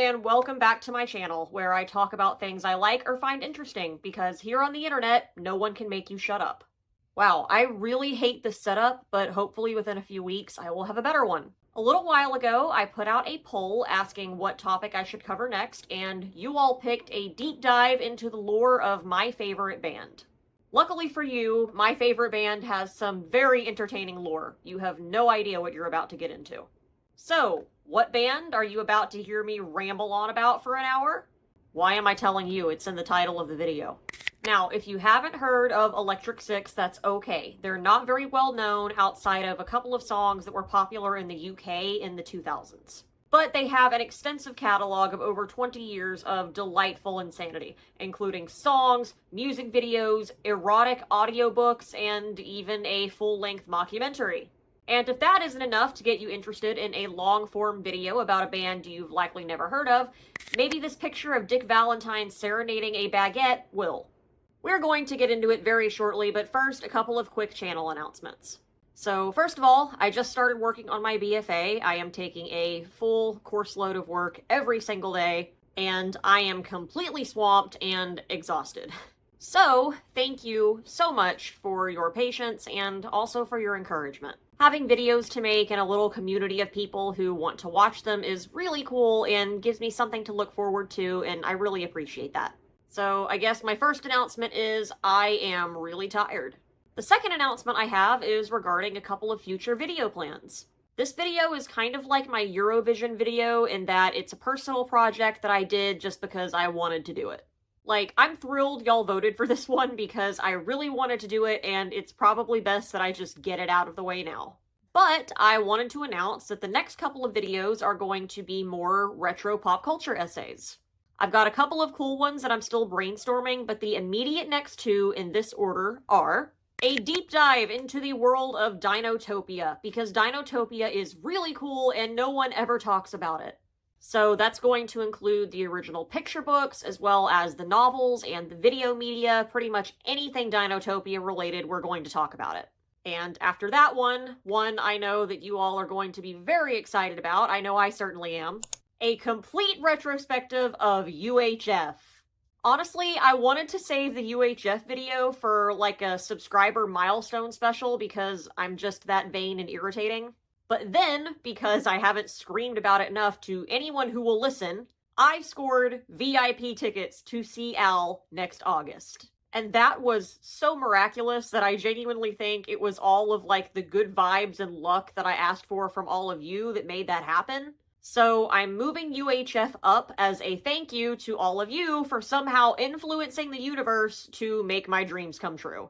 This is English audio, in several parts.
and welcome back to my channel, where I talk about things I like or find interesting, because here on the internet, no one can make you shut up. Wow, I really hate this setup, but hopefully within a few weeks I will have a better one. A little while ago, I put out a poll asking what topic I should cover next, and you all picked a deep dive into the lore of my favorite band. Luckily for you, my favorite band has some very entertaining lore. You have no idea what you're about to get into. So, what band are you about to hear me ramble on about for an hour? Why am I telling you? It's in the title of the video. Now, if you haven't heard of Electric Six, that's okay. They're not very well known outside of a couple of songs that were popular in the UK in the 2000s. But they have an extensive catalog of over 20 years of delightful insanity, including songs, music videos, erotic audiobooks, and even a full-length mockumentary. And if that isn't enough to get you interested in a long-form video about a band you've likely never heard of, maybe this picture of Dick Valentine serenading a baguette will. We're going to get into it very shortly, but first, a couple of quick channel announcements. So first of all, I just started working on my BFA. I am taking a full course load of work every single day, and I am completely swamped and exhausted. So, thank you so much for your patience and also for your encouragement. Having videos to make and a little community of people who want to watch them is really cool and gives me something to look forward to, and I really appreciate that. So, I guess my first announcement is I am really tired. The second announcement I have is regarding a couple of future video plans. This video is kind of like my Eurovision video in that it's a personal project that I did just because I wanted to do it. Like, I'm thrilled y'all voted for this one because I really wanted to do it, and it's probably best that I just get it out of the way now. But I wanted to announce that the next couple of videos are going to be more retro pop culture essays. I've got a couple of cool ones that I'm still brainstorming, but the immediate next two in this order are a deep dive into the world of Dinotopia, because Dinotopia is really cool and no one ever talks about it. So that's going to include the original picture books, as well as the novels and the video media, pretty much anything Dinotopia related, we're going to talk about it. And after that one I know that you all are going to be very excited about, I know I certainly am, a complete retrospective of UHF. Honestly, I wanted to save the UHF video for like a subscriber milestone special because I'm just that vain and irritating. But then, because I haven't screamed about it enough to anyone who will listen, I scored VIP tickets to see Al next August. And that was so miraculous that I genuinely think it was all of like the good vibes and luck that I asked for from all of you that made that happen. So I'm moving UHF up as a thank you to all of you for somehow influencing the universe to make my dreams come true.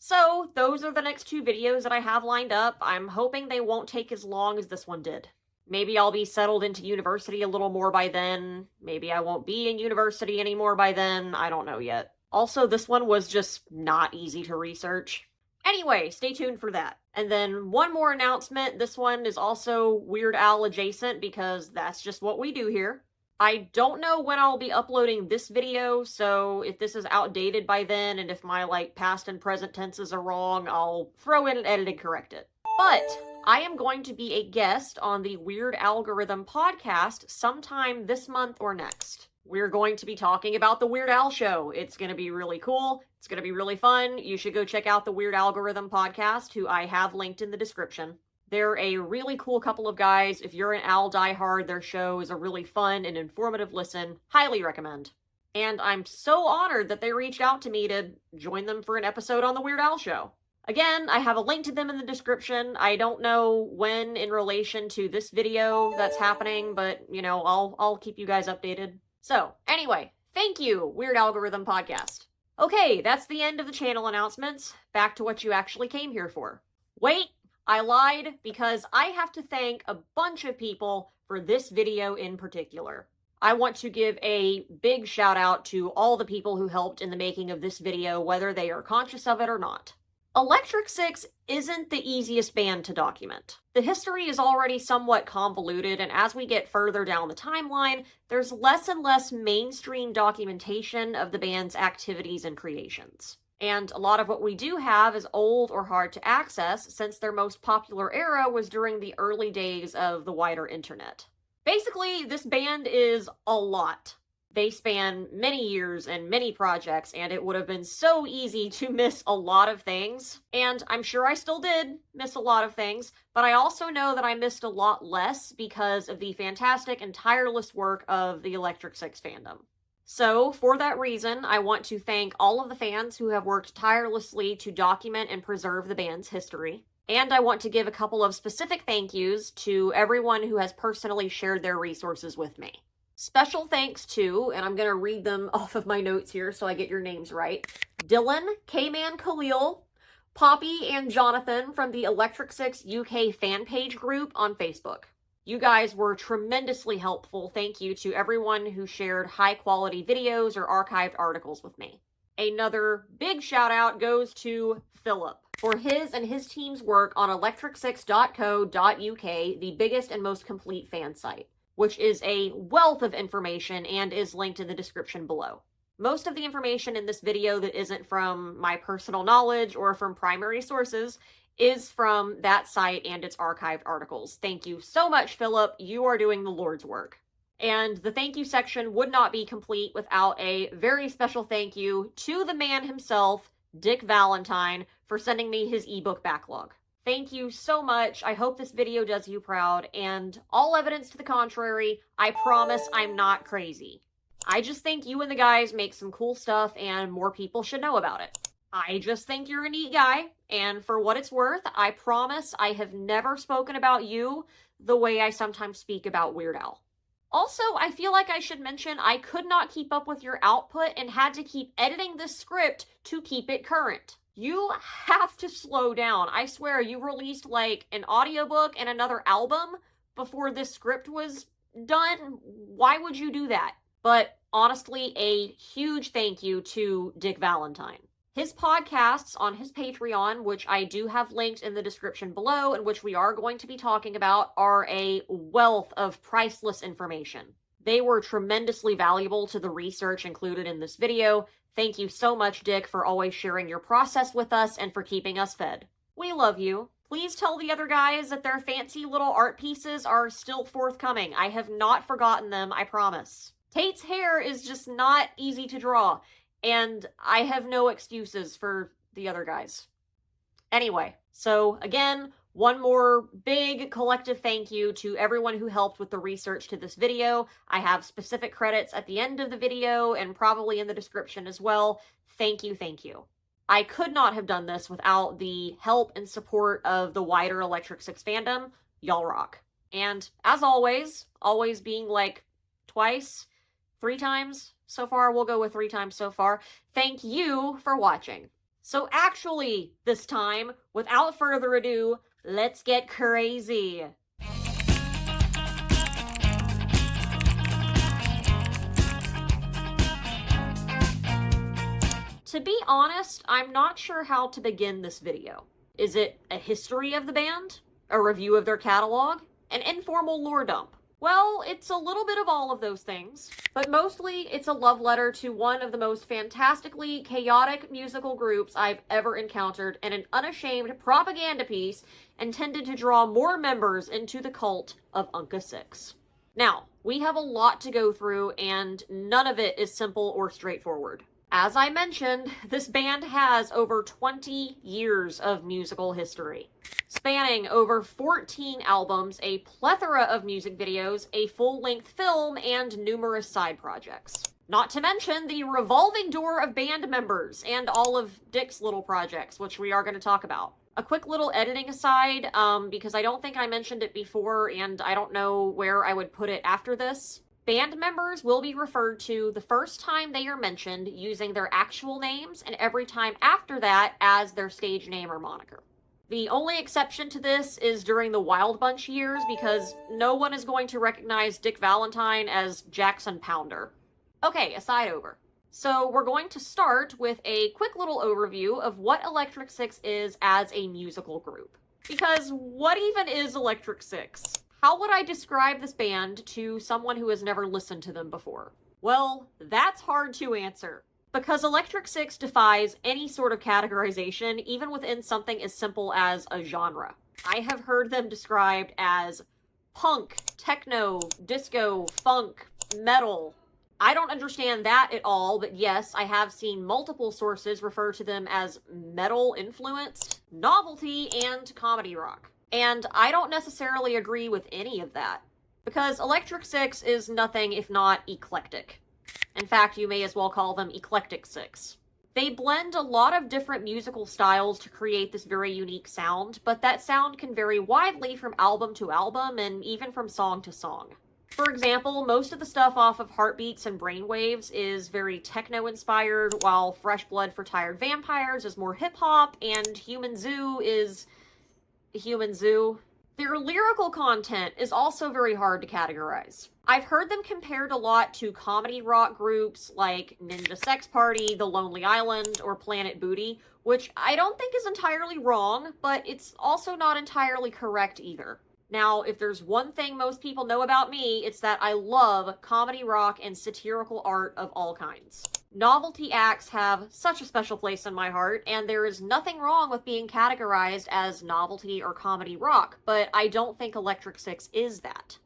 So, those are the next two videos that I have lined up. I'm hoping they won't take as long as this one did. Maybe I'll be settled into university a little more by then. Maybe I won't be in university anymore by then. I don't know yet. Also, this one was just not easy to research. Anyway, stay tuned for that. And then one more announcement. This one is also Weird Al adjacent because that's just what we do here. I don't know when I'll be uploading this video, so if this is outdated by then, and if my, like, past and present tenses are wrong, I'll throw in an edit and correct it. But I am going to be a guest on the Weird Algorithm podcast sometime this month or next. We're going to be talking about the Weird Al Show. It's going to be really cool. It's going to be really fun. You should go check out the Weird Algorithm podcast, who I have linked in the description. They're a really cool couple of guys. If you're an Al diehard, their show is a really fun and informative listen. Highly recommend. And I'm so honored that they reached out to me to join them for an episode on The Weird Al Show. Again, I have a link to them in the description. I don't know when in relation to this video that's happening, but, you know, I'll keep you guys updated. So, anyway, thank you, Weird Algorithm Podcast. Okay, that's the end of the channel announcements. Back to what you actually came here for. Wait! I lied because I have to thank a bunch of people for this video in particular. I want to give a big shout out to all the people who helped in the making of this video, whether they are conscious of it or not. Electric Six isn't the easiest band to document. The history is already somewhat convoluted, and as we get further down the timeline, there's less and less mainstream documentation of the band's activities and creations. And a lot of what we do have is old or hard to access, since their most popular era was during the early days of the wider internet. Basically, this band is a lot. They span many years and many projects, and it would have been so easy to miss a lot of things. And I'm sure I still did miss a lot of things, but I also know that I missed a lot less because of the fantastic and tireless work of the Electric Six fandom. So, for that reason, I want to thank all of the fans who have worked tirelessly to document and preserve the band's history. And I want to give a couple of specific thank yous to everyone who has personally shared their resources with me. Special thanks to, and I'm going to read them off of my notes here so I get your names right, Dylan, K-Man Khalil, Poppy, and Jonathan from the Electric Six UK fan page group on Facebook. You guys were tremendously helpful. Thank you to everyone who shared high-quality videos or archived articles with me. Another big shout out goes to Philip for his and his team's work on electric6.co.uk, the biggest and most complete fan site, which is a wealth of information and is linked in the description below. Most of the information in this video that isn't from my personal knowledge or from primary sources is from that site and its archived articles. Thank you so much, Philip. You are doing the Lord's work. And the thank you section would not be complete without a very special thank you to the man himself, Dick Valentine, for sending me his ebook backlog. Thank you so much. I hope this video does you proud, and all evidence to the contrary, I promise I'm not crazy. I just think you and the guys make some cool stuff and more people should know about it. I just think you're a neat guy, and for what it's worth, I promise I have never spoken about you the way I sometimes speak about Weird Al. Also, I feel like I should mention I could not keep up with your output and had to keep editing this script to keep it current. You have to slow down. I swear, you released like an audiobook and another album before this script was done. Why would you do that? But honestly, a huge thank you to Dick Valentine. His podcasts on his Patreon, which I do have linked in the description below and which we are going to be talking about, are a wealth of priceless information. They were tremendously valuable to the research included in this video. Thank you so much, Dick, for always sharing your process with us and for keeping us fed. We love you. Please tell the other guys that their fancy little art pieces are still forthcoming. I have not forgotten them, I promise. Tate's hair is just not easy to draw. And I have no excuses for the other guys. Anyway, so again, one more big collective thank you to everyone who helped with the research to this video. I have specific credits at the end of the video and probably in the description as well. Thank you, thank you. I could not have done this without the help and support of the wider Electric Six fandom. Y'all rock. And as always being like twice, 3 times so far, we'll go with 3 times so far. Thank you for watching. So actually, this time, without further ado, let's get crazy. To be honest, I'm not sure how to begin this video. Is it a history of the band? A review of their catalog? An informal lore dump? Well, it's a little bit of all of those things, but mostly it's a love letter to one of the most fantastically chaotic musical groups I've ever encountered and an unashamed propaganda piece intended to draw more members into the cult of Unca 6. Now, we have a lot to go through and none of it is simple or straightforward. As I mentioned, this band has over 20 years of musical history, spanning over 14 albums, a plethora of music videos, a full-length film, and numerous side projects. Not to mention the revolving door of band members and all of Dick's little projects, which we are going to talk about. A quick little editing aside, because I don't think I mentioned it before and I don't know where I would put it after this. Band members will be referred to the first time they are mentioned using their actual names and every time after that as their stage name or moniker. The only exception to this is during the Wild Bunch years because no one is going to recognize Dick Valentine as Jackson Pounder. Okay, aside over. So we're going to start with a quick little overview of what Electric Six is as a musical group. Because what even is Electric Six? How would I describe this band to someone who has never listened to them before? Well, that's hard to answer. Because Electric Six defies any sort of categorization, even within something as simple as a genre. I have heard them described as punk, techno, disco, funk, metal. I don't understand that at all, but yes, I have seen multiple sources refer to them as metal-influenced, novelty, and comedy rock. And I don't necessarily agree with any of that, because Electric Six is nothing if not eclectic. In fact, you may as well call them Eclectic Six. They blend a lot of different musical styles to create this very unique sound, but that sound can vary widely from album to album and even from song to song. For example, most of the stuff off of Heartbeats and Brainwaves is very techno-inspired, while Fresh Blood for Tired Vampires is more hip-hop, and Human Zoo is... Human Zoo. Their lyrical content is also very hard to categorize. I've heard them compared a lot to comedy rock groups like Ninja Sex Party, The Lonely Island, or Planet Booty, which I don't think is entirely wrong, but it's also not entirely correct either. Now, if there's one thing most people know about me, it's that I love comedy rock and satirical art of all kinds. Novelty acts have such a special place in my heart, and there is nothing wrong with being categorized as novelty or comedy rock, but I don't think Electric Six is that.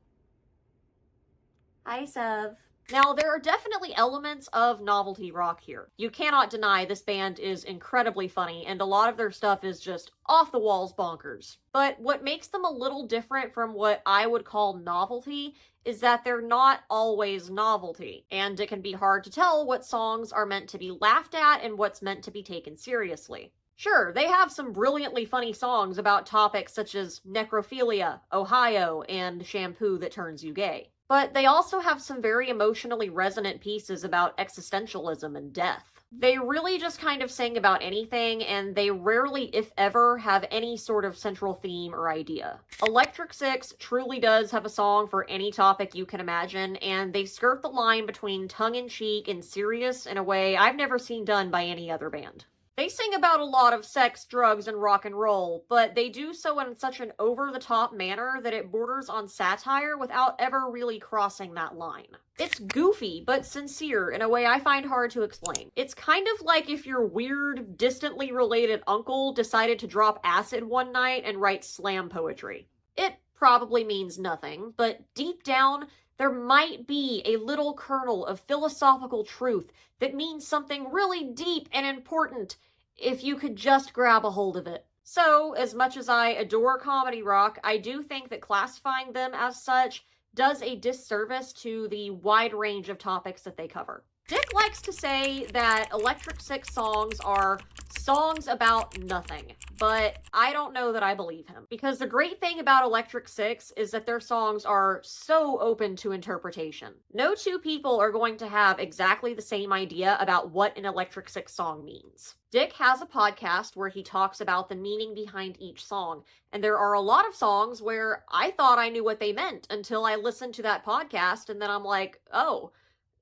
Hi, Sev. Now, there are definitely elements of novelty rock here. You cannot deny this band is incredibly funny, and a lot of their stuff is just off-the-walls bonkers. But what makes them a little different from what I would call novelty is that they're not always novelty, and it can be hard to tell what songs are meant to be laughed at and what's meant to be taken seriously. Sure, they have some brilliantly funny songs about topics such as necrophilia, Ohio, and shampoo that turns you gay. But they also have some very emotionally resonant pieces about existentialism and death. They really just kind of sing about anything, and they rarely, if ever, have any sort of central theme or idea. Electric Six truly does have a song for any topic you can imagine, and they skirt the line between tongue-in-cheek and serious in a way I've never seen done by any other band. They sing about a lot of sex, drugs, and rock and roll, but they do so in such an over-the-top manner that it borders on satire without ever really crossing that line. It's goofy, but sincere in a way I find hard to explain. It's kind of like if your weird, distantly related uncle decided to drop acid one night and write slam poetry. It probably means nothing, but deep down, there might be a little kernel of philosophical truth that means something really deep and important if you could just grab a hold of it. So, as much as I adore comedy rock, I do think that classifying them as such does a disservice to the wide range of topics that they cover. Dick likes to say that Electric Six songs are songs about nothing, but I don't know that I believe him. Because the great thing about Electric Six is that their songs are so open to interpretation. No two people are going to have exactly the same idea about what an Electric Six song means. Dick has a podcast where he talks about the meaning behind each song, and there are a lot of songs where I thought I knew what they meant until I listened to that podcast, and then I'm like, oh,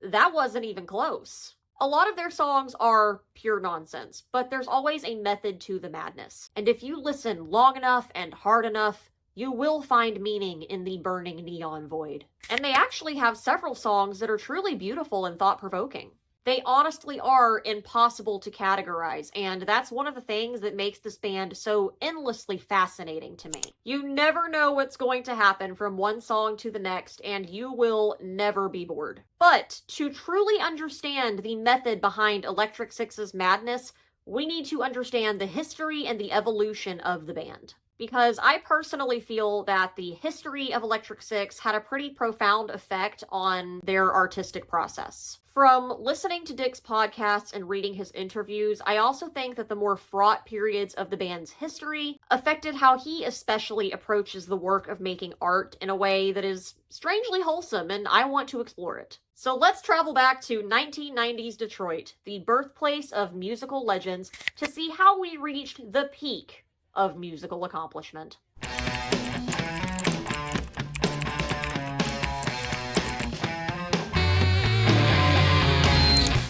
that wasn't even close. A lot of their songs are pure nonsense, but there's always a method to the madness. And if you listen long enough and hard enough, you will find meaning in the burning neon void. And they actually have several songs that are truly beautiful and thought-provoking. They honestly are impossible to categorize, and that's one of the things that makes this band so endlessly fascinating to me. You never know what's going to happen from one song to the next, and you will never be bored. But to truly understand the method behind Electric Six's madness, we need to understand the history and the evolution of the band. Because I personally feel that the history of Electric Six had a pretty profound effect on their artistic process. From listening to Dick's podcasts and reading his interviews, I also think that the more fraught periods of the band's history affected how he especially approaches the work of making art in a way that is strangely wholesome, and I want to explore it. So let's travel back to 1990s Detroit, the birthplace of musical legends, to see how we reached the peak of musical accomplishment.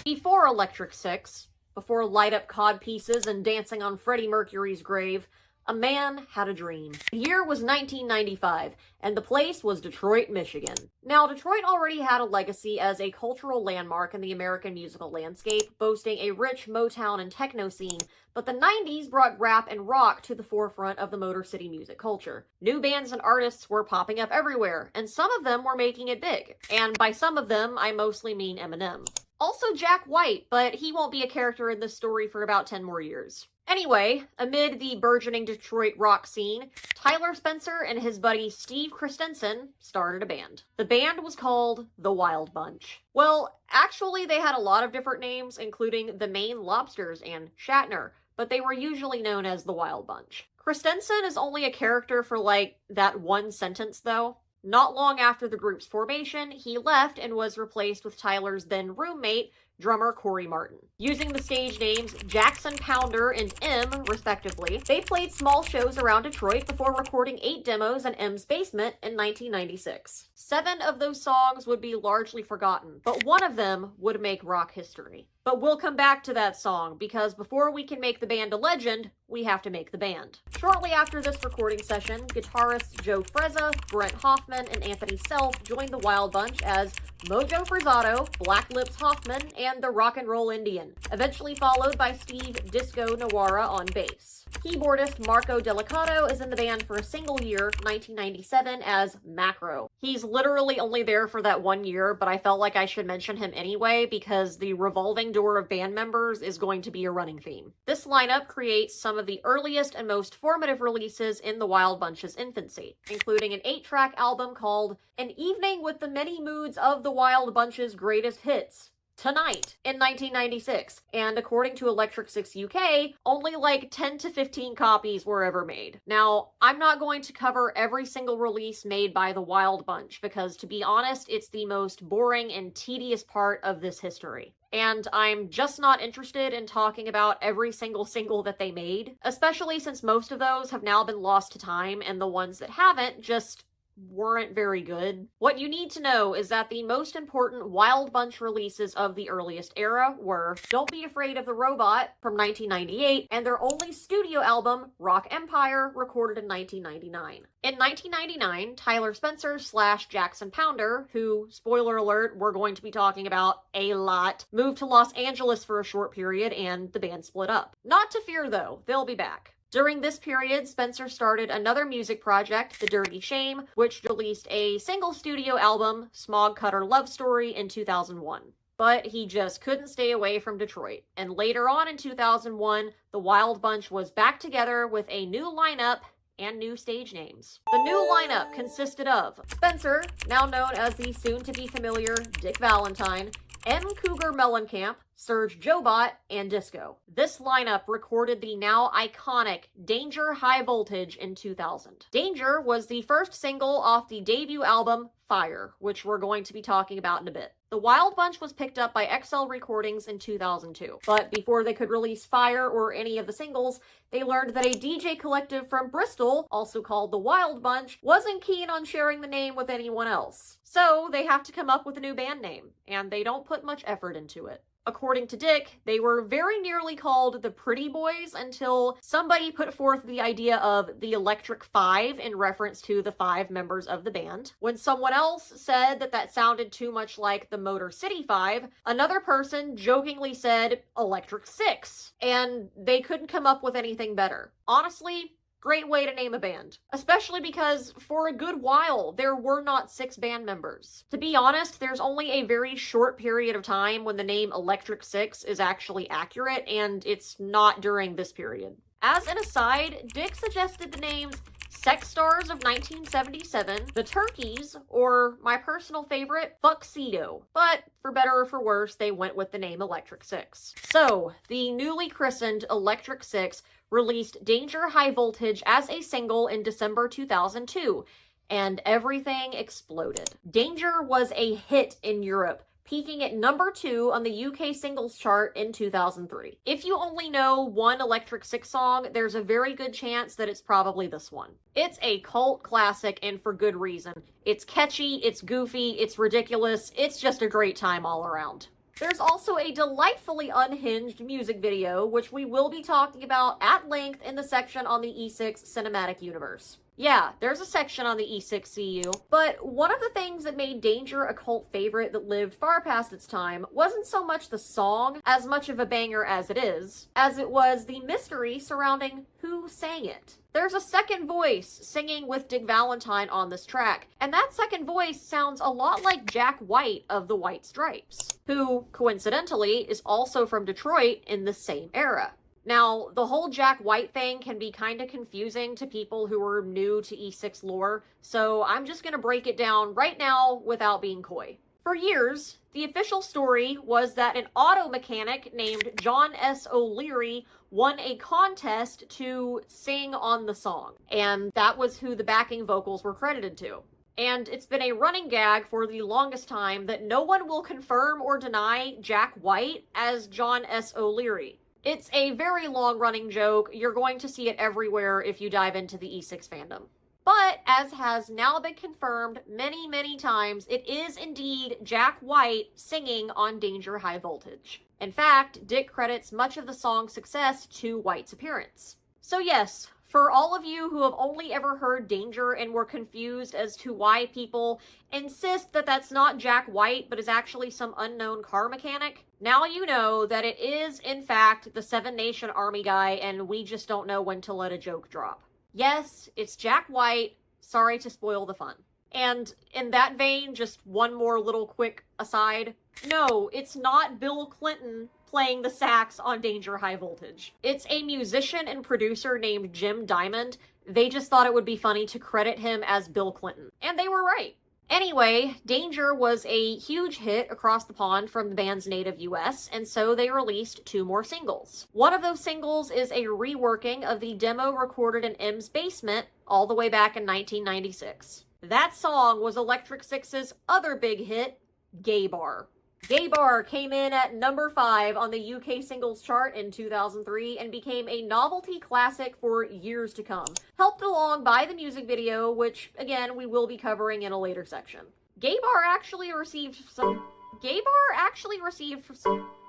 Before Electric Six, before Light Up Codpieces and dancing on Freddie Mercury's grave, A man had a dream. The year was 1995, and the place was Detroit, Michigan. Now, Detroit already had a legacy as a cultural landmark in the American musical landscape, boasting a rich Motown and techno scene, but the 90s brought rap and rock to the forefront of the Motor City music culture. New bands and artists were popping up everywhere, and some of them were making it big. And by some of them, I mostly mean Eminem. Also Jack White, but he won't be a character in this story for about 10 more years. Anyway, amid the burgeoning Detroit rock scene, Tyler Spencer and his buddy Steve Christensen started a band. The band was called The Wild Bunch. Well, actually they had a lot of different names, including the Maine Lobsters and Shatner, but they were usually known as The Wild Bunch. Christensen is only a character for like that one sentence though. Not long after the group's formation, he left and was replaced with Tyler's then roommate, drummer Corey Martin. Using the stage names Jackson Pounder and M, respectively, they played small shows around Detroit before recording 8 demos in M's basement in 1996. 7 of those songs would be largely forgotten, but one of them would make rock history. But we'll come back to that song, because before we can make the band a legend, we have to make the band. Shortly after this recording session, guitarists Joe Frezza, Brent Hoffman, and Anthony Self joined the Wild Bunch as Mojo Frazado, Black Lips Hoffman, and the Rock and Roll Indian, eventually followed by Steve Disco Nawara on bass. Keyboardist Marco Delicato is in the band for a single year, 1997, as Macro. He's literally only there for that 1 year, but I felt like I should mention him anyway because the revolving door of band members is going to be a running theme. This lineup creates some of the earliest and most formative releases in the Wild Bunch's infancy, including an 8-track album called An Evening with the Many Moods of the Wild Bunch's Greatest Hits, Tonight, in 1996, and according to Electric Six UK, only like 10 to 15 copies were ever made. Now, I'm not going to cover every single release made by the Wild Bunch, because to be honest, it's the most boring and tedious part of this history. And I'm just not interested in talking about every single single that they made, especially since most of those have now been lost to time, and the ones that haven't just weren't very good. What you need to know is that the most important Wild Bunch releases of the earliest era were Don't Be Afraid of the Robot from 1998 and their only studio album, Rock Empire, recorded in 1999. In 1999, Tyler Spencer / Jackson Pounder, who, spoiler alert, we're going to be talking about a lot, moved to Los Angeles for a short period and the band split up. Not to fear though, they'll be back. During this period, Spencer started another music project, The Dirty Shame, which released a single studio album, Smog Cutter Love Story, in 2001. But he just couldn't stay away from Detroit. And later on in 2001, the Wild Bunch was back together with a new lineup and new stage names. The new lineup consisted of Spencer, now known as the soon-to-be-familiar Dick Valentine, M. Cougar Mellencamp, Serge Jobot, and Disco. This lineup recorded the now iconic Danger High Voltage in 2000. Danger was the first single off the debut album Fire, which we're going to be talking about in a bit. The Wild Bunch was picked up by XL Recordings in 2002, but before they could release Fire or any of the singles, they learned that a DJ collective from Bristol, also called the Wild Bunch, wasn't keen on sharing the name with anyone else. So they have to come up with a new band name, and they don't put much effort into it. According to Dick, they were very nearly called the Pretty Boys until somebody put forth the idea of the Electric Five in reference to the 5 members of the band. When someone else said that that sounded too much like the Motor City 5, another person jokingly said Electric Six, and they couldn't come up with anything better. Honestly, great way to name a band. Especially because, for a good while, there were not 6 band members. To be honest, there's only a very short period of time when the name Electric Six is actually accurate, and it's not during this period. As an aside, Dick suggested the names Sex Stars of 1977, The Turkeys, or my personal favorite, Fuxedo. But for better or for worse, they went with the name Electric Six. So, the newly christened Electric Six released Danger High Voltage as a single in December 2002, and everything exploded. Danger was a hit in Europe, peaking at number 2 on the UK singles chart in 2003. If you only know one Electric Six song, there's a very good chance that it's probably this one. It's a cult classic, and for good reason. It's catchy, it's goofy, it's ridiculous, it's just a great time all around. There's also a delightfully unhinged music video, which we will be talking about at length in the section on the E6 cinematic universe. Yeah, there's a section on the E6 CU, but one of the things that made Danger a cult favorite that lived far past its time wasn't so much the song, as much of a banger as it was the mystery surrounding who sang it. There's a second voice singing with Dick Valentine on this track, and that second voice sounds a lot like Jack White of the White Stripes, who, coincidentally, is also from Detroit in the same era. Now, the whole Jack White thing can be kind of confusing to people who are new to E6 lore, so I'm just gonna break it down right now without being coy. For years, the official story was that an auto mechanic named John S. O'Leary won a contest to sing on the song, and that was who the backing vocals were credited to. And it's been a running gag for the longest time that no one will confirm or deny Jack White as John S. O'Leary. It's a very long-running joke. You're going to see it everywhere if you dive into the E6 fandom. But, as has now been confirmed many, many times, it is indeed Jack White singing on Danger High Voltage. In fact, Dick credits much of the song's success to White's appearance. So yes, for all of you who have only ever heard Danger and were confused as to why people insist that that's not Jack White but is actually some unknown car mechanic, now you know that it is, in fact, the Seven Nation Army guy and we just don't know when to let a joke drop. Yes, it's Jack White. Sorry to spoil the fun. And in that vein, just one more little quick aside. No, it's not Bill Clinton playing the sax on Danger High Voltage. It's a musician and producer named Jim Diamond. They just thought it would be funny to credit him as Bill Clinton. And they were right. Anyway, Danger was a huge hit across the pond from the band's native US, and so they released 2 more singles. One of those singles is a reworking of the demo recorded in M's basement all the way back in 1996. That song was Electric Six's other big hit, Gay Bar. Gay Bar came in at number 5 on the UK singles chart in 2003 and became a novelty classic for years to come, helped along by the music video, which, again, we will be covering in a later section. Gay Bar actually received some...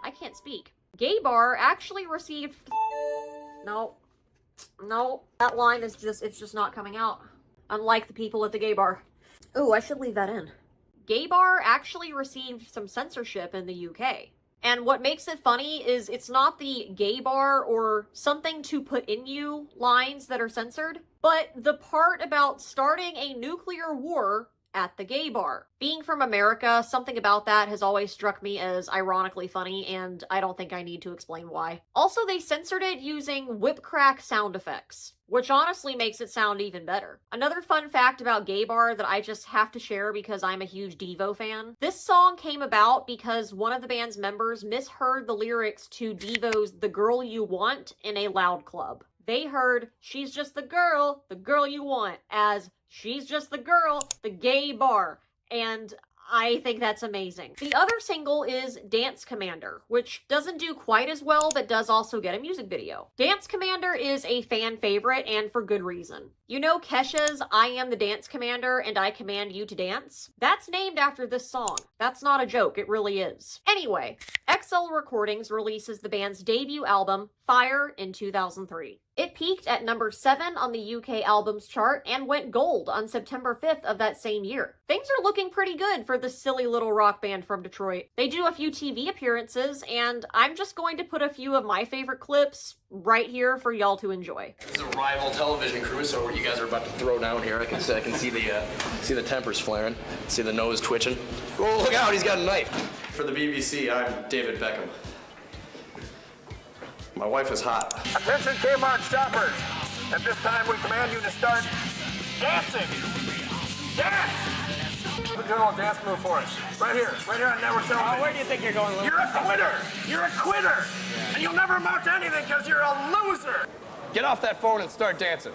I can't speak. Gay Bar actually received... No, that line is it's just not coming out. Unlike the people at the Gay Bar. Ooh, I should leave that in. Gay Bar actually received some censorship in the UK. And what makes it funny is it's not the gay bar or something to put in you lines that are censored, but the part about starting a nuclear war at the gay bar. Being from America, something about that has always struck me as ironically funny, and I don't think I need to explain why. Also, they censored it using whip crack sound effects, which honestly makes it sound even better. Another fun fact about Gay Bar that I just have to share because I'm a huge Devo fan. This song came about because one of the band's members misheard the lyrics to Devo's The Girl You Want in a loud club. They heard, "She's just the girl you want," as "She's just the girl, the gay bar." And I think that's amazing. The other single is Dance Commander, which doesn't do quite as well, but does also get a music video. Dance Commander is a fan favorite, and for good reason. You know Kesha's "I am the dance commander and I command you to dance"? That's named after this song. That's not a joke, it really is. Anyway, XL Recordings releases the band's debut album, Fire, in 2003. It peaked at number 7 on the UK albums chart and went gold on September 5th of that same year. Things are looking pretty good for this silly little rock band from Detroit. They do a few TV appearances, and I'm just going to put a few of my favorite clips right here for y'all to enjoy. This is a rival television crew, so you guys are about to throw down here. I can see the tempers flaring, see the nose twitching. Oh, look out, he's got a knife. For the BBC, I'm David Beckham. My wife is hot. Attention Kmart shoppers. At this time, we command you to start dancing. Dance! Put a little dance move for us. Right here on Network Television. Where do you think you're going, Lou? You're a quitter. You're a quitter. And you'll never amount to anything because you're a loser. Get off that phone and start dancing.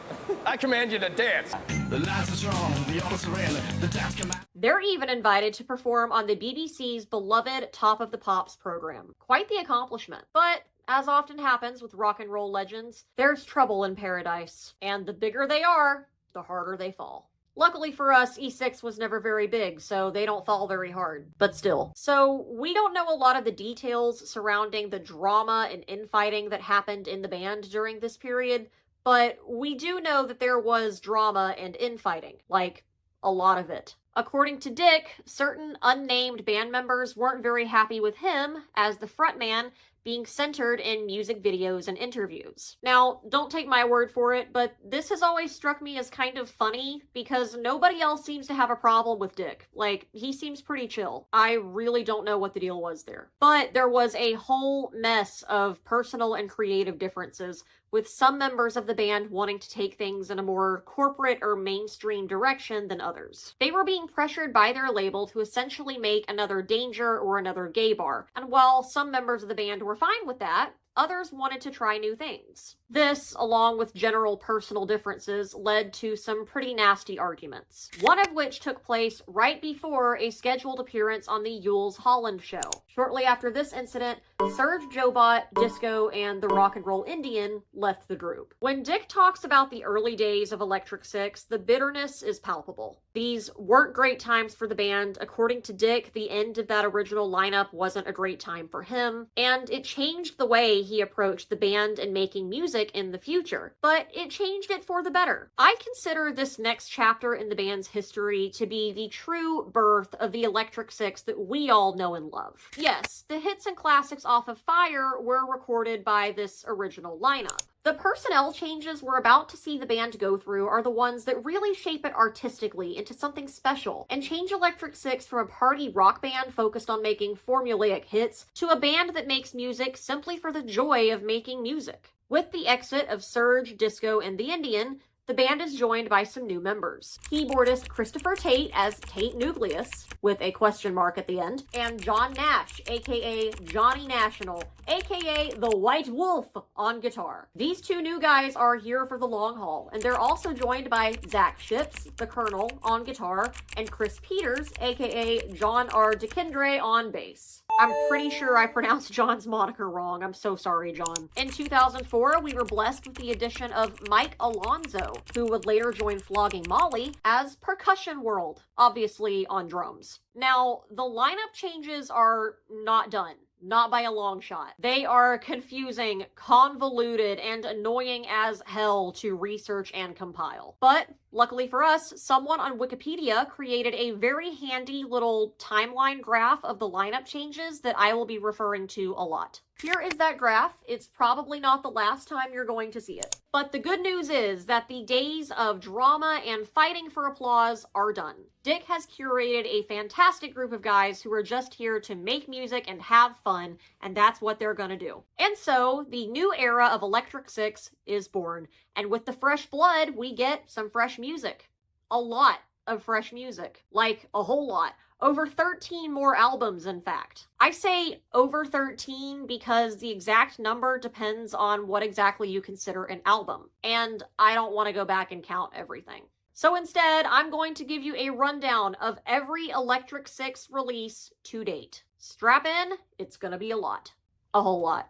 I command you to dance. The lights are strong, the orders are in, the dance command. They're even invited to perform on the BBC's beloved Top of the Pops program. Quite the accomplishment. But as often happens with rock and roll legends, there's trouble in paradise. And the bigger they are, the harder they fall. Luckily for us, E6 was never very big, so they don't fall very hard, but still. So, we don't know a lot of the details surrounding the drama and infighting that happened in the band during this period, but we do know that there was drama and infighting, like, a lot of it. According to Dick, certain unnamed band members weren't very happy with him as the frontman being centered in music videos and interviews. Now, don't take my word for it, but this has always struck me as kind of funny because nobody else seems to have a problem with Dick. Like, he seems pretty chill. I really don't know what the deal was there. But there was a whole mess of personal and creative differences, with some members of the band wanting to take things in a more corporate or mainstream direction than others. They were being pressured by their label to essentially make another Danger or another gay bar, and while some members of the band were fine with that, others wanted to try new things. This, along with general personal differences, led to some pretty nasty arguments. One of which took place right before a scheduled appearance on the Yules Holland show. Shortly after this incident, Serge Jobot, Disco, and the Rock and Roll Indian left the group. When Dick talks about the early days of Electric Six, the bitterness is palpable. These weren't great times for the band. According to Dick, the end of that original lineup wasn't a great time for him, and it changed the way he approached the band and making music in the future, but it changed it for the better. I consider this next chapter in the band's history to be the true birth of the Electric Six that we all know and love. Yes, the hits and classics off of Fire were recorded by this original lineup. The personnel changes we're about to see the band go through are the ones that really shape it artistically into something special and change Electric Six from a party rock band focused on making formulaic hits to a band that makes music simply for the joy of making music. With the exit of Serge, Disco, and the Indian, the band is joined by some new members. Keyboardist Christopher Tate as Tate Nucleus, with a question mark at the end, and John Nash, aka Johnny National, aka the White Wolf, on guitar. These two new guys are here for the long haul, and they're also joined by Zach Ships, the Colonel, on guitar, and Chris Peters, aka John R. DeKendre, on bass. I'm pretty sure I pronounced John's moniker wrong. I'm so sorry, John. In 2004, we were blessed with the addition of Mike Alonso, who would later join Flogging Molly as Percussion World, obviously on drums. Now, the lineup changes are not done. Not by a long shot. They are confusing, convoluted, and annoying as hell to research and compile. But, luckily for us, someone on Wikipedia created a very handy little timeline graph of the lineup changes that I will be referring to a lot. Here is that graph. It's probably not the last time you're going to see it. But the good news is that the days of drama and fighting for applause are done. Dick has curated a fantastic group of guys who are just here to make music and have fun, and that's what they're gonna do. And so, the new era of Electric Six is born, and with the fresh blood, we get some fresh music. A lot of fresh music. Like, a whole lot. Over 13 more albums, in fact. I say over 13 because the exact number depends on what exactly you consider an album, and I don't want to go back and count everything. So instead, I'm going to give you a rundown of every Electric Six release to date. Strap in, it's gonna be a lot. A whole lot.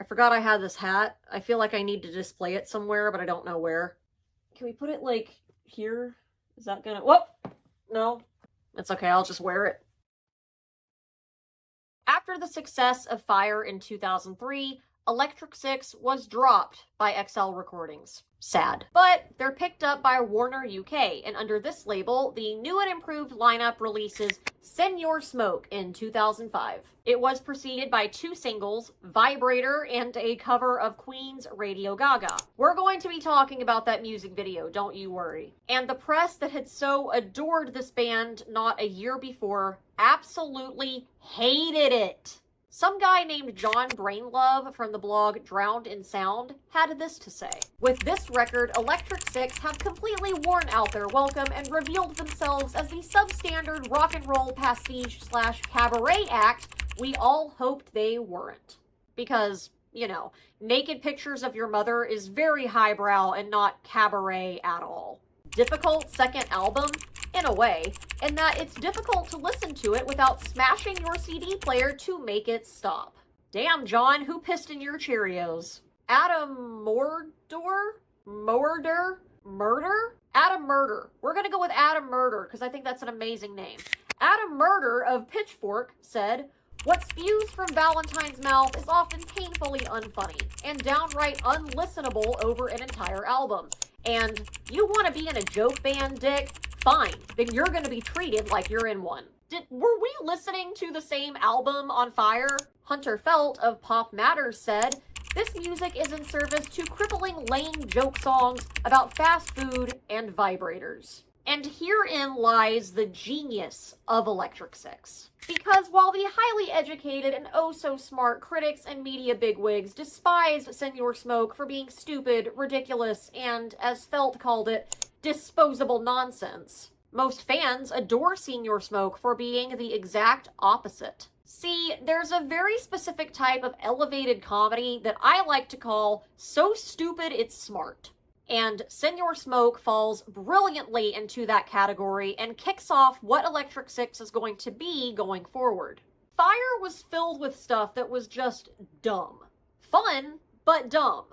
I forgot I had this hat. I feel like I need to display it somewhere, but I don't know where. Can we put it, like, here? Is that gonna... Whoop! No. It's okay, I'll just wear it. After the success of Fire in 2003, Electric Six was dropped by XL Recordings. Sad. But they're picked up by Warner UK, and under this label, the new and improved lineup releases Senor Smoke in 2005. It was preceded by 2 singles, Vibrator and a cover of Queen's Radio Gaga. We're going to be talking about that music video, don't you worry. And the press that had so adored this band not a year before absolutely hated it. Some guy named John Brainlove from the blog Drowned in Sound had this to say. With this record, Electric Six have completely worn out their welcome and revealed themselves as the substandard rock and roll pastiche/cabaret act we all hoped they weren't. Because, you know, naked pictures of your mother is very highbrow and not cabaret at all. Difficult second album? In a way, in that it's difficult to listen to it without smashing your CD player to make it stop. Damn, John, who pissed in your Cheerios? Adam Mordor? Murder? Murder? Adam Murder. We're gonna go with Adam Murder, because I think that's an amazing name. Adam Murder of Pitchfork said, "What spews from Valentine's mouth is often painfully unfunny and downright unlistenable over an entire album. And you want to be in a joke band, Dick? Fine, then you're going to be treated like you're in one." Were we listening to the same album on Fire? Hunter Felt of Pop Matters said, "This music is in service to crippling lame joke songs about fast food and vibrators." And herein lies the genius of Electric Six. Because while the highly educated and oh-so-smart critics and media bigwigs despised Senor Smoke for being stupid, ridiculous, and, as Felt called it, disposable nonsense, most fans adore Senor Smoke for being the exact opposite. See, there's a very specific type of elevated comedy that I like to call so stupid it's smart. And Senor Smoke falls brilliantly into that category and kicks off what Electric Six is going to be going forward. Fire was filled with stuff that was just dumb. Fun, but dumb.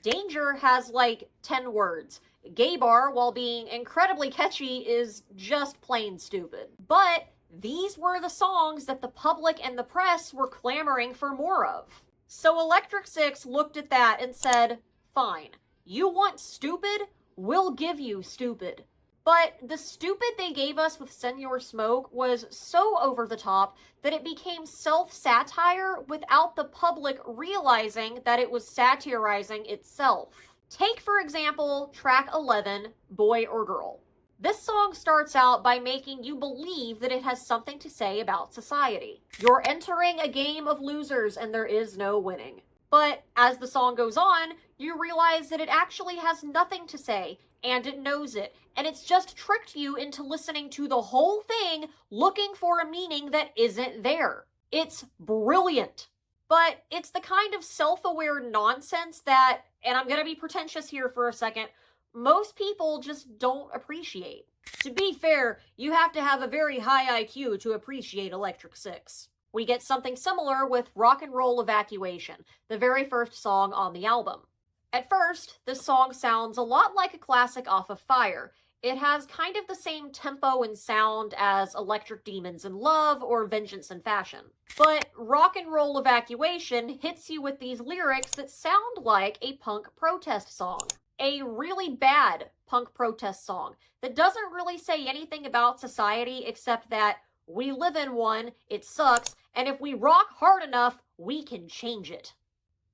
Danger has like 10 words. Gay Bar, while being incredibly catchy, is just plain stupid. But these were the songs that the public and the press were clamoring for more of. So Electric Six looked at that and said, fine. You want stupid? We'll give you stupid. But the stupid they gave us with Senor Smoke was so over the top that it became self-satire without the public realizing that it was satirizing itself. Take, for example, track 11, Boy or Girl. This song starts out by making you believe that it has something to say about society. You're entering a game of losers and there is no winning. But as the song goes on, you realize that it actually has nothing to say, and it knows it, and it's just tricked you into listening to the whole thing looking for a meaning that isn't there. It's brilliant. But it's the kind of self-aware nonsense that, and I'm gonna be pretentious here for a second, most people just don't appreciate. To be fair, you have to have a very high IQ to appreciate Electric Six. We get something similar with Rock and Roll Evacuation, the very first song on the album. At first, this song sounds a lot like a classic off of Fire. It has kind of the same tempo and sound as Electric Demons in Love or Vengeance in Fashion. But Rock and Roll Evacuation hits you with these lyrics that sound like a punk protest song. A really bad punk protest song that doesn't really say anything about society except that we live in one, it sucks, and if we rock hard enough, we can change it.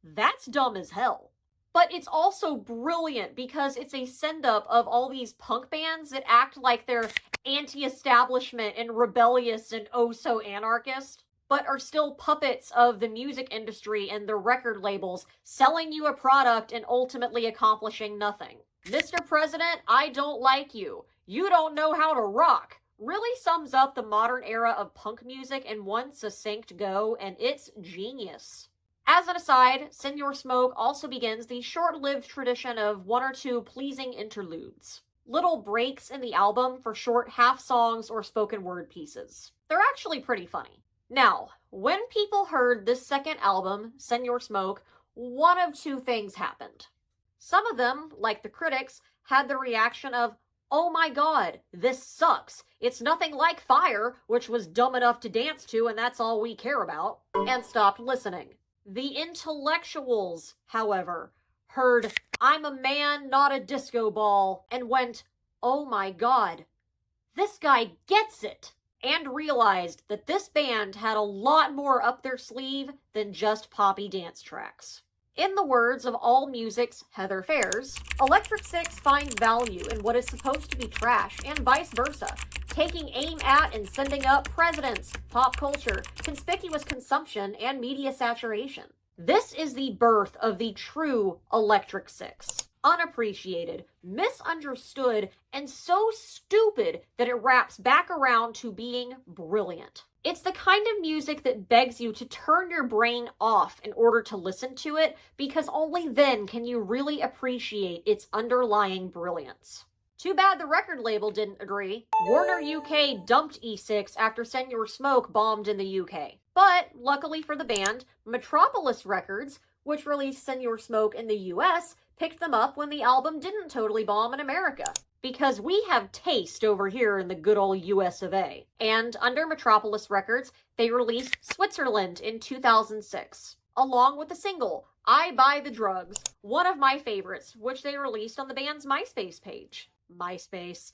That's dumb as hell. But it's also brilliant because it's a send-up of all these punk bands that act like they're anti-establishment and rebellious and oh-so-anarchist, but are still puppets of the music industry and the record labels, selling you a product and ultimately accomplishing nothing. Mr. President, I don't like you. You don't know how to rock. Really sums up the modern era of punk music in one succinct go, and it's genius. As an aside, Senor Smoke also begins the short-lived tradition of one or two pleasing interludes. Little breaks in the album for short half songs or spoken word pieces. They're actually pretty funny. Now, when people heard this second album, Senor Smoke, one of two things happened. Some of them, like the critics, had the reaction of, "Oh my god, this sucks. It's nothing like Fire, which was dumb enough to dance to and that's all we care about," and stopped listening. The intellectuals, however, heard "I'm a man, not a disco ball," and went, "Oh my god, this guy gets it," and realized that this band had a lot more up their sleeve than just poppy dance tracks. In the words of AllMusic's Heather Fairs, Electric Six finds value in what is supposed to be trash and vice versa, taking aim at and sending up presidents, pop culture, conspicuous consumption, and media saturation. This is the birth of the true Electric Six. Unappreciated, misunderstood, and so stupid that it wraps back around to being brilliant. It's the kind of music that begs you to turn your brain off in order to listen to it, because only then can you really appreciate its underlying brilliance. Too bad the record label didn't agree. Warner UK dumped E6 after Send Your Smoke bombed in the UK. But, luckily for the band, Metropolis Records, which released Send Your Smoke in the US, picked them up when the album didn't totally bomb in America. Because we have taste over here in the good old US of A. And under Metropolis Records, they released Switzerland in 2006, along with the single, I Buy the Drugs, one of my favorites, which they released on the band's MySpace page. MySpace.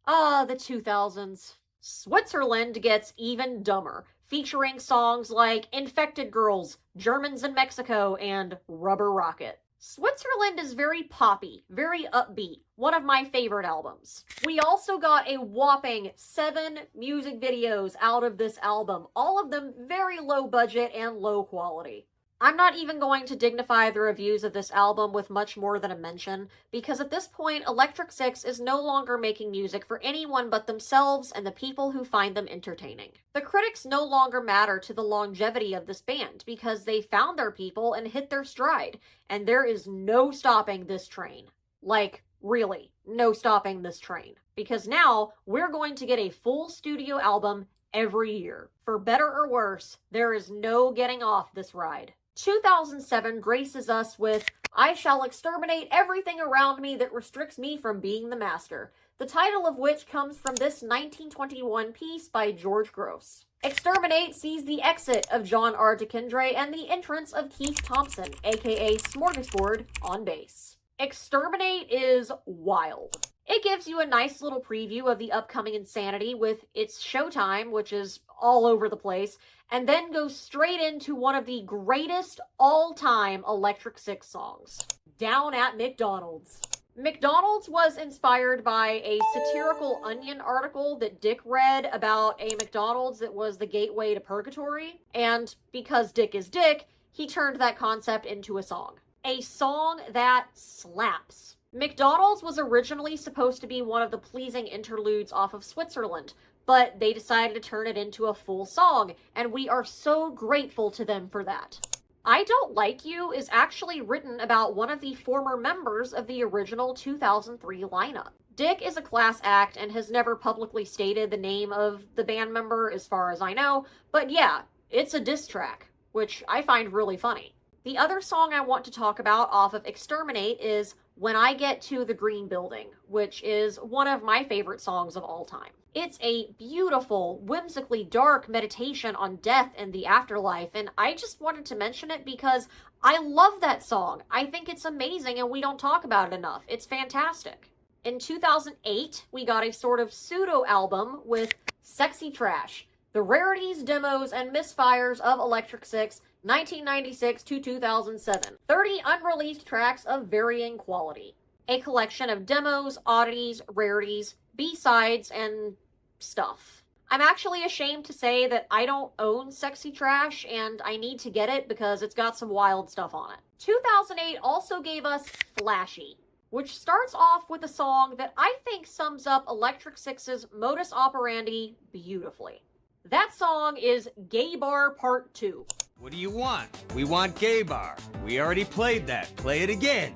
The 2000s. Switzerland gets even dumber, featuring songs like Infected Girls, Germans in Mexico, and Rubber Rocket. Switzerland is very poppy, very upbeat, one of my favorite albums. We also got a whopping 7 music videos out of this album, all of them very low budget and low quality. I'm not even going to dignify the reviews of this album with much more than a mention, because at this point, Electric Six is no longer making music for anyone but themselves and the people who find them entertaining. The critics no longer matter to the longevity of this band, because they found their people and hit their stride, and there is no stopping this train. Like, really, no stopping this train. Because now, we're going to get a full studio album every year. For better or worse, there is no getting off this ride. 2007 graces us with I Shall Exterminate Everything Around Me That Restricts Me From Being the Master, the title of which comes from this 1921 piece by George Gross. Exterminate sees the exit of John Ardekindre and the entrance of Keith Thompson, aka Smorgasbord, on bass. Exterminate is wild. It gives you a nice little preview of the upcoming insanity with its showtime, which is all over the place, and then goes straight into one of the greatest all-time Electric Six songs, Down at McDonald's. McDonald's was inspired by a satirical Onion article that Dick read about a McDonald's that was the gateway to purgatory, and because Dick is Dick, he turned that concept into a song. A song that slaps. McDonald's was originally supposed to be one of the pleasing interludes off of Switzerland, but they decided to turn it into a full song, and we are so grateful to them for that. I Don't Like You is actually written about one of the former members of the original 2003 lineup. Dick is a class act and has never publicly stated the name of the band member as far as I know, but yeah, it's a diss track, which I find really funny. The other song I want to talk about off of Exterminate is When I Get to the Green Building, which is one of my favorite songs of all time. It's a beautiful, whimsically dark meditation on death and the afterlife, and I just wanted to mention it because I love that song. I think it's amazing and we don't talk about it enough. It's fantastic. In 2008, we got a sort of pseudo-album with Sexy Trash, the rarities, demos, and misfires of Electric Six, 1996 to 2007. 30 unreleased tracks of varying quality. A collection of demos, oddities, rarities, B-sides, and stuff. I'm actually ashamed to say that I don't own Sexy Trash, and I need to get it because it's got some wild stuff on it. 2008 also gave us Flashy, which starts off with a song that I think sums up Electric Six's modus operandi beautifully. That song is Gay Bar Part 2. What do you want? We want Gay Bar. We already played that. Play it again.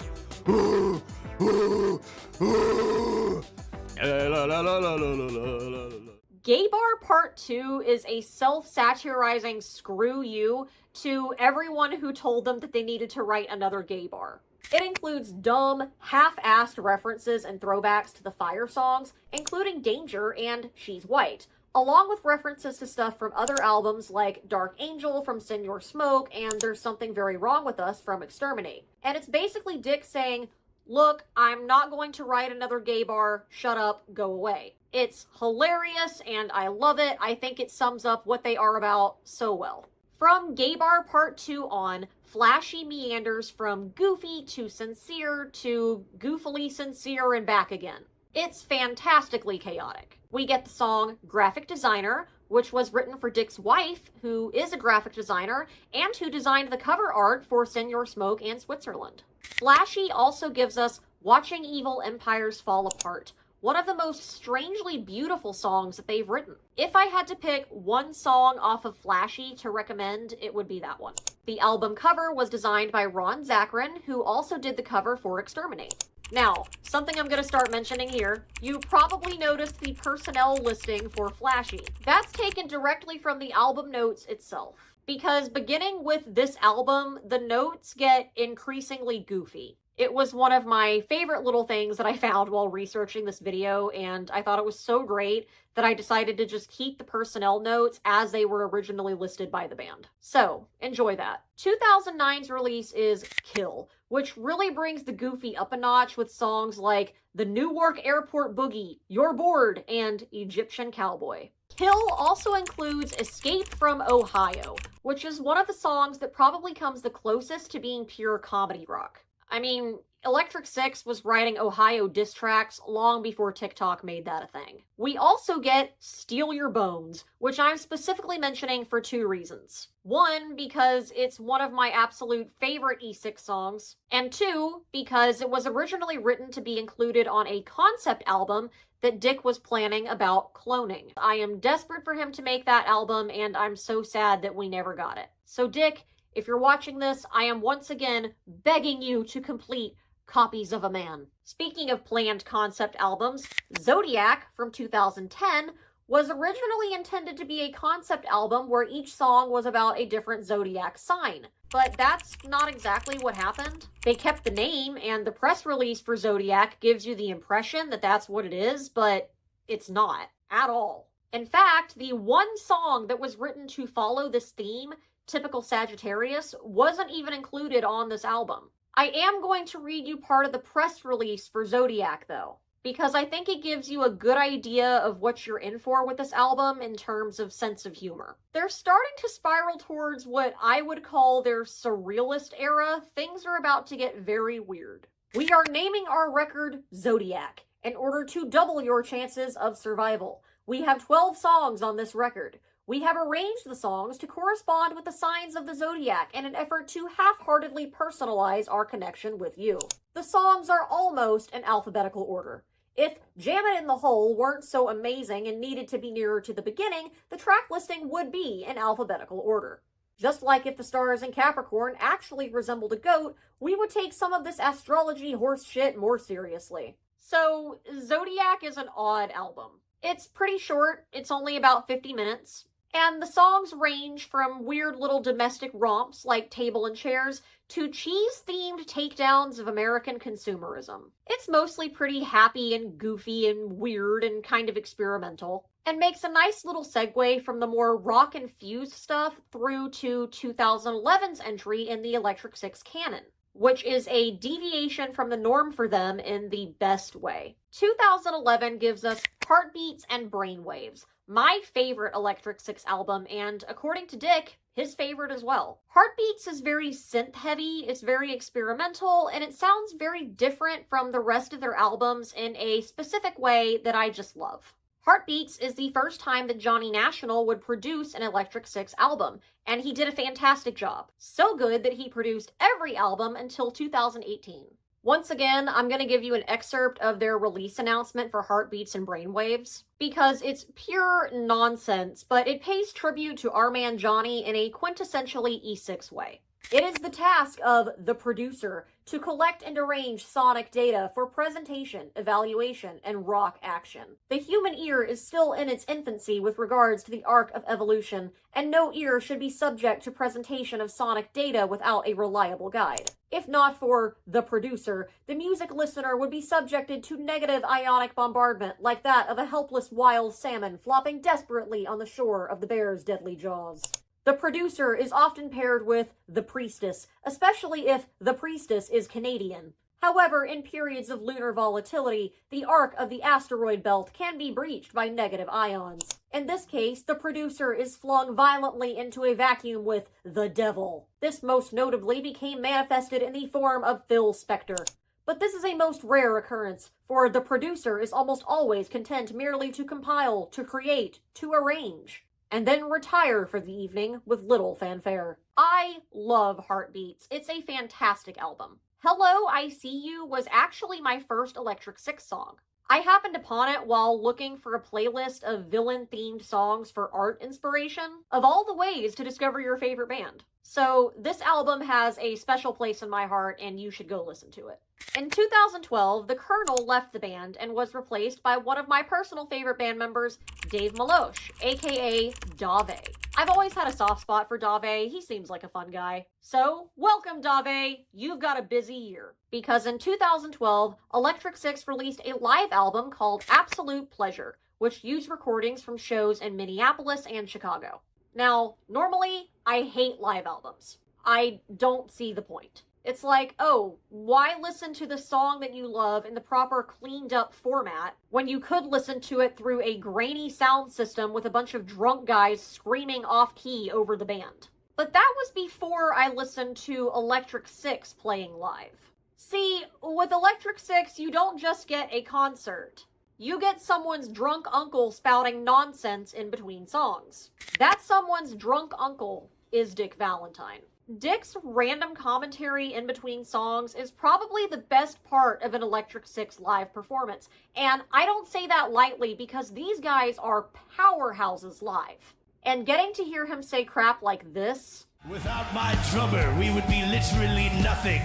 Gay Bar Part 2 is a self-satirizing screw you to everyone who told them that they needed to write another gay bar. It includes dumb, half-assed references and throwbacks to the Fire songs, including Danger and She's White, along with references to stuff from other albums like Dark Angel from Send Your Smoke and There's Something Very Wrong With Us from Exterminate. And it's basically Dick saying, look, I'm not going to write another gay bar, shut up, go away. It's hilarious and I love it. I think it sums up what they are about so well. From Gay Bar Part 2 on, Flashy meanders from goofy to sincere to goofily sincere and back again. It's fantastically chaotic. We get the song Graphic Designer, which was written for Dick's wife, who is a graphic designer, and who designed the cover art for Send Your Smoke and Switzerland. Flashy also gives us Watching Evil Empires Fall Apart, one of the most strangely beautiful songs that they've written. If I had to pick one song off of Flashy to recommend, it would be that one. The album cover was designed by Ron Zachrin, who also did the cover for Exterminate. Now, something I'm going to start mentioning here, you probably noticed the personnel listing for Flashy. That's taken directly from the album notes itself. Because beginning with this album, the notes get increasingly goofy. It was one of my favorite little things that I found while researching this video, and I thought it was so great that I decided to just keep the personnel notes as they were originally listed by the band. So, enjoy that. 2009's release is Kill, which really brings the goofy up a notch with songs like The Newark Airport Boogie, You're Bored, and Egyptian Cowboy. Kill also includes Escape from Ohio, which is one of the songs that probably comes the closest to being pure comedy rock. I mean, Electric Six was writing Ohio diss tracks long before TikTok made that a thing. We also get Steal Your Bones, which I'm specifically mentioning for two reasons. One, because it's one of my absolute favorite E6 songs, and two, because it was originally written to be included on a concept album that Dick was planning about cloning. I am desperate for him to make that album, and I'm so sad that we never got it. So Dick, if you're watching this, I am once again begging you to complete Copies of a Man. Speaking of planned concept albums, Zodiac from 2010 was originally intended to be a concept album where each song was about a different zodiac sign. But that's not exactly what happened. They kept the name, and the press release for Zodiac gives you the impression that that's what it is, but it's not at all. In fact, the one song that was written to follow this theme, Typical Sagittarius, wasn't even included on this album. I am going to read you part of the press release for Zodiac, though, because I think it gives you a good idea of what you're in for with this album in terms of sense of humor. They're starting to spiral towards what I would call their surrealist era. Things are about to get very weird. We are naming our record Zodiac in order to double your chances of survival. We have 12 songs on this record. We have arranged the songs to correspond with the signs of the zodiac in an effort to half-heartedly personalize our connection with you. The songs are almost in alphabetical order. If Jam It in the Hole weren't so amazing and needed to be nearer to the beginning, the track listing would be in alphabetical order. Just like if the stars in Capricorn actually resembled a goat, we would take some of this astrology horse shit more seriously. So, Zodiac is an odd album. It's pretty short, it's only about 50 minutes. And the songs range from weird little domestic romps like Table and Chairs to cheese-themed takedowns of American consumerism. It's mostly pretty happy and goofy and weird and kind of experimental, and makes a nice little segue from the more rock-infused stuff through to 2011's entry in the Electric Six canon, which is a deviation from the norm for them in the best way. 2011 gives us Heartbeats and Brainwaves, my favorite Electric Six album, and according to Dick, his favorite as well. Heartbeats is very synth-heavy, it's very experimental, and it sounds very different from the rest of their albums in a specific way that I just love. Heartbeats is the first time that Johnny National would produce an Electric Six album, and he did a fantastic job. So good that he produced every album until 2018. Once again, I'm going to give you an excerpt of their release announcement for Heartbeats and Brainwaves, because it's pure nonsense, but it pays tribute to our man Johnny in a quintessentially E6 way. It is the task of the producer to collect and arrange sonic data for presentation, evaluation, and rock action. The human ear is still in its infancy with regards to the arc of evolution, and no ear should be subject to presentation of sonic data without a reliable guide. If not for the producer, the music listener would be subjected to negative ionic bombardment like that of a helpless wild salmon flopping desperately on the shore of the bear's deadly jaws. The producer is often paired with the priestess, especially if the priestess is Canadian. However, in periods of lunar volatility, the arc of the asteroid belt can be breached by negative ions. In this case, the producer is flung violently into a vacuum with the devil. This most notably became manifested in the form of Phil Spector. But this is a most rare occurrence, for the producer is almost always content merely to compile, to create, to arrange, and then retire for the evening with little fanfare. I love Heartbeats. It's a fantastic album. Hello, I See You was actually my first Electric Six song. I happened upon it while looking for a playlist of villain-themed songs for art inspiration. Of all the ways to discover your favorite band. So this album has a special place in my heart, and you should go listen to it. In 2012, the Colonel left the band and was replaced by one of my personal favorite band members, Dave Maloche, aka Dave. I've always had a soft spot for Dave. He seems like a fun guy. So, welcome Dave! You've got a busy year. Because in 2012, Electric Six released a live album called Absolute Pleasure, which used recordings from shows in Minneapolis and Chicago. Now, normally, I hate live albums. I don't see the point. It's like, oh, why listen to the song that you love in the proper cleaned up format when you could listen to it through a grainy sound system with a bunch of drunk guys screaming off key over the band? But that was before I listened to Electric Six playing live. See, with Electric Six, you don't just get a concert. You get someone's drunk uncle spouting nonsense in between songs. That someone's drunk uncle is Dick Valentine. Dick's random commentary in between songs is probably the best part of an Electric Six live performance, and I don't say that lightly because these guys are powerhouses live. And getting to hear him say crap like this... Without my drummer, we would be literally nothing.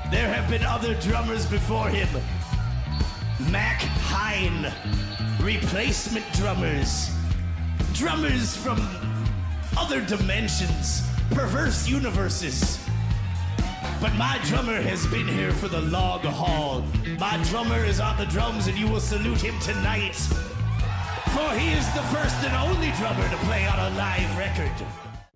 There have been other drummers before him. Mac Hine, replacement drummers, drummers from other dimensions, perverse universes. But my drummer has been here for the long haul. My drummer is on the drums and you will salute him tonight. For he is the first and only drummer to play on a live record.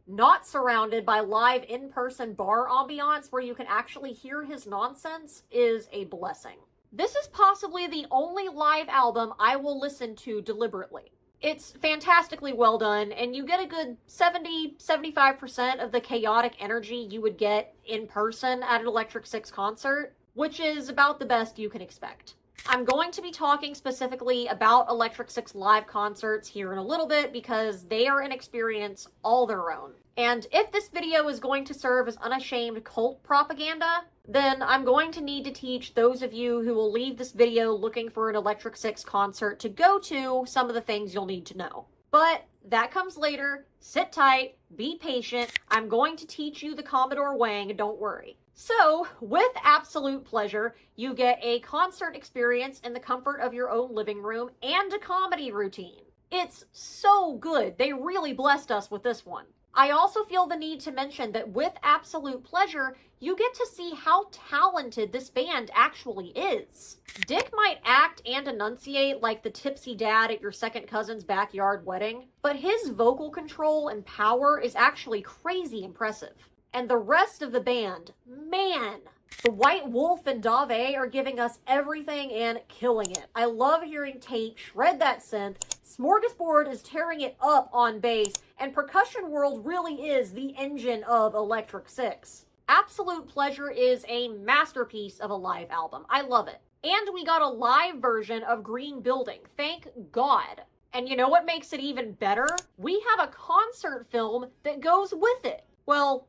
Not surrounded by live in-person bar ambiance where you can actually hear his nonsense is a blessing. This is possibly the only live album I will listen to deliberately. It's fantastically well done, and you get a good 70-75% of the chaotic energy you would get in person at an Electric Six concert, which is about the best you can expect. I'm going to be talking specifically about Electric Six live concerts here in a little bit because they are an experience all their own. And if this video is going to serve as unashamed cult propaganda, then I'm going to need to teach those of you who will leave this video looking for an Electric Six concert to go to some of the things you'll need to know. But that comes later. Sit tight, be patient. I'm going to teach you the Commodore Wang, don't worry. So, with Absolute Pleasure, you get a concert experience in the comfort of your own living room and a comedy routine. It's so good. They really blessed us with this one. I also feel the need to mention that with Absolute Pleasure, you get to see how talented this band actually is. Dick might act and enunciate like the tipsy dad at your second cousin's backyard wedding, but his vocal control and power is actually crazy impressive. And the rest of the band, man, the White Wolf and Dave are giving us everything and killing it. I love hearing Tate shred that synth, Smorgasbord is tearing it up on bass, and Percussion World really is the engine of Electric Six. Absolute Pleasure is a masterpiece of a live album. I love it. And we got a live version of Green Building, thank God. And you know what makes it even better? We have a concert film that goes with it. Well,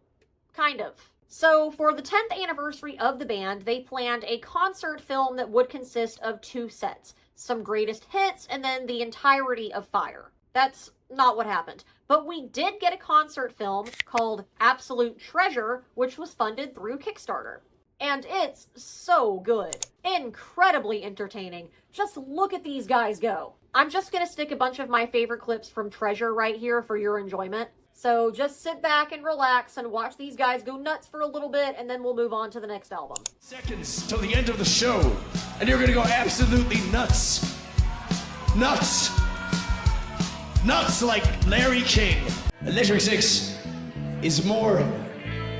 kind of. So, for the 10th anniversary of the band, they planned a concert film that would consist of 2 sets. Some greatest hits, and then the entirety of Fire. That's not what happened. But we did get a concert film called Absolute Treasure, which was funded through Kickstarter. And it's so good. Incredibly entertaining. Just look at these guys go. I'm just gonna stick a bunch of my favorite clips from Treasure right here for your enjoyment. So just sit back and relax and watch these guys go nuts for a little bit, and then we'll move on to the next album. Seconds till the end of the show, and you're gonna go absolutely nuts. Nuts. Nuts like Larry King. Electric Six is more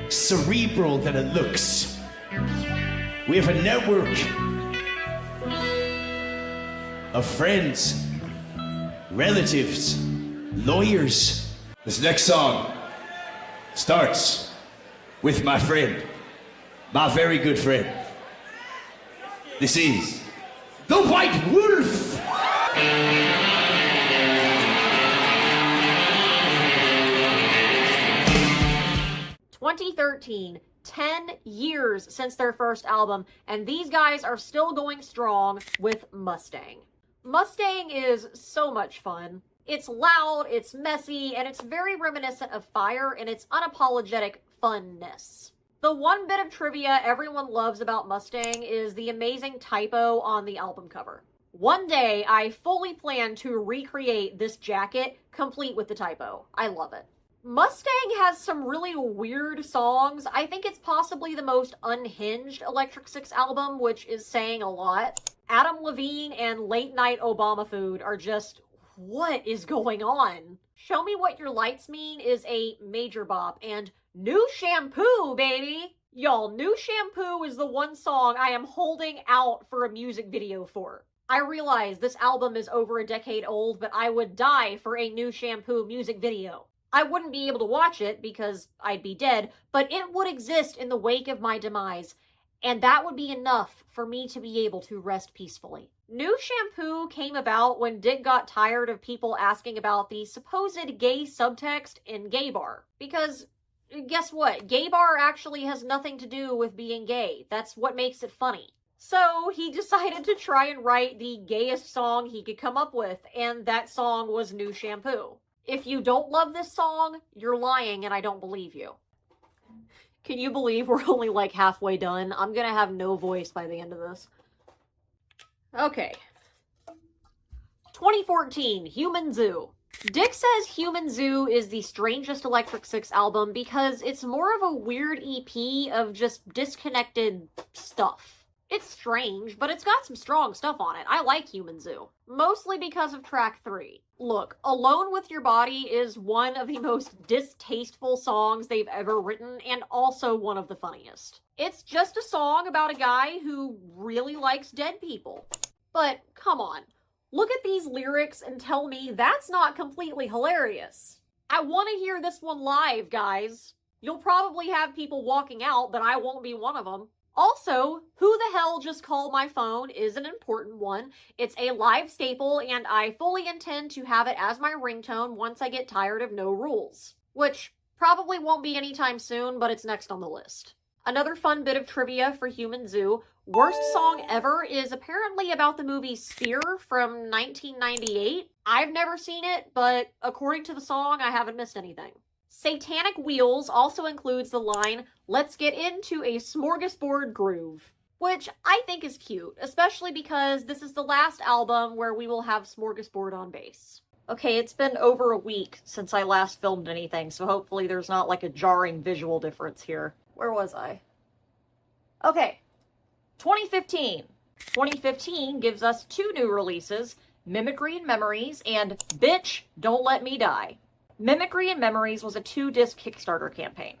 cerebral than it looks. We have a network of friends, relatives, lawyers. This next song starts with my friend, my very good friend. This is the White Wolf. 2013, 10 years since their first album, and these guys are still going strong with Mustang. Mustang is so much fun. It's loud, it's messy, and it's very reminiscent of Fire in its unapologetic funness. The one bit of trivia everyone loves about Mustang is the amazing typo on the album cover. One day, I fully plan to recreate this jacket complete with the typo. I love it. Mustang has some really weird songs. I think it's possibly the most unhinged Electric Six album, which is saying a lot. Adam Levine and Late Night Obama Food are just, what is going on? Show Me What Your Lights Mean is a major bop, and New Shampoo, baby! Y'all, New Shampoo is the one song I am holding out for a music video for. I realize this album is over a decade old, but I would die for a New Shampoo music video. I wouldn't be able to watch it because I'd be dead, but it would exist in the wake of my demise, and that would be enough for me to be able to rest peacefully. New Shampoo came about when Dick got tired of people asking about the supposed gay subtext in Gay Bar. Because, guess what? Gay Bar actually has nothing to do with being gay. That's what makes it funny. So he decided to try and write the gayest song he could come up with, and that song was New Shampoo. If you don't love this song, you're lying and I don't believe you. Can you believe we're only like halfway done? I'm gonna have no voice by the end of this. Okay. 2014, Human Zoo. Dick says Human Zoo is the strangest Electric Six album because it's more of a weird EP of just disconnected stuff. It's strange, but it's got some strong stuff on it. I like Human Zoo. Mostly because of track 3. Look, Alone With Your Body is one of the most distasteful songs they've ever written, and also one of the funniest. It's just a song about a guy who really likes dead people. But, come on. Look at these lyrics and tell me that's not completely hilarious. I want to hear this one live, guys. You'll probably have people walking out, but I won't be one of them. Also, Who the Hell Just Called My Phone is an important one. It's a live staple, and I fully intend to have it as my ringtone once I get tired of No Rules. Which probably won't be anytime soon, but it's next on the list. Another fun bit of trivia for Human Zoo, Worst Song Ever is apparently about the movie Sphere from 1998. I've never seen it, but according to the song, I haven't missed anything. Satanic Wheels also includes the line, "Let's get into a smorgasbord groove," which I think is cute, especially because this is the last album where we will have Smorgasbord on bass. Okay, it's been over a week since I last filmed anything, so hopefully there's not like a jarring visual difference here. Where was I? Okay, 2015. 2015 gives us 2 new releases, Mimicry and Memories and Bitch, Don't Let Me Die. Mimicry and Memories was a 2-disc Kickstarter campaign.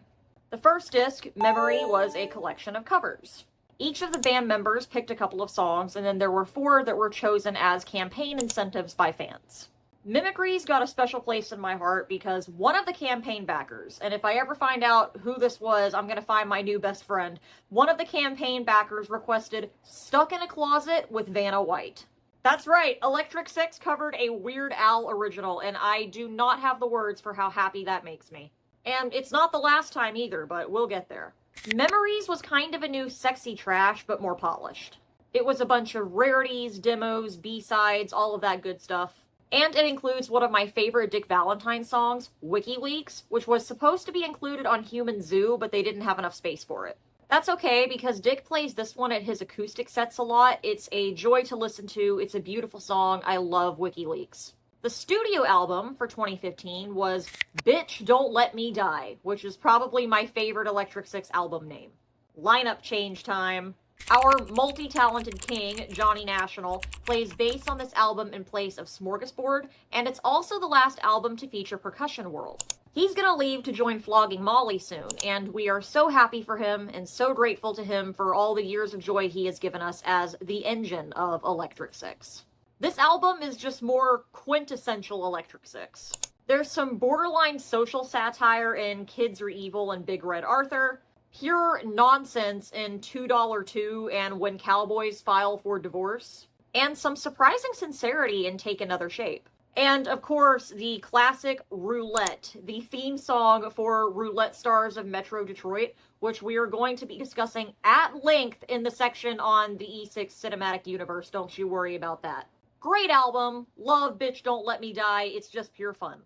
The first disc, Memory, was a collection of covers. Each of the band members picked a couple of songs, and then there were 4 that were chosen as campaign incentives by fans. Mimicry's got a special place in my heart because one of the campaign backers, and if I ever find out who this was, I'm gonna find my new best friend, one of the campaign backers requested Stuck in a Closet with Vanna White. That's right, Electric Six covered a Weird Al original, and I do not have the words for how happy that makes me. And it's not the last time either, but we'll get there. Memories was kind of a new sexy trash, but more polished. It was a bunch of rarities, demos, B-sides, all of that good stuff. And it includes one of my favorite Dick Valentine songs, WikiLeaks, which was supposed to be included on Human Zoo, but they didn't have enough space for it. That's okay, because Dick plays this one at his acoustic sets a lot. It's a joy to listen to. It's a beautiful song. I love WikiLeaks. The studio album for 2015 was Bitch, Don't Let Me Die, which is probably my favorite Electric Six album name. Lineup change time. Our multi-talented king, Johnny National, plays bass on this album in place of Smorgasbord, and it's also the last album to feature Percussion World. He's gonna leave to join Flogging Molly soon, and we are so happy for him and so grateful to him for all the years of joy he has given us as the engine of Electric Six. This album is just more quintessential Electric Six. There's some borderline social satire in Kids Are Evil and Big Red Arthur, pure nonsense in $2 and When Cowboys File for Divorce, and some surprising sincerity in Take Another Shape. And, of course, the classic Roulette, the theme song for Roulette Stars of Metro Detroit, which we are going to be discussing at length in the section on the E6 Cinematic Universe. Don't you worry about that. Great album. Love Bitch Don't Let Me Die. It's just pure fun.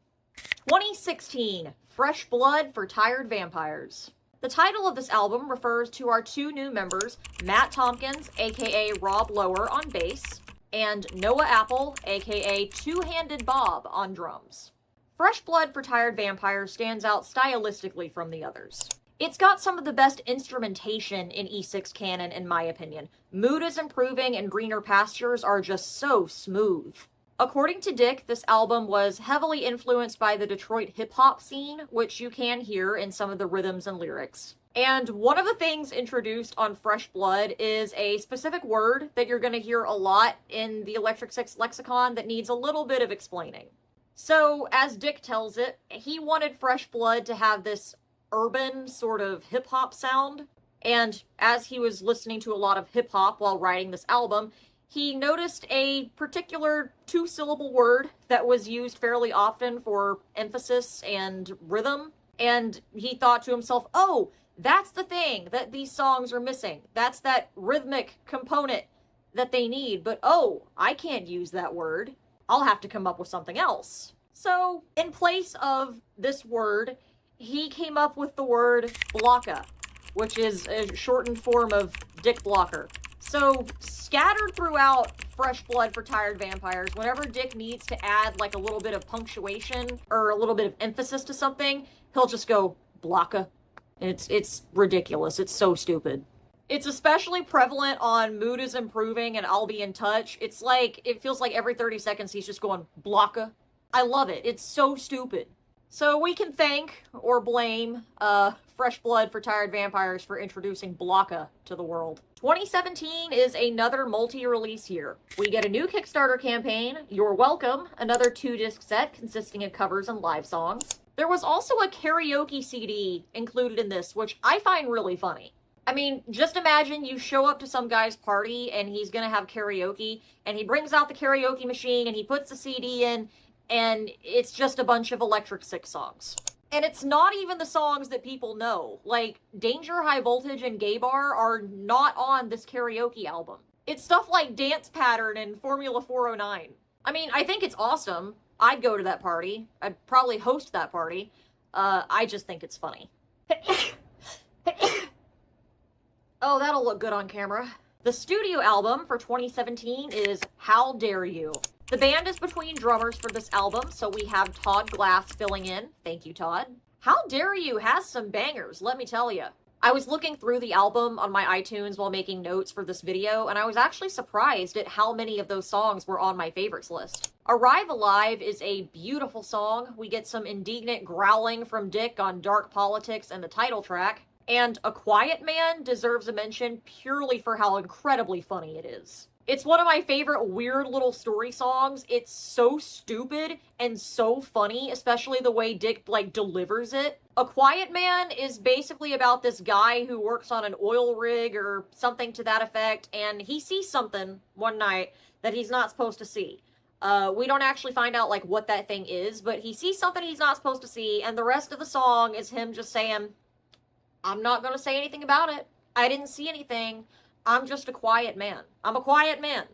2016. Fresh Blood for Tired Vampires. The title of this album refers to our two new members, Matt Tompkins, aka Rob Lower, on bass, and Noah Apple, aka Two-Handed Bob, on drums. Fresh Blood for Tired Vampires stands out stylistically from the others. It's got some of the best instrumentation in E6 canon, in my opinion. Mood is Improving and Greener Pastures are just so smooth. According to Dick, this album was heavily influenced by the Detroit hip-hop scene, which you can hear in some of the rhythms and lyrics. And one of the things introduced on Fresh Blood is a specific word that you're going to hear a lot in the Electric Six lexicon that needs a little bit of explaining. So, as Dick tells it, he wanted Fresh Blood to have this urban sort of hip-hop sound, and as he was listening to a lot of hip-hop while writing this album, he noticed a particular two-syllable word that was used fairly often for emphasis and rhythm, and he thought to himself, oh, that's the thing that these songs are missing. That's that rhythmic component that they need, but oh, I can't use that word. I'll have to come up with something else. So, in place of this word, he came up with the word blocka, which is a shortened form of Dick Blocker. So, scattered throughout Fresh Blood for Tired Vampires, whenever Dick needs to add like a little bit of punctuation or a little bit of emphasis to something, he'll just go blocka. It's ridiculous. It's so stupid. It's especially prevalent on Mood is Improving and I'll Be in Touch. It's like, it feels like every 30 seconds he's just going blocka. I love it. It's so stupid. So we can thank or blame Fresh Blood for Tired Vampires for introducing blocka to the world. 2017 is another multi-release year. We get a new Kickstarter campaign, You're Welcome, another 2-disc set consisting of covers and live songs. There was also a karaoke CD included in this, which I find really funny. I mean, just imagine you show up to some guy's party and he's gonna have karaoke, and he brings out the karaoke machine and he puts the CD in, and it's just a bunch of Electric Six songs. And it's not even the songs that people know. Like, Danger, High Voltage, and Gay Bar are not on this karaoke album. It's stuff like Dance Pattern and Formula 409. I mean, I think it's awesome. I'd go to that party. I'd probably host that party. I just think it's funny. Oh, that'll look good on camera. The studio album for 2017 is How Dare You. The band is between drummers for this album, so we have Todd Glass filling in. Thank you, Todd. How Dare You has some bangers, let me tell you. I was looking through the album on my iTunes while making notes for this video, and I was actually surprised at how many of those songs were on my favorites list. Arrive Alive is a beautiful song. We get some indignant growling from Dick on dark politics and the title track. And A Quiet Man deserves a mention purely for how incredibly funny it is. It's one of my favorite weird little story songs. It's so stupid and so funny, especially the way Dick, delivers it. A Quiet Man is basically about this guy who works on an oil rig or something to that effect, and he sees something one night that he's not supposed to see. We don't actually find out, what that thing is, but he sees something he's not supposed to see, and the rest of the song is him just saying, I'm not gonna say anything about it. I didn't see anything. I'm just a quiet man. I'm a quiet man.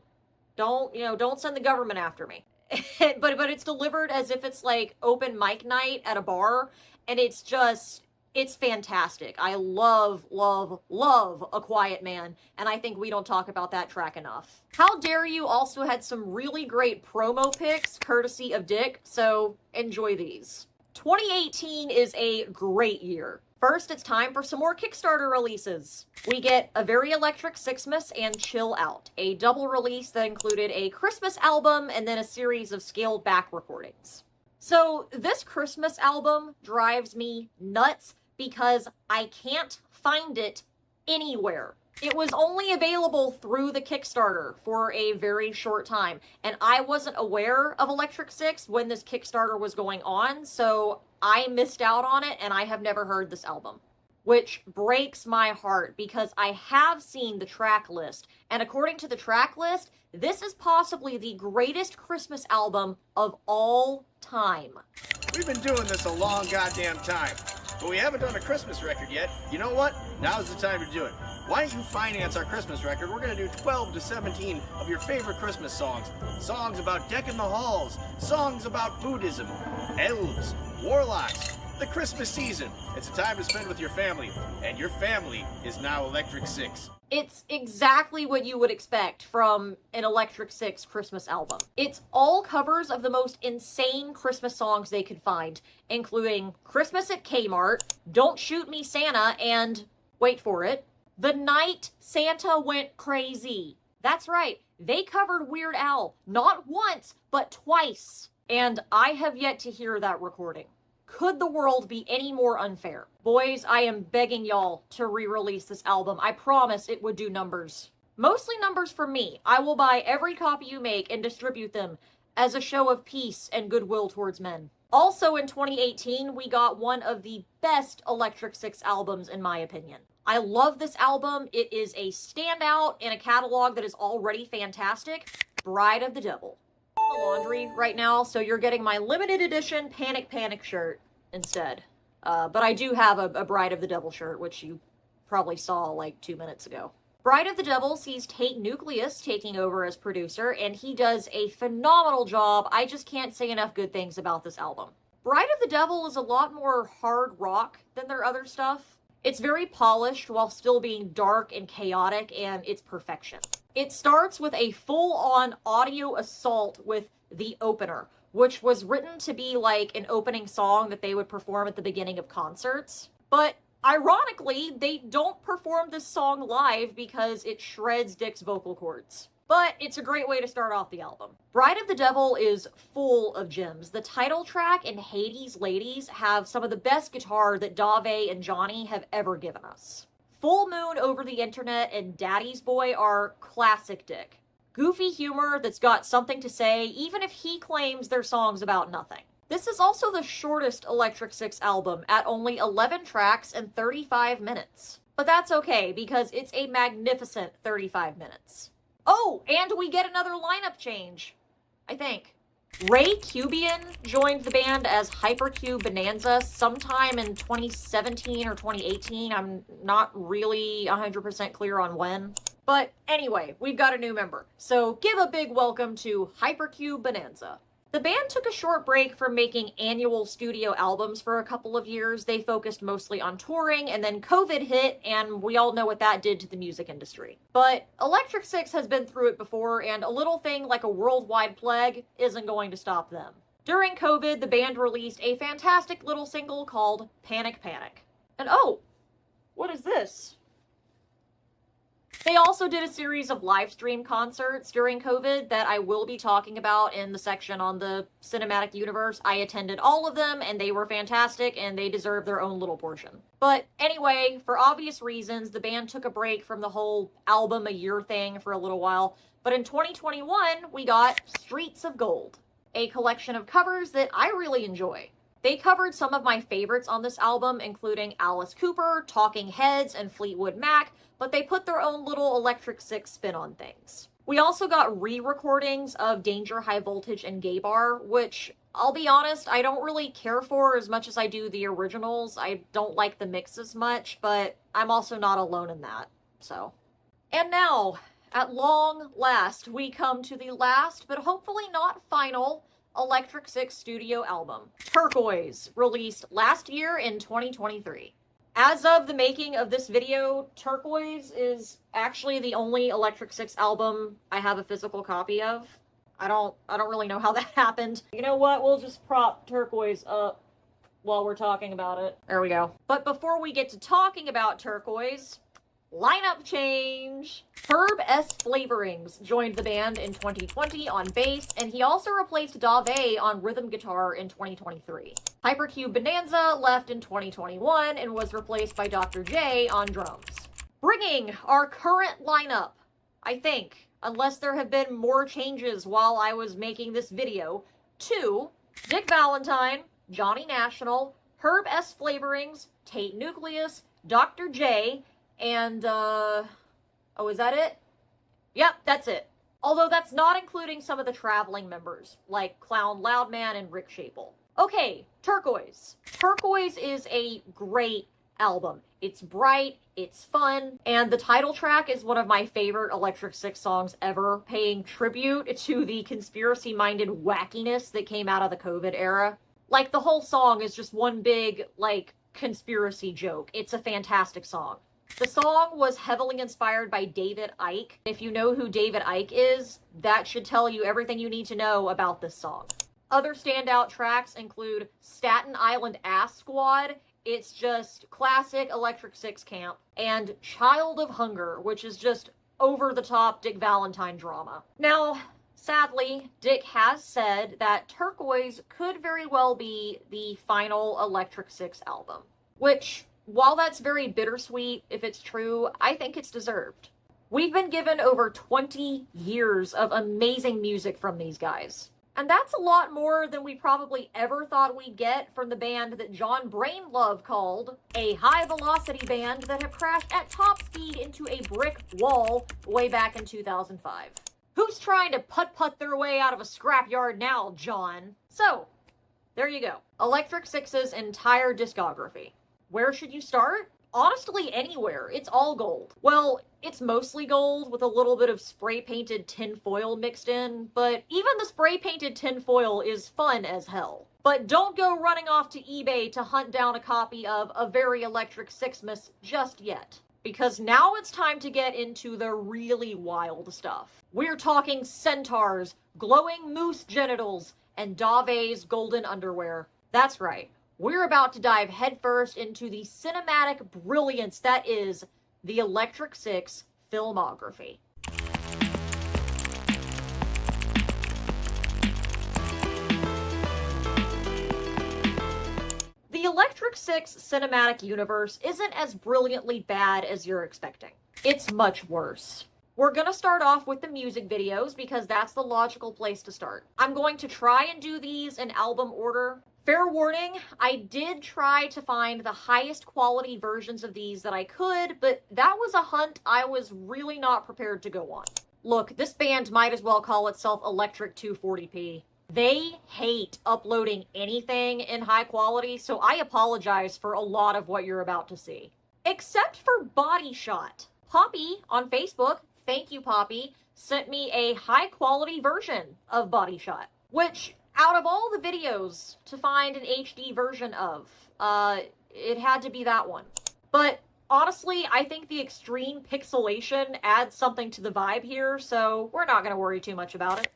Don't send the government after me. but it's delivered as if it's open mic night at a bar, and it's fantastic. I love, love, love A Quiet Man, and I think we don't talk about that track enough. How Dare You also had some really great promo pics, courtesy of Dick, so enjoy these. 2018 is a great year. First, it's time for some more Kickstarter releases. We get A Very Electric Sixmas and Chill Out, a double release that included a Christmas album and then a series of scaled back recordings. So this Christmas album drives me nuts because I can't find it anywhere. It was only available through the Kickstarter for a very short time, and I wasn't aware of Electric Six when this Kickstarter was going on, so I missed out on it, and I have never heard this album. Which breaks my heart, because I have seen the track list, and according to the track list, this is possibly the greatest Christmas album of all time. We've been doing this a long goddamn time, but we haven't done a Christmas record yet. You know what? Now's the time to do it. Why don't you finance our Christmas record? We're going to do 12 to 17 of your favorite Christmas songs. Songs about decking the halls, songs about Buddhism, elves, warlocks, the Christmas season. It's a time to spend with your family, and your family is now Electric Six. It's exactly what you would expect from an Electric Six Christmas album. It's all covers of the most insane Christmas songs they could find, including Christmas at Kmart, Don't Shoot Me Santa, and, wait for it, The Night Santa Went Crazy. That's right, they covered Weird Al, not once, but twice. And I have yet to hear that recording. Could the world be any more unfair? Boys, I am begging y'all to re-release this album. I promise it would do numbers. Mostly numbers for me. I will buy every copy you make and distribute them as a show of peace and goodwill towards men. Also in 2018, we got one of the best Electric Six albums in my opinion. I love this album. It is a standout in a catalog that is already fantastic. Bride of the Devil. The laundry right now, so you're getting my limited edition Panic shirt instead. But I do have a Bride of the Devil shirt, which you probably saw like 2 minutes ago. Bride of the Devil sees Tate Nucleus taking over as producer, and he does a phenomenal job. I just can't say enough good things about this album. Bride of the Devil is a lot more hard rock than their other stuff. It's very polished while still being dark and chaotic, and it's perfection. It starts with a full-on audio assault with The Opener, which was written to be like an opening song that they would perform at the beginning of concerts. But ironically, they don't perform this song live because it shreds Dick's vocal cords. But it's a great way to start off the album. Bride of the Devil is full of gems. The title track and Hades Ladies have some of the best guitar that Dave and Johnny have ever given us. Full Moon Over the Internet and Daddy's Boy are classic Dick. Goofy humor that's got something to say, even if he claims they're songs about nothing. This is also the shortest Electric Six album at only 11 tracks and 35 minutes. But that's okay, because it's a magnificent 35 minutes. Oh, and we get another lineup change, I think. Ray Cubian joined the band as Hypercube Bonanza sometime in 2017 or 2018. I'm not really 100% clear on when. But anyway, we've got a new member. So give a big welcome to Hypercube Bonanza. The band took a short break from making annual studio albums for a couple of years. They focused mostly on touring, and then COVID hit, and we all know what that did to the music industry. But Electric Six has been through it before, and a little thing like a worldwide plague isn't going to stop them. During COVID, the band released a fantastic little single called Panic. And oh, what is this? They also did a series of live stream concerts during COVID that I will be talking about in the section on the cinematic universe. I attended all of them, and they were fantastic, and they deserve their own little portion. But anyway, for obvious reasons, the band took a break from the whole album a year thing for a little while. But in 2021, we got Streets of Gold, a collection of covers that I really enjoy. They covered some of my favorites on this album, including Alice Cooper, Talking Heads, and Fleetwood Mac, but they put their own little Electric Six spin on things. We also got re-recordings of Danger, High Voltage, and Gay Bar, which, I'll be honest, I don't really care for as much as I do the originals. I don't like the mix as much, but I'm also not alone in that, so. And now, at long last, we come to the last, but hopefully not final, Electric Six studio album, Turquoise, released last year in 2023. As of the making of this video, Turquoise is actually the only Electric Six album I have a physical copy of. I don't really know how that happened. You know what? We'll just prop Turquoise up while we're talking about it. There we go. But before we get to talking about Turquoise, lineup change! Herb S. Flavorings joined the band in 2020 on bass, and he also replaced Dave on rhythm guitar in 2023. Hypercube Bonanza left in 2021 and was replaced by Dr. J on drums. Bringing our current lineup, I think, unless there have been more changes while I was making this video, to Dick Valentine, Johnny National, Herb S. Flavorings, Tate Nucleus, Dr. J, and, oh, is that it? Yep, that's it. Although that's not including some of the traveling members, like Clown Loudman and Rick Shapel. Okay, Turquoise. Turquoise is a great album. It's bright, it's fun, and the title track is one of my favorite Electric Six songs ever, paying tribute to the conspiracy-minded wackiness that came out of the COVID era. Like, the whole song is just one big, like, conspiracy joke. It's a fantastic song. The song was heavily inspired by David Icke. If you know who David Icke is, that should tell you everything you need to know about this song. Other standout tracks include Staten Island Ass Squad, it's just classic Electric Six camp, and Child of Hunger, which is just over-the-top Dick Valentine drama. Now, sadly, Dick has said that Turquoise could very well be the final Electric Six album, which, while that's very bittersweet if it's true, I think it's deserved. We've been given over 20 years of amazing music from these guys. And that's a lot more than we probably ever thought we'd get from the band that John Brainlove called a high-velocity band that have crashed at top speed into a brick wall way back in 2005. Who's trying to putt-putt their way out of a scrapyard now, John? So, there you go. Electric Six's entire discography. Where should you start? Honestly, anywhere. It's all gold. Well, it's mostly gold with a little bit of spray-painted tinfoil mixed in, but even the spray-painted tinfoil is fun as hell. But don't go running off to eBay to hunt down a copy of A Very Electric Sixmas just yet, because now it's time to get into the really wild stuff. We're talking centaurs, glowing moose genitals, and Dave's golden underwear. That's right. We're about to dive headfirst into the cinematic brilliance that is the Electric Six filmography. The Electric Six cinematic universe isn't as brilliantly bad as you're expecting. It's much worse. We're gonna start off with the music videos because that's the logical place to start. I'm going to try and do these in album order. Fair warning, I did try to find the highest quality versions of these that I could, but that was a hunt I was really not prepared to go on. Look, this band might as well call itself Electric 240p. They hate uploading anything in high quality, so I apologize for a lot of what you're about to see. Except for Body Shot. Poppy on Facebook, thank you Poppy, sent me a high quality version of Body Shot, which out of all the videos to find an HD version of, it had to be that one. But honestly, I think the extreme pixelation adds something to the vibe here, so we're not going to worry too much about it.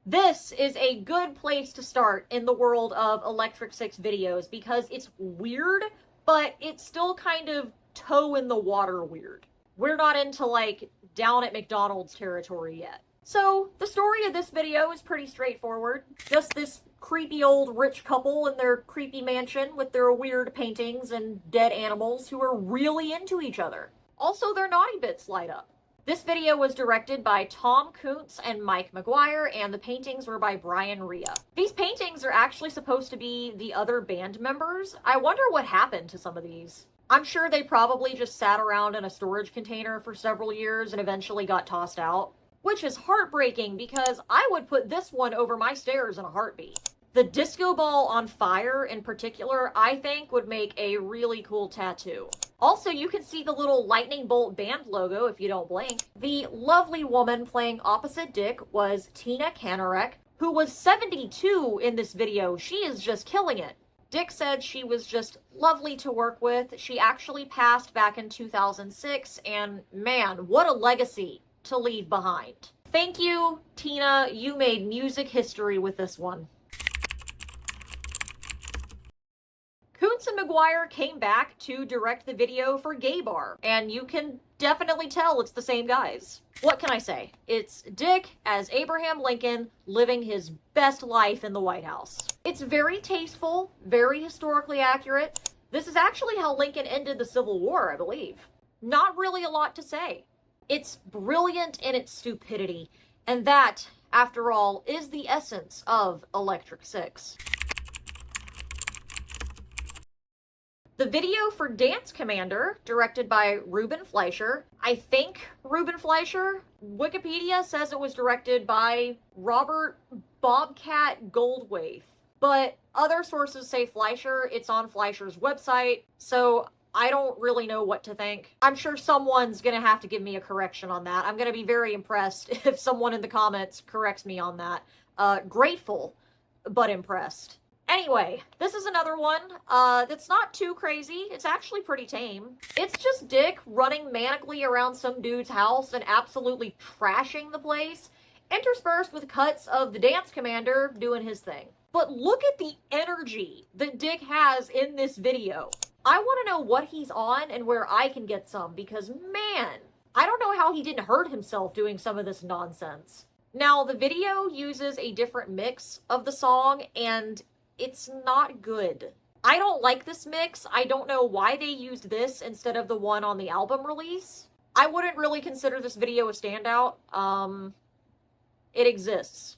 This is a good place to start in the world of Electric Six videos because it's weird, but it's still kind of toe in the water weird. We're not into like down at McDonald's territory yet. So, the story of this video is pretty straightforward. Just this creepy old rich couple in their creepy mansion with their weird paintings and dead animals who are really into each other. Also, their naughty bits light up. This video was directed by Tom Kuntz and Mike McGuire, and the paintings were by Brian Rhea. These paintings are actually supposed to be the other band members. I wonder what happened to some of these. I'm sure they probably just sat around in a storage container for several years and eventually got tossed out. Which is heartbreaking because I would put this one over my stairs in a heartbeat. The disco ball on fire in particular, I think would make a really cool tattoo. Also, you can see the little lightning bolt band logo if you don't blink. The lovely woman playing opposite Dick was Tina Kanarek, who was 72 in this video. She is just killing it. Dick said she was just lovely to work with. She actually passed back in 2006, and man, what a legacy to leave behind. Thank you, Tina. You made music history with this one. Kuntz and McGuire came back to direct the video for Gay Bar, and you can definitely tell it's the same guys. What can I say? It's Dick as Abraham Lincoln living his best life in the White House. It's very tasteful, very historically accurate. This is actually how Lincoln ended the Civil War, I believe. Not really a lot to say. It's brilliant in its stupidity, and that, after all, is the essence of Electric Six. The video for Dance Commander, directed by Ruben Fleischer. I think Ruben Fleischer. Wikipedia says it was directed by Robert Bobcat Goldthwait, but other sources say Fleischer. It's on Fleischer's website, so I don't really know what to think. I'm sure someone's gonna have to give me a correction on that. I'm gonna be very impressed if someone in the comments corrects me on that. Grateful, but impressed. Anyway, this is another one that's not too crazy. It's actually pretty tame. It's just Dick running manically around some dude's house and absolutely trashing the place, interspersed with cuts of the dance commander doing his thing. But look at the energy that Dick has in this video. I want to know what he's on and where I can get some, because man, I don't know how he didn't hurt himself doing some of this nonsense. Now, the video uses a different mix of the song, and it's not good. I don't like this mix. I don't know why they used this instead of the one on the album release. I wouldn't really consider this video a standout. It exists.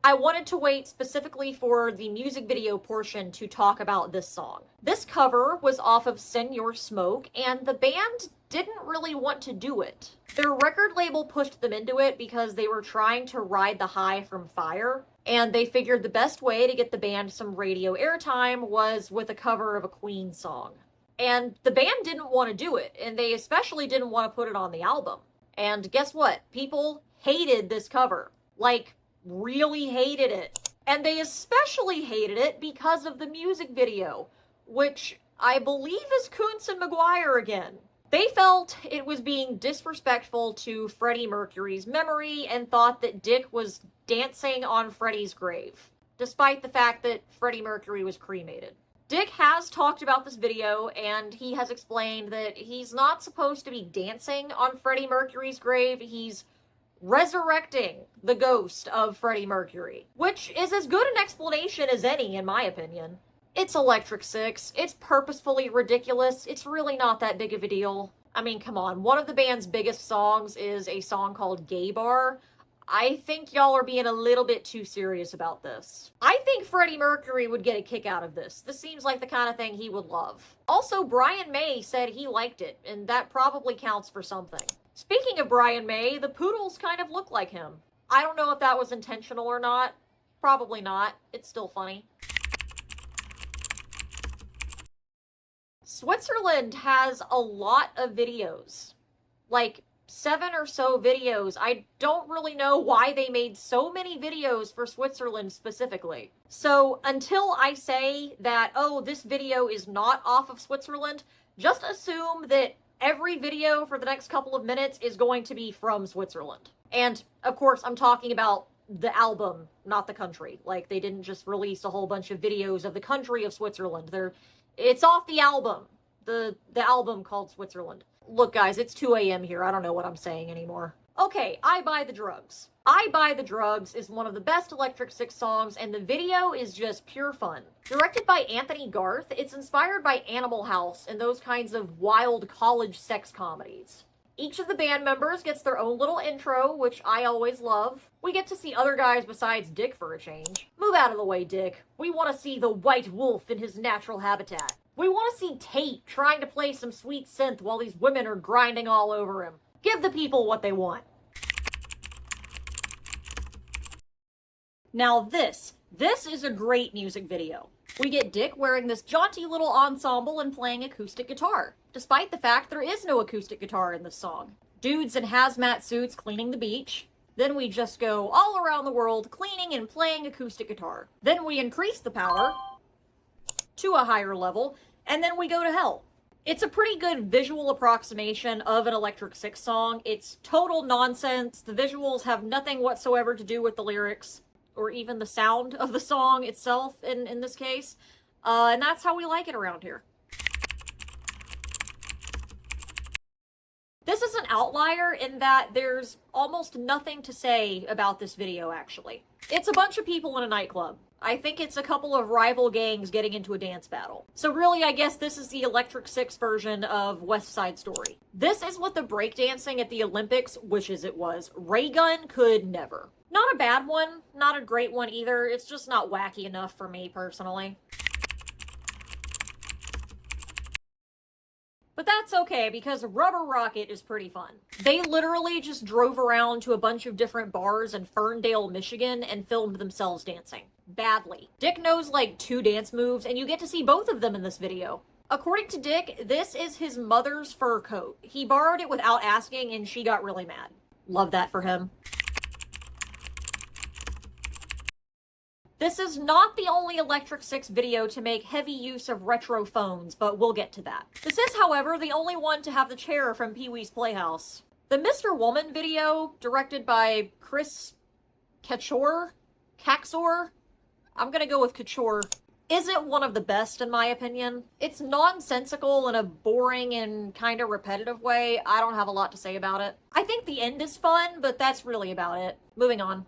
I wanted to wait specifically for the music video portion to talk about this song. This cover was off of Senor Smoke, and the band didn't really want to do it. Their record label pushed them into it because they were trying to ride the high from Fire, and they figured the best way to get the band some radio airtime was with a cover of a Queen song. And the band didn't want to do it, and they especially didn't want to put it on the album. And guess what? People hated this cover. Like, really hated it. And they especially hated it because of the music video, which I believe is Kuntz and McGuire again. They felt it was being disrespectful to Freddie Mercury's memory and thought that Dick was dancing on Freddie's grave, despite the fact that Freddie Mercury was cremated. Dick has talked about this video, and he has explained that he's not supposed to be dancing on Freddie Mercury's grave, he's resurrecting the ghost of Freddie Mercury, which is as good an explanation as any, in my opinion. It's Electric Six. It's purposefully ridiculous. It's really not that big of a deal. I mean, come on. One of the band's biggest songs is a song called Gay Bar. I think y'all are being a little bit too serious about this. I think Freddie Mercury would get a kick out of this. This seems like the kind of thing he would love. Also, Brian May said he liked it, and that probably counts for something. Speaking of Brian May, the Poodles kind of look like him. I don't know if that was intentional or not. Probably not. It's still funny. Switzerland has a lot of videos. Like 7 or so videos. I don't really know why they made so many videos for Switzerland specifically. So until I say that, oh, this video is not off of Switzerland, just assume that every video for the next couple of minutes is going to be from Switzerland. And, of course, I'm talking about the album, not the country. Like, they didn't just release a whole bunch of videos of the country of Switzerland. It's off the album. The album called Switzerland. Look, guys, it's 2 a.m. here. I don't know what I'm saying anymore. Okay, I Buy the Drugs. I Buy the Drugs is one of the best Electric Six songs, and the video is just pure fun. Directed by Anthony Garth, it's inspired by Animal House and those kinds of wild college sex comedies. Each of the band members gets their own little intro, which I always love. We get to see other guys besides Dick for a change. Move out of the way, Dick. We want to see the white wolf in his natural habitat. We want to see Tate trying to play some sweet synth while these women are grinding all over him. Give the people what they want. Now this is a great music video. We get Dick wearing this jaunty little ensemble and playing acoustic guitar, despite the fact there is no acoustic guitar in this song. Dudes in hazmat suits cleaning the beach. Then we just go all around the world cleaning and playing acoustic guitar. Then we increase the power to a higher level, and then we go to hell. It's a pretty good visual approximation of an Electric Six song. It's total nonsense. The visuals have nothing whatsoever to do with the lyrics, or even the sound of the song itself in this case. And that's how we like it around here. This is an outlier in that there's almost nothing to say about this video, actually. It's a bunch of people in a nightclub. I think it's a couple of rival gangs getting into a dance battle. So really, I guess this is the Electric Six version of West Side Story. This is what the breakdancing at the Olympics wishes it was. Ray Gun could never. Not a bad one, not a great one either. It's just not wacky enough for me, personally. But that's okay, because Rubber Rocket is pretty fun. They literally just drove around to a bunch of different bars in Ferndale, Michigan, and filmed themselves dancing. badly. Dick knows like 2 dance moves, and you get to see both of them in this video. According to Dick, this is his mother's fur coat. He borrowed it without asking, and she got really mad. Love that for him. This is not the only Electric Six video to make heavy use of retro phones, but we'll get to that. This is, however, the only one to have the chair from Pee-wee's Playhouse. The Mr. Woman video, directed by Chris Kaczor? I'm gonna go with Kaczor. Isn't one of the best in my opinion. It's nonsensical in a boring and kind of repetitive way. I don't have a lot to say about it. I think the end is fun, but that's really about it. Moving on.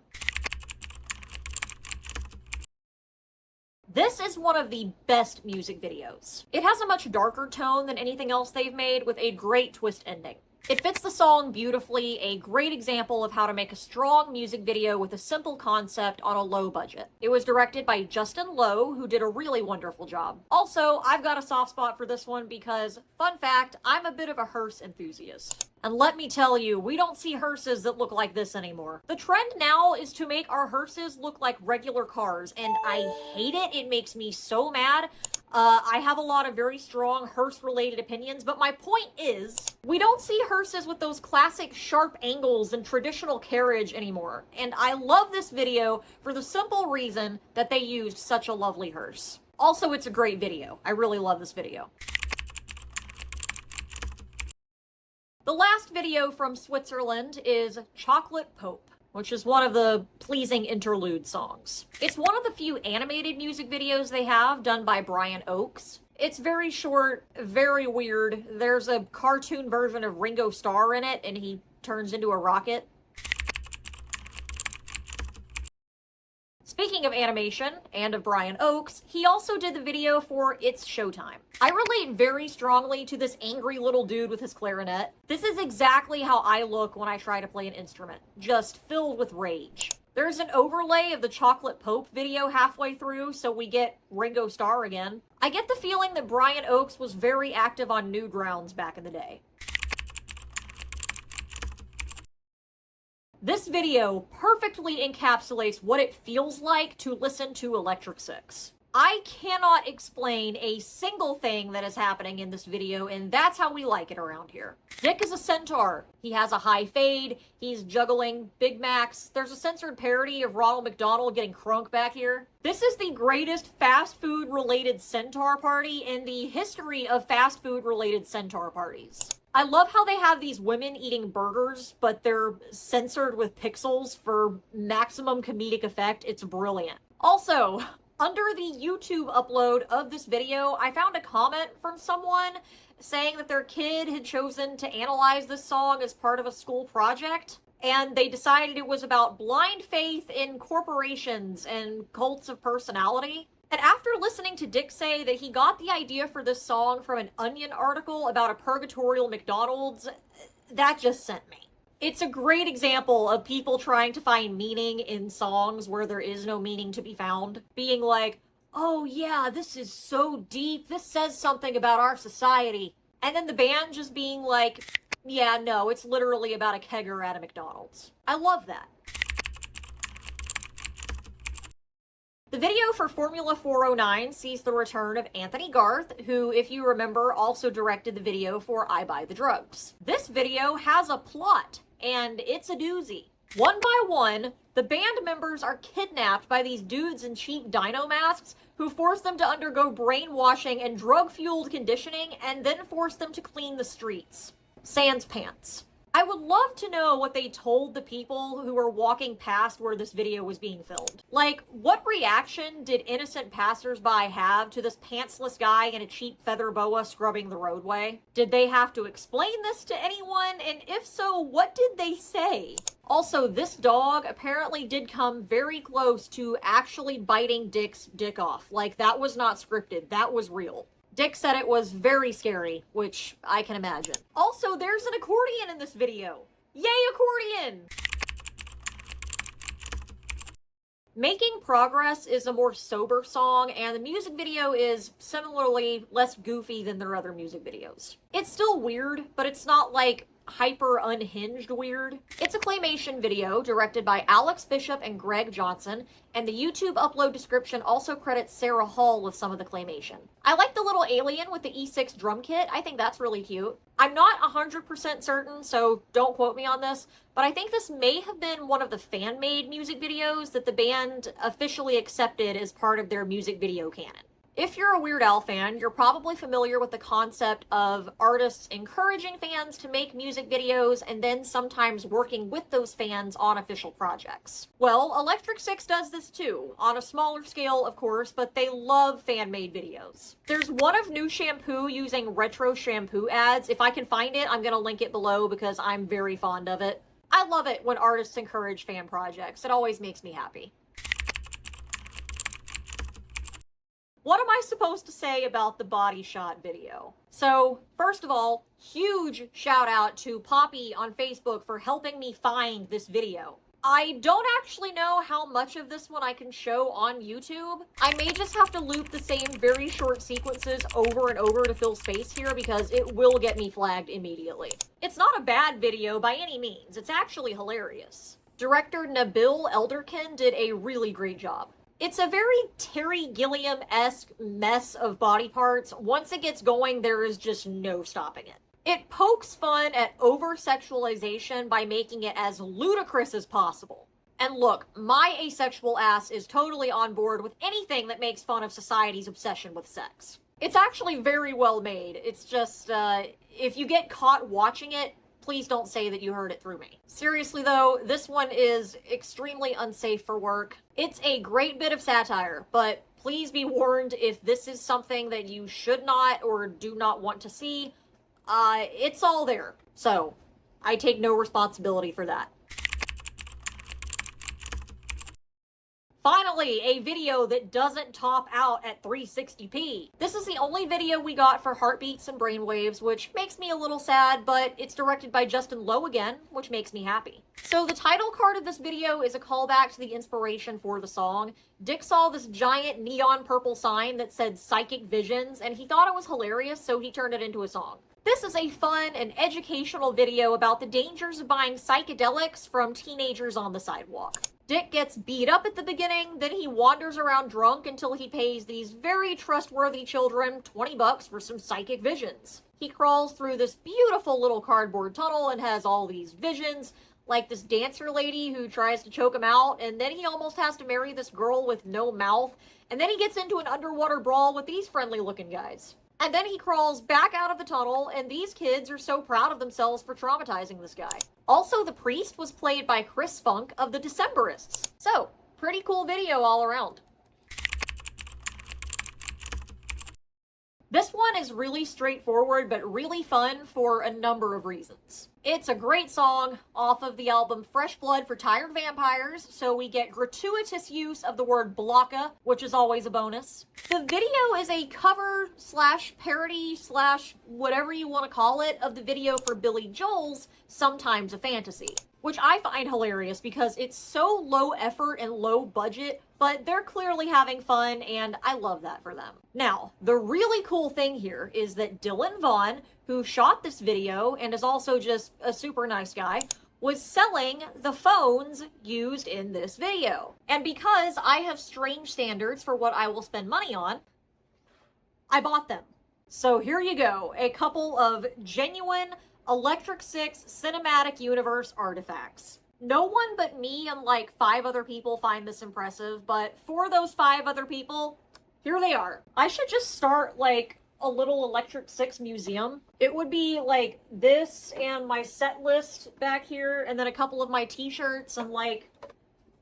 This is one of the best music videos. It has a much darker tone than anything else they've made, with a great twist ending. It fits the song beautifully, a great example of how to make a strong music video with a simple concept on a low budget. It was directed by Justin Lowe, who did a really wonderful job. Also, I've got a soft spot for this one because, fun fact, I'm a bit of a hearse enthusiast. And let me tell you, we don't see hearses that look like this anymore. The trend now is to make our hearses look like regular cars, and I hate it. It makes me so mad. I have a lot of very strong hearse-related opinions, but my point is, we don't see hearses with those classic sharp angles and traditional carriage anymore. And I love this video for the simple reason that they used such a lovely hearse. Also, it's a great video. I really love this video. The last video from Switzerland is Chocolate Pope, which is one of the pleasing interlude songs. It's one of the few animated music videos they have done by Brian Oakes. It's very short, very weird. There's a cartoon version of Ringo Starr in it, and he turns into a rocket. Speaking of animation, and of Brian Oakes, he also did the video for It's Showtime. I relate very strongly to this angry little dude with his clarinet. This is exactly how I look when I try to play an instrument, just filled with rage. There's an overlay of the Chocolate Pope video halfway through, so we get Ringo Starr again. I get the feeling that Brian Oakes was very active on Newgrounds back in the day. This video perfectly encapsulates what it feels like to listen to Electric Six. I cannot explain a single thing that is happening in this video, and that's how we like it around here. Dick is a centaur. He has a high fade. He's juggling Big Macs. There's a censored parody of Ronald McDonald getting crunk back here. This is the greatest fast food-related centaur party in the history of fast food-related centaur parties. I love how they have these women eating burgers, but they're censored with pixels for maximum comedic effect. It's brilliant. Also, under the YouTube upload of this video, I found a comment from someone saying that their kid had chosen to analyze this song as part of a school project, and they decided it was about blind faith in corporations and cults of personality. And after listening to Dick say that he got the idea for this song from an Onion article about a purgatorial McDonald's, that just sent me. It's a great example of people trying to find meaning in songs where there is no meaning to be found. Being like, oh yeah, this is so deep, this says something about our society. And then the band just being like, yeah, no, it's literally about a kegger at a McDonald's. I love that. The video for Formula 409 sees the return of Anthony Garth, who, if you remember, also directed the video for I Buy the Drugs. This video has a plot, and it's a doozy. One by one, the band members are kidnapped by these dudes in cheap dino masks who force them to undergo brainwashing and drug-fueled conditioning and then force them to clean the streets. Sans pants. I would love to know what they told the people who were walking past where this video was being filmed. Like, what reaction did innocent passersby have to this pantsless guy in a cheap feather boa scrubbing the roadway? Did they have to explain this to anyone? And if so, what did they say? Also, this dog apparently did come very close to actually biting Dick's dick off. Like, that was not scripted. That was real. Dick said it was very scary, which I can imagine. Also, there's an accordion in this video. Yay, accordion! Making Progress is a more sober song, and the music video is similarly less goofy than their other music videos. It's still weird, but it's not like hyper unhinged weird. It's a claymation video directed by Alex Bishop and Greg Johnson, and the YouTube upload description also credits Sarah Hall with some of the claymation. I like the little alien with the E6 drum kit. I think that's really cute. I'm not 100% certain, so don't quote me on this, but I think this may have been one of the fan-made music videos that the band officially accepted as part of their music video canon. If you're a Weird Al fan, you're probably familiar with the concept of artists encouraging fans to make music videos and then sometimes working with those fans on official projects. Well, Electric Six does this too, on a smaller scale, of course, but they love fan-made videos. There's one of New Shampoo using retro shampoo ads. If I can find it, I'm gonna link it below because I'm very fond of it. I love it when artists encourage fan projects. It always makes me happy. What am I supposed to say about the Body Shot video? So, first of all, huge shout out to Poppy on Facebook for helping me find this video. I don't actually know how much of this one I can show on YouTube. I may just have to loop the same very short sequences over and over to fill space here because it will get me flagged immediately. It's not a bad video by any means. It's actually hilarious. Director Nabil Elderkin did a really great job. It's a very Terry Gilliam-esque mess of body parts. Once it gets going, there is just no stopping it. It pokes fun at over-sexualization by making it as ludicrous as possible. And look, my asexual ass is totally on board with anything that makes fun of society's obsession with sex. It's actually very well made. It's just, if you get caught watching it, please don't say that you heard it through me. Seriously though, this one is extremely unsafe for work. It's a great bit of satire, but please be warned if this is something that you should not or do not want to see, it's all there. So, I take no responsibility for that. Finally, a video that doesn't top out at 360p. This is the only video we got for Heartbeats and Brainwaves, which makes me a little sad, but it's directed by Justin Lowe again, which makes me happy. So the title card of this video is a callback to the inspiration for the song. Dick saw this giant neon purple sign that said Psychic Visions, and he thought it was hilarious, so he turned it into a song. This is a fun and educational video about the dangers of buying psychedelics from teenagers on the sidewalk. Dick gets beat up at the beginning, then he wanders around drunk until he pays these very trustworthy children $20 for some psychic visions. He crawls through this beautiful little cardboard tunnel and has all these visions, like this dancer lady who tries to choke him out, and then he almost has to marry this girl with no mouth, and then he gets into an underwater brawl with these friendly looking guys. And then he crawls back out of the tunnel, and these kids are so proud of themselves for traumatizing this guy. Also, the priest was played by Chris Funk of the Decemberists. So, pretty cool video all around. This one is really straightforward, but really fun for a number of reasons. It's a great song off of the album Fresh Blood for Tired Vampires, so we get gratuitous use of the word blocka, which is always a bonus. The video is a cover slash parody slash whatever you want to call it of the video for Billy Joel's Sometimes a Fantasy, which I find hilarious because it's so low effort and low budget, but they're clearly having fun, and I love that for them. Now, the really cool thing here is that Dylan Vaughn, who shot this video and is also just a super nice guy, was selling the phones used in this video. And because I have strange standards for what I will spend money on, I bought them. So here you go, a couple of genuine Electric Six Cinematic Universe artifacts. No one but me and like 5 other people find this impressive, but for those 5 other people, here they are. I should just start like a little Electric Six museum. It would be like this and my set list back here, and then a couple of my t-shirts and like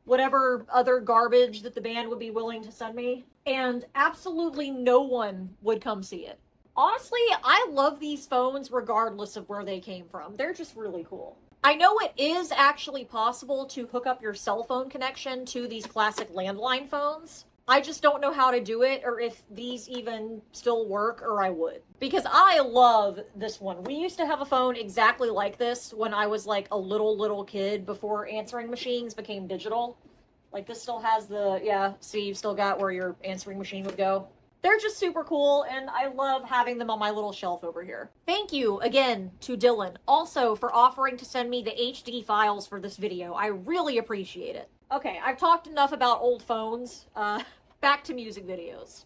whatever other garbage that the band would be willing to send me. And absolutely no one would come see it. Honestly, I love these phones regardless of where they came from. They're just really cool. I know it is actually possible to hook up your cell phone connection to these classic landline phones. I just don't know how to do it or if these even still work, or I would. Because I love this one. We used to have a phone exactly like this when I was like a little kid before answering machines became digital. Like this still has the, yeah, see, you've still got where your answering machine would go. They're just super cool, and I love having them on my little shelf over here. Thank you again to Dylan, also for offering to send me the HD files for this video. I really appreciate it. Okay, I've talked enough about old phones. Back to music videos.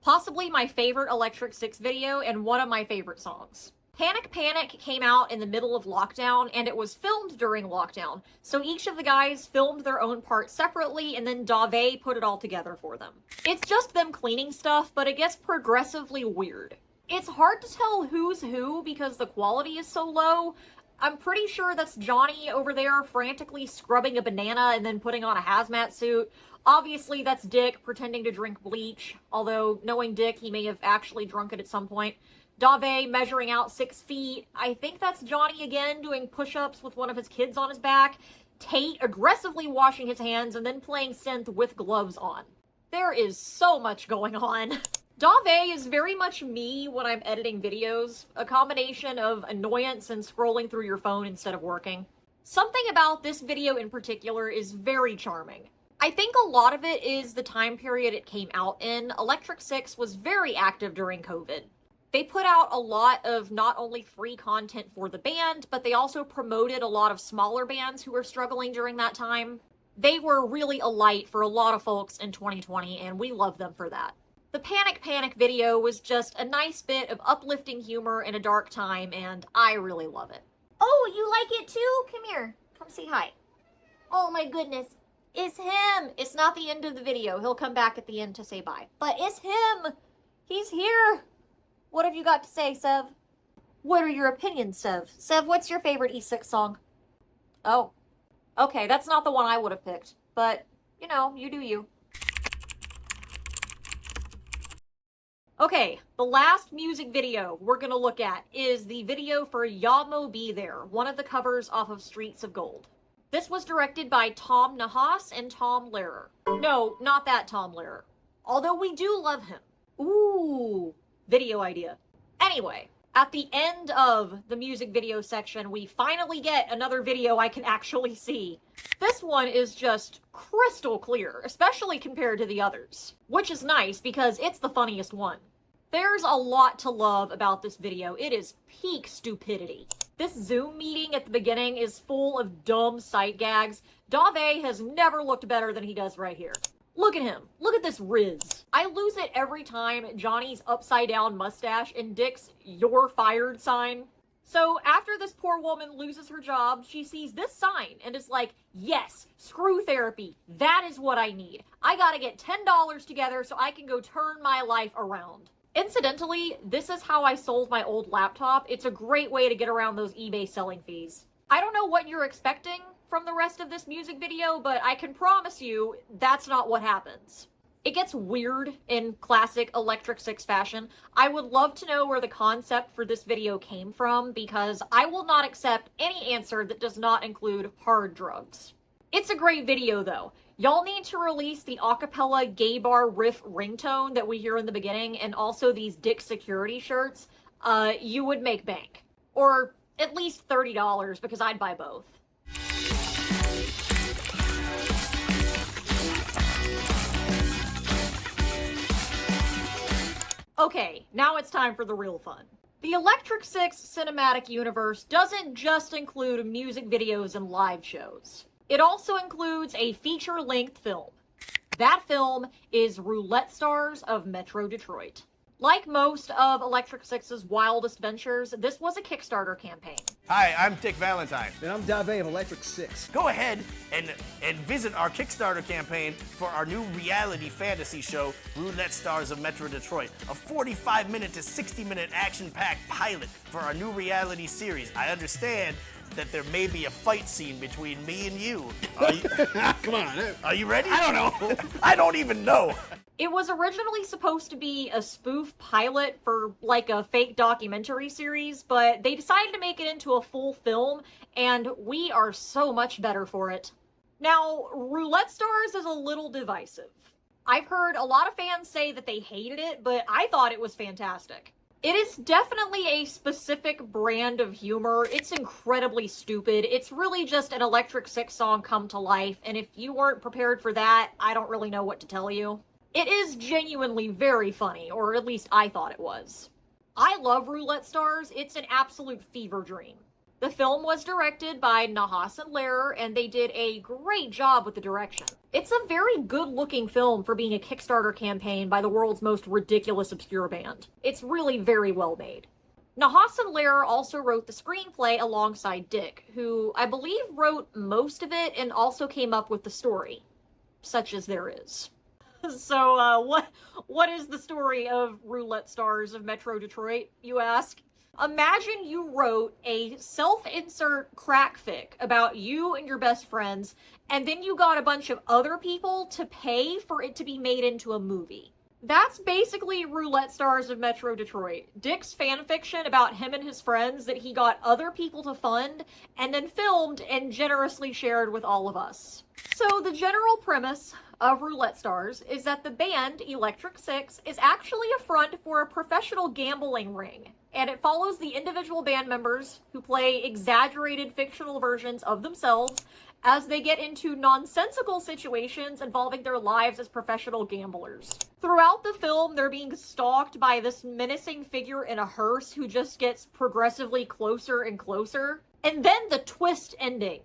Possibly my favorite Electric Six video and one of my favorite songs. Panic Panic came out in the middle of lockdown, and it was filmed during lockdown, so each of the guys filmed their own part separately, and then Dave put it all together for them. It's just them cleaning stuff, but it gets progressively weird. It's hard to tell who's who because the quality is so low. I'm pretty sure that's Johnny over there frantically scrubbing a banana and then putting on a hazmat suit. Obviously, that's Dick pretending to drink bleach, although knowing Dick, he may have actually drunk it at some point. Dave measuring out 6 feet. I think that's Johnny again doing push-ups with one of his kids on his back. Tate aggressively washing his hands and then playing synth with gloves on. There is so much going on. Dave is very much me when I'm editing videos, a combination of annoyance and scrolling through your phone instead of working. Something about this video in particular is very charming. I think a lot of it is the time period it came out in. Electric Six was very active during COVID. They put out a lot of not only free content for the band, but they also promoted a lot of smaller bands who were struggling during that time. They were really a light for a lot of folks in 2020, and we love them for that. The Panic Panic video was just a nice bit of uplifting humor in a dark time, and I really love it. Oh, you like it too? Come here. Come say hi. Oh my goodness. It's him. It's not the end of the video. He'll come back at the end to say bye. But it's him. He's here. What have you got to say, Sev? What are your opinions, Sev? Sev, what's your favorite E6 song? Oh. Okay, that's not the one I would have picked. But, you know, you do you. Okay, the last music video we're gonna look at is the video for Ya Mo Be There, one of the covers off of Streets of Gold. This was directed by Tom Nahas and Tom Lehrer. No, not that Tom Lehrer. Although we do love him. Ooh, video idea. Anyway, at the end of the music video section, we finally get another video I can actually see. This one is just crystal clear, especially compared to the others, which is nice because it's the funniest one. There's a lot to love about this video. It is peak stupidity. This Zoom meeting at the beginning is full of dumb sight gags. Dave has never looked better than he does right here. Look at him. Look at this Riz. I lose it every time Johnny's upside down mustache and Dick's "you're fired" sign. So after this poor woman loses her job, she sees this sign and is like, yes, screw therapy. That is what I need. I gotta get $10 together so I can go turn my life around. Incidentally, this is how I sold my old laptop. It's a great way to get around those eBay selling fees. I don't know what you're expecting from the rest of this music video, but I can promise you that's not what happens. It gets weird in classic Electric Six fashion. I would love to know where the concept for this video came from because I will not accept any answer that does not include hard drugs. It's a great video though. Y'all need to release the acapella gay bar riff ringtone that we hear in the beginning and also these Dick security shirts. You would make bank. Or at least $30 because I'd buy both. Okay, now it's time for the real fun. The Electric Six cinematic universe doesn't just include music videos and live shows. It also includes a feature-length film. That film is Roulette Stars of Metro Detroit. Like most of Electric Six's wildest ventures, this was a Kickstarter campaign. Hi, I'm Dick Valentine. And I'm Dave of Electric Six. Go ahead and visit our Kickstarter campaign for our new reality fantasy show, Roulette Stars of Metro Detroit, a 45-minute to 60-minute action-packed pilot for our new reality series. I understand that there may be a fight scene between me and you. Come on. Are you ready? I don't know. I don't even know. It was originally supposed to be a spoof pilot for like a fake documentary series, but they decided to make it into a full film, and we are so much better for it. Now, Roulette Stars is a little divisive. I've heard a lot of fans say that they hated it, but I thought it was fantastic. It is definitely a specific brand of humor. It's incredibly stupid. It's really just an Electric Six song come to life, and if you weren't prepared for that, I don't really know what to tell you. It is genuinely very funny, or at least I thought it was. I love Roulette Stars. It's an absolute fever dream. The film was directed by Nahas and Lehrer, and they did a great job with the direction. It's a very good-looking film for being a Kickstarter campaign by the world's most ridiculous obscure band. It's really very well made. Nahas and Lehrer also wrote the screenplay alongside Dick, who I believe wrote most of it and also came up with the story, such as there is. So, what is the story of Roulette Stars of Metro Detroit, you ask? Imagine you wrote a self-insert crack fic about you and your best friends, and then you got a bunch of other people to pay for it to be made into a movie. That's basically Roulette Stars of Metro Detroit. Dick's fanfiction about him and his friends that he got other people to fund, and then filmed and generously shared with all of us. So the general premise of Roulette Stars is that the band, Electric Six, is actually a front for a professional gambling ring, and it follows the individual band members who play exaggerated fictional versions of themselves as they get into nonsensical situations involving their lives as professional gamblers. Throughout the film, they're being stalked by this menacing figure in a hearse who just gets progressively closer and closer. And then the twist ending.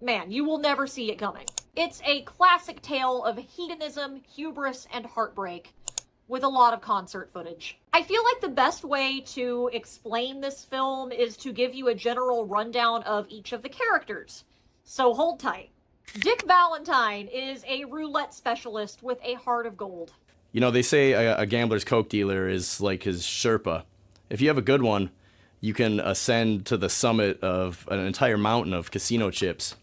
Man, you will never see it coming. It's a classic tale of hedonism, hubris, and heartbreak, with a lot of concert footage. I feel like the best way to explain this film is to give you a general rundown of each of the characters. So hold tight. Dick Valentine is a roulette specialist with a heart of gold. You know, they say a gambler's coke dealer is like his Sherpa. If you have a good one, you can ascend to the summit of an entire mountain of casino chips.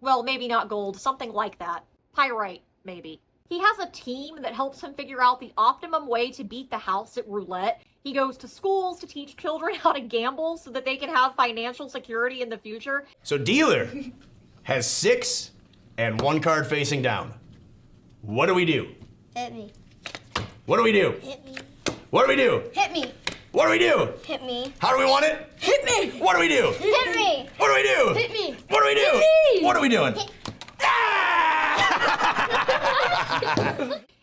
Well, maybe not gold, something like that. Pyrite, maybe. He has a team that helps him figure out the optimum way to beat the house at roulette. He goes to schools to teach children how to gamble so that they can have financial security in the future. So dealer has 6 and 1 card facing down. What do we do? Hit me. What do we do? Hit me. What do we do? Hit me. What do we do? Hit me. How do we want it? Hit me. What do we do? Hit me. What do we do? Hit me. What do we do? Hit me. What are we doing?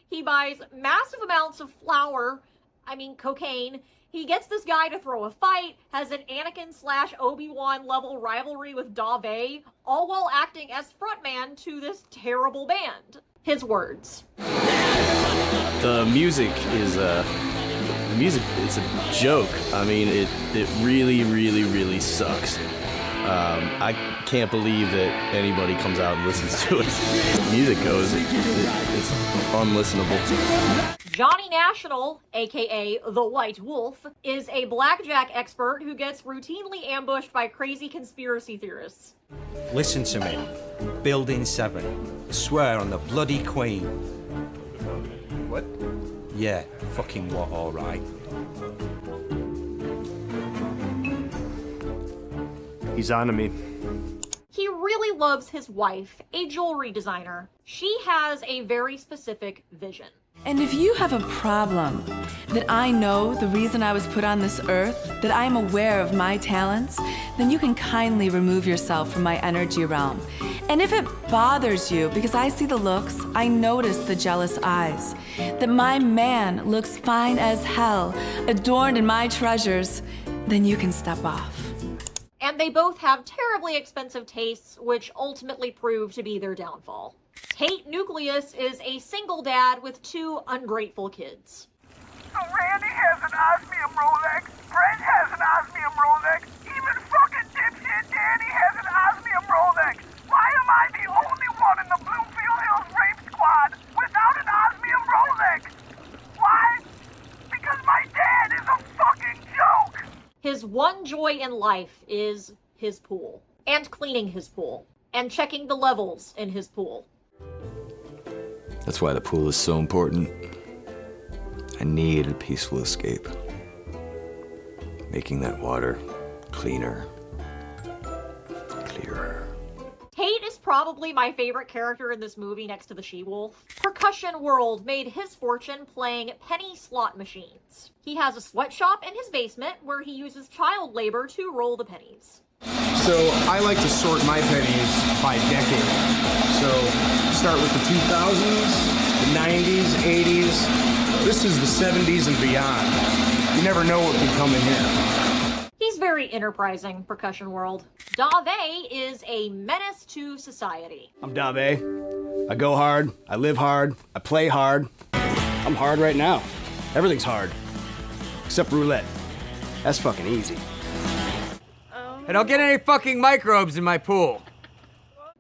He buys massive amounts of cocaine. He gets this guy to throw a fight, has an Anakin/Obi-Wan level rivalry with Dave, all while acting as frontman to this terrible band. His words. The music is it's a joke. I mean, it really, really, really sucks. I can't believe that anybody comes out and listens to it. The music goes, it's unlistenable. Johnny National, aka the White Wolf, is a blackjack expert who gets routinely ambushed by crazy conspiracy theorists. Listen to me. Building 7. Swear on the bloody Queen. What? Yeah, fucking what, alright. He's on to me. He really loves his wife, a jewelry designer. She has a very specific vision. And if you have a problem that I know the reason I was put on this earth, that I am aware of my talents, then you can kindly remove yourself from my energy realm. And if it bothers you, because I see the looks, I notice the jealous eyes, that my man looks fine as hell, adorned in my treasures, then you can step off. And they both have terribly expensive tastes, which ultimately prove to be their downfall. Tate Nucleus is a single dad with 2 ungrateful kids. So Randy has an osmium Rolex, Brent has an osmium Rolex, even fucking dipshit Danny has an osmium Rolex. Why am I the only one in the Bloomfield Hills rape squad without an osmium Rolex? Why? Because my dad is a fucking joke! His one joy in life is his pool, and cleaning his pool, and checking the levels in his pool. That's why the pool is so important. I need a peaceful escape. Making that water cleaner, clearer. Tate Nate is probably my favorite character in this movie next to the she-wolf. Percussion World made his fortune playing penny slot machines. He has a sweatshop in his basement where he uses child labor to roll the pennies. So I like to sort my pennies by decade. So start with the 2000s, the 90s, 80s. This is the 70s and beyond. You never know what can come in here. He's very enterprising, Percussion World. Dave is a menace to society. I'm Dave. I go hard, I live hard, I play hard. I'm hard right now. Everything's hard. Except roulette. That's fucking easy. I don't get any fucking microbes in my pool.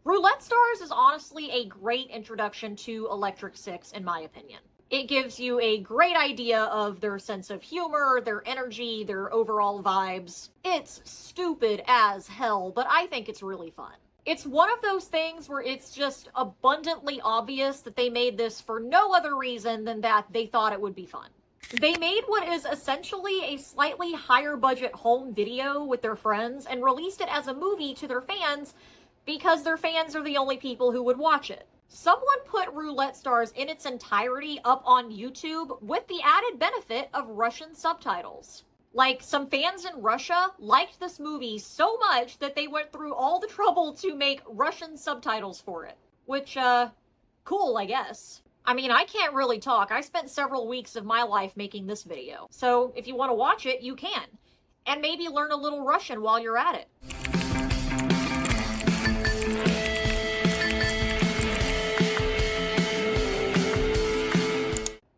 Roulette Stars is honestly a great introduction to Electric Six, in my opinion. It gives you a great idea of their sense of humor, their energy, their overall vibes. It's stupid as hell, but I think it's really fun. It's one of those things where it's just abundantly obvious that they made this for no other reason than that they thought it would be fun. They made what is essentially a slightly higher budget home video with their friends and released it as a movie to their fans because their fans are the only people who would watch it. Someone put Roulette Stars in its entirety up on YouTube with the added benefit of Russian subtitles. Like, some fans in Russia liked this movie so much that they went through all the trouble to make Russian subtitles for it. Which, cool, I guess. I mean, I can't really talk. I spent several weeks of my life making this video. So, if you want to watch it, you can. And maybe learn a little Russian while you're at it.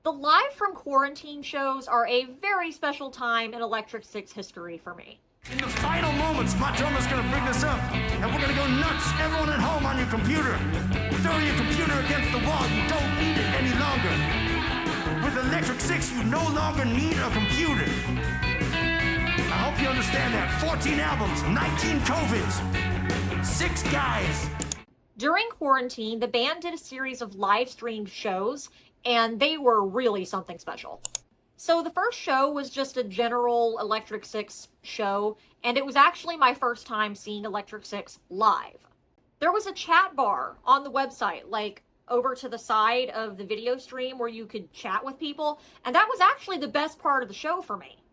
The Live from Quarantine shows are a very special time in Electric Six history for me. In the final moments, my drummer's gonna bring this up, and we're gonna go nuts. Everyone at home on your computer. Throw your computer against the wall. You don't need it any longer. With Electric Six, you no longer need a computer. I hope you understand that. 14 albums, 19 COVIDs, 6 guys. During quarantine, the band did a series of live streamed shows, and they were really something special. So the first show was just a general Electric Six show, and it was actually my first time seeing Electric Six live. There was a chat bar on the website, like over to the side of the video stream where you could chat with people, and that was actually the best part of the show for me.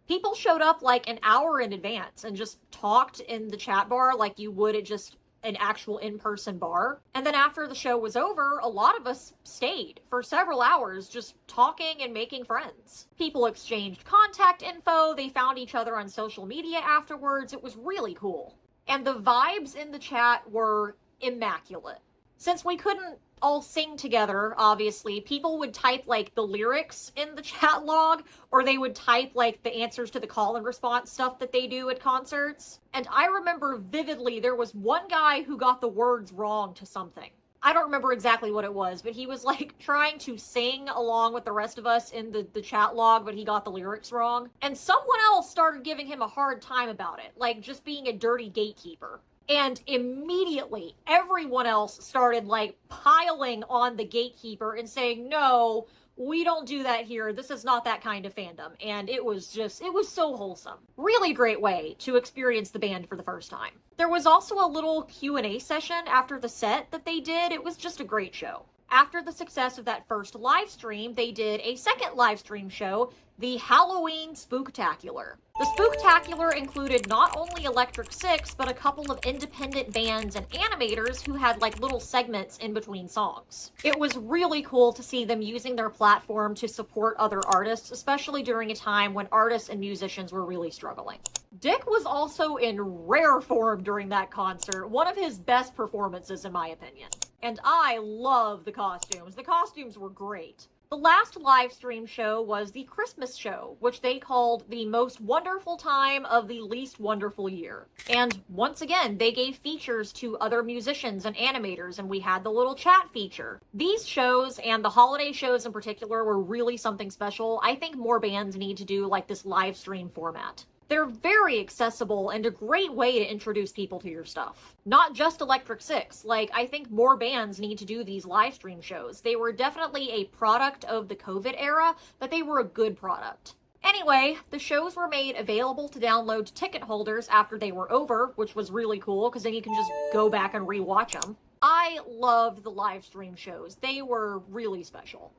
People showed up like an hour in advance and just talked in the chat bar like you would at just an actual in-person bar. And then after the show was over, a lot of us stayed for several hours just talking and making friends. People exchanged contact info, they found each other on social media afterwards. It was really cool. And the vibes in the chat were immaculate. Since we couldn't all sing together, obviously, people would type like the lyrics in the chat log, or they would type like the answers to the call and response stuff that they do at concerts. And I remember vividly there was one guy who got the words wrong to something. I don't remember exactly what it was, but he was like trying to sing along with the rest of us in the chat log, but he got the lyrics wrong. And someone else started giving him a hard time about it, like just being a dirty gatekeeper. And immediately, everyone else started, like, piling on the gatekeeper and saying, no, we don't do that here. This is not that kind of fandom. And it was so wholesome. Really great way to experience the band for the first time. There was also a little Q&A session after the set that they did. It was just a great show. After the success of that first live stream, they did a second live stream show, the Halloween Spooktacular. The Spooktacular included not only Electric Six, but a couple of independent bands and animators who had like little segments in between songs. It was really cool to see them using their platform to support other artists, especially during a time when artists and musicians were really struggling. Dick was also in rare form during that concert, one of his best performances in my opinion. And I love the costumes. The costumes were great. The last live stream show was the Christmas show, which they called the most wonderful time of the least wonderful year. And once again, they gave features to other musicians and animators, and we had the little chat feature. These shows, and the holiday shows in particular, were really something special. I think more bands need to do like this live stream format. They're very accessible and a great way to introduce people to your stuff. Not just Electric Six, like, I think more bands need to do these live stream shows. They were definitely a product of the COVID era, but they were a good product. Anyway, the shows were made available to download to ticket holders after they were over, which was really cool because then you can just go back and rewatch them. I loved the live stream shows. They were really special.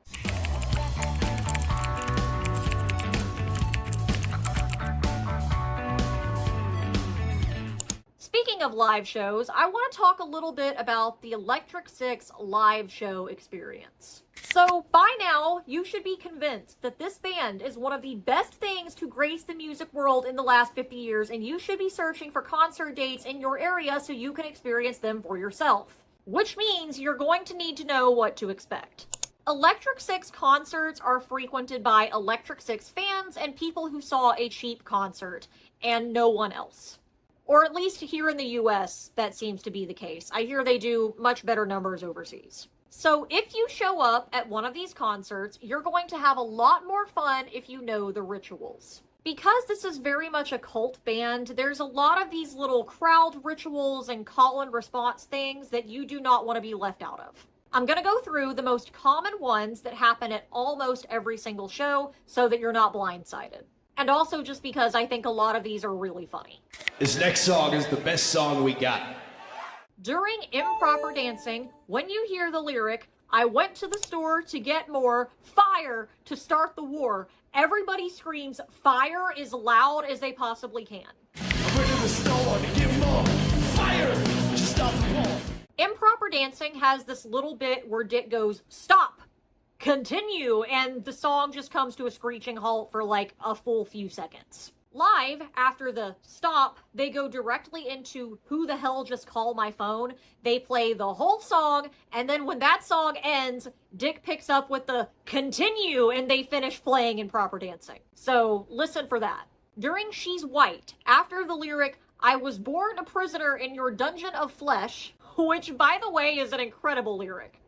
Speaking of live shows, I want to talk a little bit about the Electric Six live show experience. So, by now, you should be convinced that this band is one of the best things to grace the music world in the last 50 years, and you should be searching for concert dates in your area so you can experience them for yourself. Which means you're going to need to know what to expect. Electric Six concerts are frequented by Electric Six fans and people who saw a cheap concert, and no one else. Or at least here in the US, that seems to be the case. I hear they do much better numbers overseas. So if you show up at one of these concerts, you're going to have a lot more fun if you know the rituals. Because this is very much a cult band, there's a lot of these little crowd rituals and call and response things that you do not want to be left out of. I'm going to go through the most common ones that happen at almost every single show so that you're not blindsided. And also just because I think a lot of these are really funny. This next song is the best song we got. During improper dancing, when you hear the lyric, "I went to the store to get more fire to start the war," everybody screams fire as loud as they possibly can. I went to the store to get more fire to start the war. Improper dancing has this little bit where Dick goes, "Stop! Continue!" and the song just comes to a screeching halt for like a full few seconds. Live, after the stop, they go directly into "Who the hell just called my phone?" They play the whole song, and then when that song ends, Dick picks up with the "continue," and they finish playing Improper Dancing. So listen for that. During She's White, after the lyric, "I was born a prisoner in your dungeon of flesh," which by the way is an incredible lyric.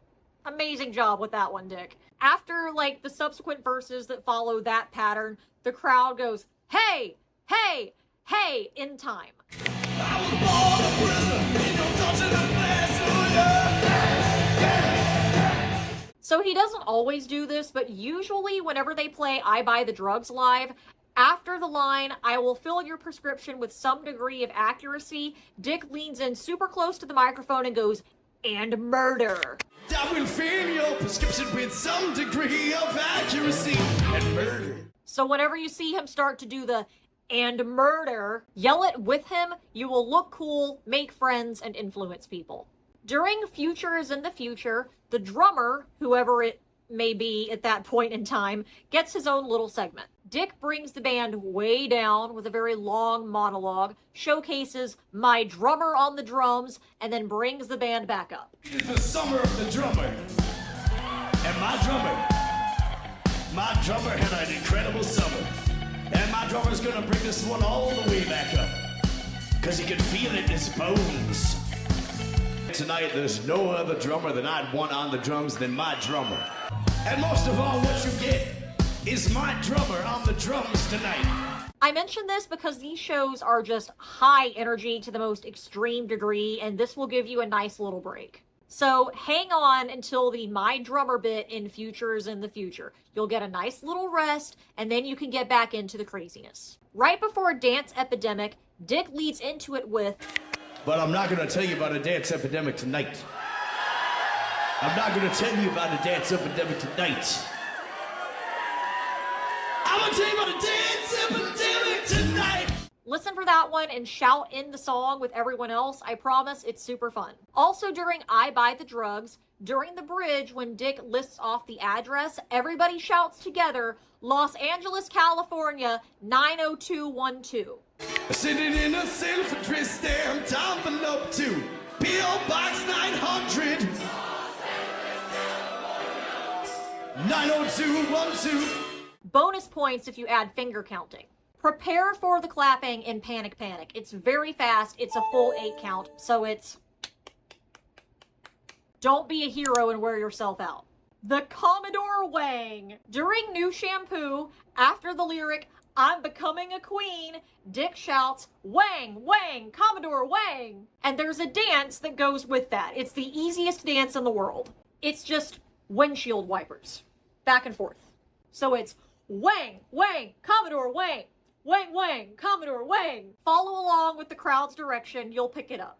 Amazing job with that one, Dick. After, like, the subsequent verses that follow that pattern, the crowd goes, "Hey, hey, hey," in time. I was born a prisoner in your dungeon of flesh, oh yeah. So he doesn't always do this, but usually whenever they play I Buy the Drugs live, after the line, "I will fill your prescription with some degree of accuracy," Dick leans in super close to the microphone and goes, "and murder." I will fill your prescription with some degree of accuracy and murder. So whenever you see him start to do the "and murder," yell it with him. You will look cool, make friends, and influence people. During Future is in the Future, the drummer, whoever it may be at that point in time, gets his own little segment. Dick brings the band way down with a very long monologue, showcases "my drummer" on the drums, and then brings the band back up. It's the summer of the drummer. And my drummer had an incredible summer. And my drummer's gonna bring this one all the way back up. Cause he can feel it in his bones. Tonight, there's no other drummer that I'd want on the drums than my drummer. And most of all, what you get is my drummer on the drums tonight. I mention this because these shows are just high energy to the most extreme degree, and this will give you a nice little break. So hang on until the "my drummer" bit in Future is in the Future. You'll get a nice little rest, and then you can get back into the craziness. Right before Dance Epidemic, Dick leads into it with, "But I'm not gonna tell you about a dance epidemic tonight. I'm not gonna tell you about a dance epidemic tonight. I'm gonna tell you about a dance epidemic tonight." Listen for that one and shout in the song with everyone else. I promise it's super fun. Also during I Buy the Drugs, during the bridge when Dick lists off the address, everybody shouts together, "Los Angeles, California, 90212. Sitting in a self-addressed stamped envelope to P.O. Box 900 90212. Bonus points if you add finger counting. Prepare for the clapping in Panic Panic. It's very fast. It's a full 8 count, so it's... Don't be a hero and wear yourself out. The Commodore Wang. During New Shampoo, after the lyric, "I'm becoming a queen," Dick shouts, "Wang, Wang, Commodore Wang." And there's a dance that goes with that. It's the easiest dance in the world. It's just windshield wipers. Back and forth. So it's Wang, Wang, Commodore Wang, Wang, Wang, Commodore Wang. Follow along with the crowd's direction, you'll pick it up.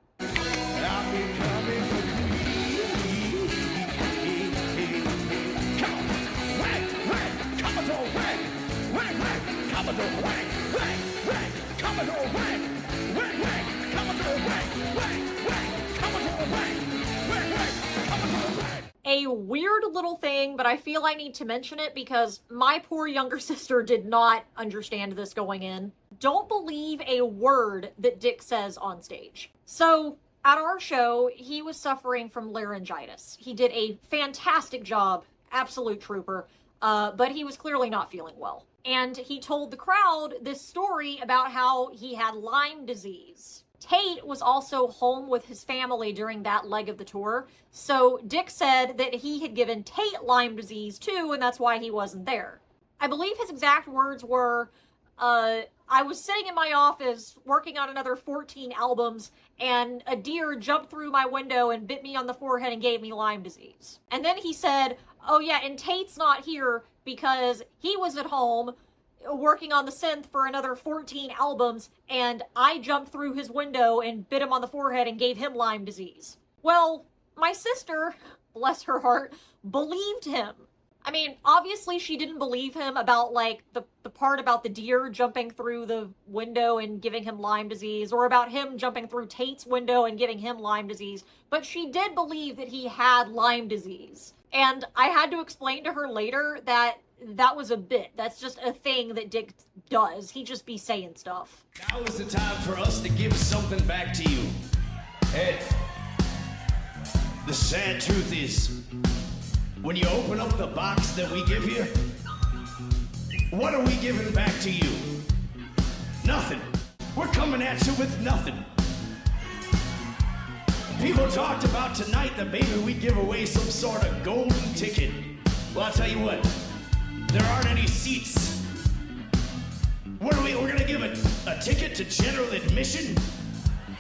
A weird little thing, but I feel I need to mention it because my poor younger sister did not understand this going in. Don't believe a word that Dick says on stage. So, at our show, he was suffering from laryngitis. He did a fantastic job, absolute trooper, but he was clearly not feeling well. And he told the crowd this story about how he had Lyme disease. Tate was also home with his family during that leg of the tour, so Dick said that he had given Tate Lyme disease too, and that's why he wasn't there. I believe his exact words were, I was sitting in my office working on another 14 albums, and a deer jumped through my window and bit me on the forehead and gave me Lyme disease. And then he said, oh yeah, and Tate's not here because he was at home working on the synth for another 14 albums, and I jumped through his window and bit him on the forehead and gave him Lyme disease. Well, my sister, bless her heart, believed him. I mean, obviously she didn't believe him about, like, the part about the deer jumping through the window and giving him Lyme disease, or about him jumping through Tate's window and giving him Lyme disease, but she did believe that he had Lyme disease. And I had to explain to her later that that was a bit. That's just a thing that Dick does. He just be saying stuff. Now is the time for us to give something back to you. Ed, the sad truth is, when you open up the box that we give you, what are we giving back to you? Nothing. We're coming at you with nothing. People talked about tonight that maybe we give away some sort of golden ticket. Well, I'll tell you what. There aren't any seats. What are we're gonna give a ticket to general admission?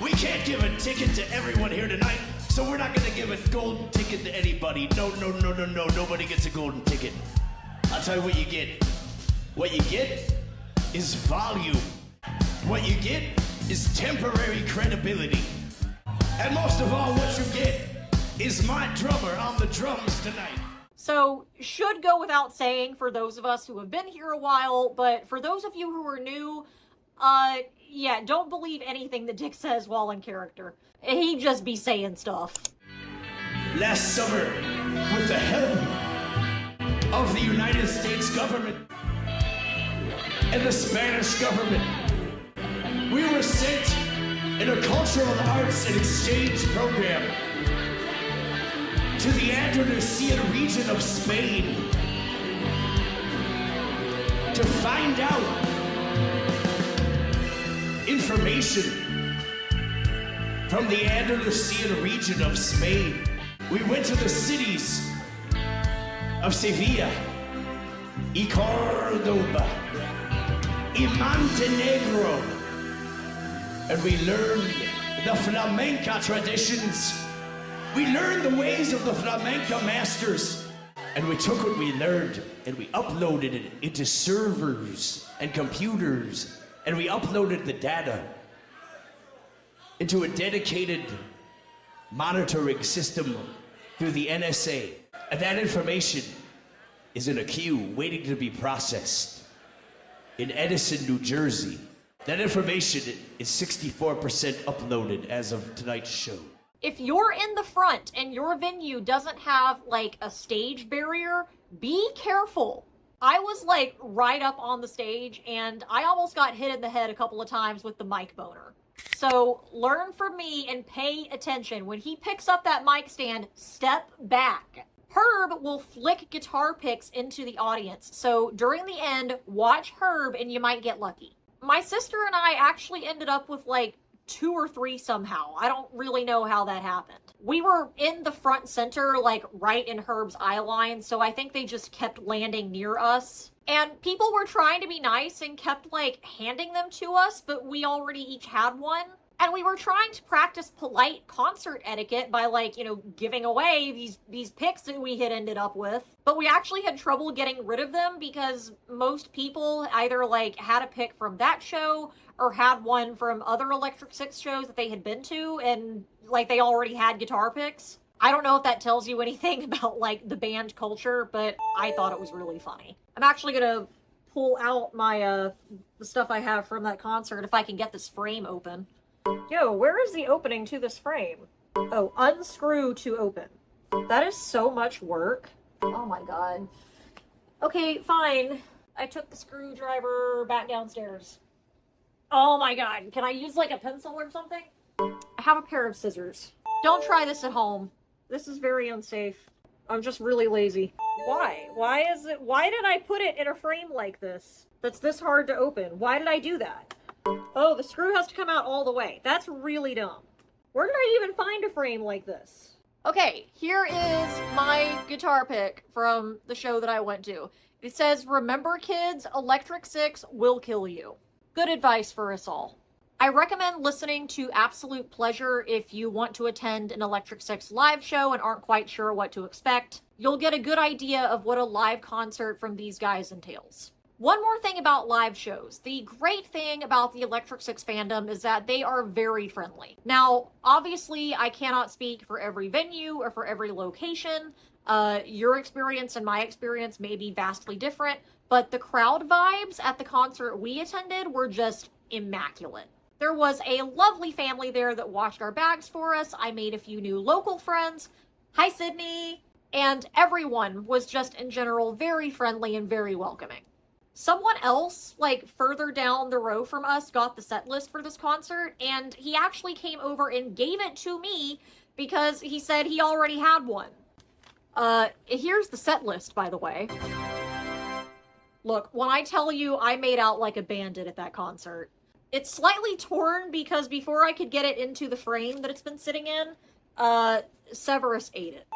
We can't give a ticket to everyone here tonight, so we're not gonna give a golden ticket to anybody. No, nobody gets a golden ticket. I'll tell you what you get. What you get is volume. What you get is temporary credibility. And most of all, what you get is my drummer on the drums tonight. So, should go without saying for those of us who have been here a while, but for those of you who are new, yeah, don't believe anything that Dick says while in character. He just be saying stuff. Last summer, with the help of the United States government and the Spanish government, we were sent in a cultural arts and exchange program to the Andalusian region of Spain to find out information from the Andalusian region of Spain. We went to the cities of Sevilla, y Cordoba, y Montenegro, and we learned the flamenca traditions. We learned the ways of the flamenca masters, and we took what we learned and we uploaded it into servers and computers, and we uploaded the data into a dedicated monitoring system through the NSA. And that information is in a queue waiting to be processed in Edison, New Jersey. That information is 64% uploaded as of tonight's show. If you're in the front and your venue doesn't have, like, a stage barrier, be careful. I was, like, right up on the stage, and I almost got hit in the head a couple of times with the mic boner. So, learn from me and pay attention. When he picks up that mic stand, step back. Herb will flick guitar picks into the audience, so during the end, watch Herb and you might get lucky. My sister and I actually ended up with, like, 2 or 3 somehow. I don't really know how that happened. We were in the front center, like right in Herb's eye line, so I think they just kept landing near us. And people were trying to be nice and kept like handing them to us, but we already each had one. And we were trying to practice polite concert etiquette by, like, you know, giving away these picks that we had ended up with. But we actually had trouble getting rid of them because most people either, like, had a pick from that show or had one from other Electric Six shows that they had been to, and, like, they already had guitar picks. I don't know if that tells you anything about, like, the band culture, but I thought it was really funny. I'm actually gonna pull out my, the stuff I have from that concert if I can get this frame open. Yo, where is the opening to this frame? Oh, unscrew to open. That is so much work. Oh my god. Okay, fine. I took the screwdriver back downstairs. Oh my god. Can I use like a pencil or something? I have a pair of scissors. Don't try this at home. This is very unsafe. I'm just really lazy. Why? Why did I put it in a frame like this? That's this hard to open. Why did I do that? Oh, the screw has to come out all the way. That's really dumb. Where did I even find a frame like this? Okay, here is my guitar pick from the show that I went to. It says, "Remember kids, Electric Six will kill you." Good advice for us all. I recommend listening to Absolute Pleasure if you want to attend an Electric Six live show and aren't quite sure what to expect. You'll get a good idea of what a live concert from these guys entails. One more thing about live shows. The great thing about the Electric Six fandom is that they are very friendly. Now, obviously, I cannot speak for every venue or for every location. Your experience and my experience may be vastly different, but the crowd vibes at the concert we attended were just immaculate. There was a lovely family there that washed our bags for us. I made a few new local friends. Hi, Sydney! And everyone was just, in general, very friendly and very welcoming. Someone else, like, further down the row from us got the set list for this concert, and he actually came over and gave it to me because he said he already had one. Here's the set list, by the way. Look, when I tell you I made out like a bandit at that concert, it's slightly torn because before I could get it into the frame that it's been sitting in, Severus ate it.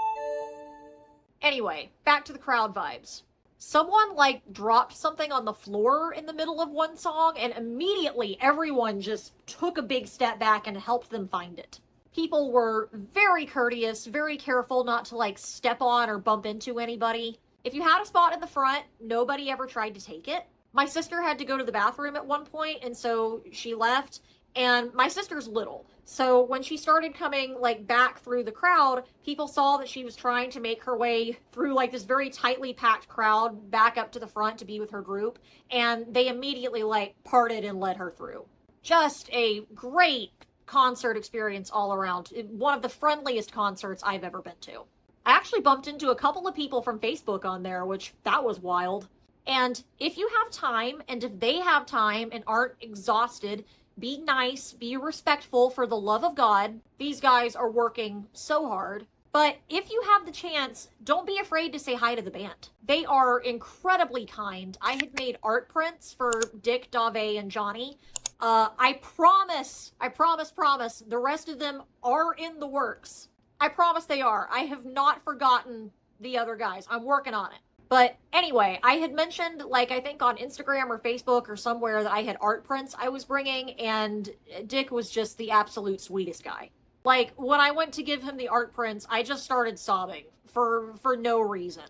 Anyway, back to the crowd vibes. Someone, like, dropped something on the floor in the middle of one song, and immediately everyone just took a big step back and helped them find it. People were very courteous, very careful not to, like, step on or bump into anybody. If you had a spot in the front, nobody ever tried to take it. My sister had to go to the bathroom at one point, and so she left. And my sister's little, so when she started coming, like, back through the crowd, people saw that she was trying to make her way through, like, this very tightly packed crowd back up to the front to be with her group, and they immediately, like, parted and let her through. Just a great concert experience all around. One of the friendliest concerts I've ever been to. I actually bumped into a couple of people from Facebook on there, which, that was wild. And if you have time, and if they have time and aren't exhausted, be nice, be respectful for the love of God. These guys are working so hard. But if you have the chance, don't be afraid to say hi to the band. They are incredibly kind. I had made art prints for Dick, Dave, and Johnny. I promise, the rest of them are in the works. I promise they are. I have not forgotten the other guys. I'm working on it. But anyway, I had mentioned, like, I think on Instagram or Facebook or somewhere that I had art prints I was bringing, and Dick was just the absolute sweetest guy. Like, when I went to give him the art prints, I just started sobbing for no reason.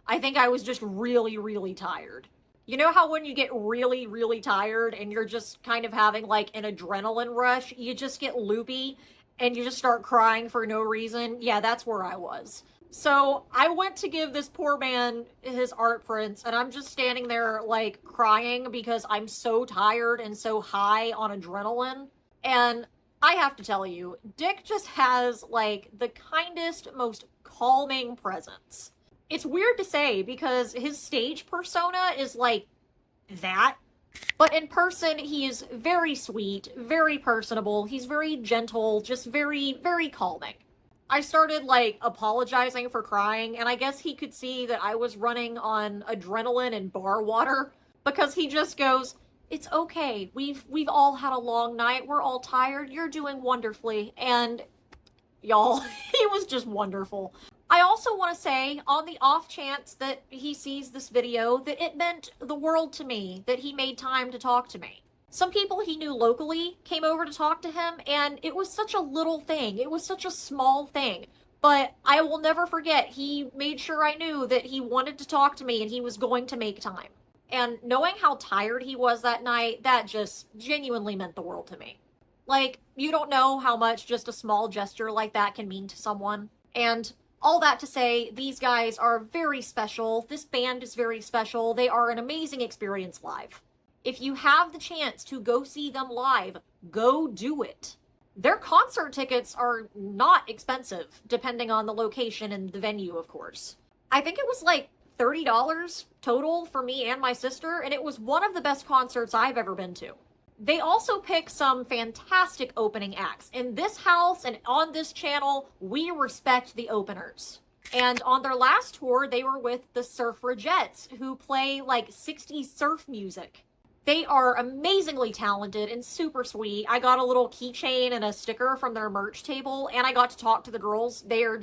I think I was just really, really tired. You know how when you get really, really tired and you're just kind of having, like, an adrenaline rush, you just get loopy and you just start crying for no reason? Yeah, that's where I was. So I went to give this poor man his art prints, and I'm just standing there, like, crying because I'm so tired and so high on adrenaline. And I have to tell you, Dick just has, like, the kindest, most calming presence. It's weird to say because his stage persona is, like, that. But in person, he is very sweet, very personable. He's very gentle, just very, very calming. I started, like, apologizing for crying, and I guess he could see that I was running on adrenaline and bar water, because he just goes, "It's okay. We've all had a long night. We're all tired. You're doing wonderfully." And y'all, he was just wonderful. I also want to say, on the off chance that he sees this video, that it meant the world to me that he made time to talk to me. Some people he knew locally came over to talk to him, and it was such a little thing. It was such a small thing. But I will never forget, he made sure I knew that he wanted to talk to me and he was going to make time. And knowing how tired he was that night, that just genuinely meant the world to me. Like, you don't know how much just a small gesture like that can mean to someone. And all that to say, these guys are very special. This band is very special. They are an amazing experience live. If you have the chance to go see them live, go do it. Their concert tickets are not expensive, depending on the location and the venue, of course. I think it was like $30 total for me and my sister, and it was one of the best concerts I've ever been to. They also pick some fantastic opening acts. In this house and on this channel, we respect the openers. And on their last tour, they were with the Surfragettes, who play like 60s surf music. They are amazingly talented and super sweet. I got a little keychain and a sticker from their merch table, and I got to talk to the girls. They're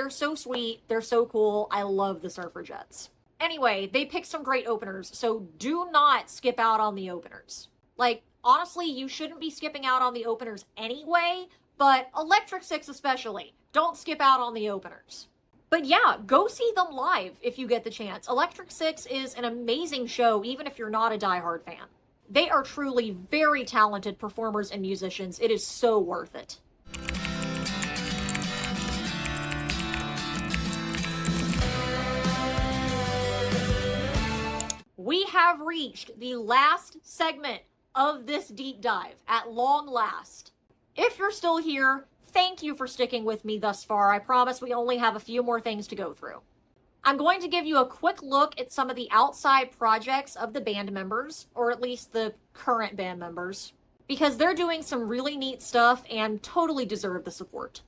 so sweet. They're so cool. I love the Surfragettes. Anyway, they picked some great openers, so do not skip out on the openers. Like, honestly, you shouldn't be skipping out on the openers anyway, but Electric Six especially. Don't skip out on the openers. But yeah, go see them live if you get the chance. Electric Six is an amazing show, even if you're not a diehard fan. They are truly very talented performers and musicians. It is so worth it. We have reached the last segment of this deep dive at long last. If you're still here, thank you for sticking with me thus far. I promise we only have a few more things to go through. I'm going to give you a quick look at some of the outside projects of the band members, or at least the current band members, because they're doing some really neat stuff and totally deserve the support.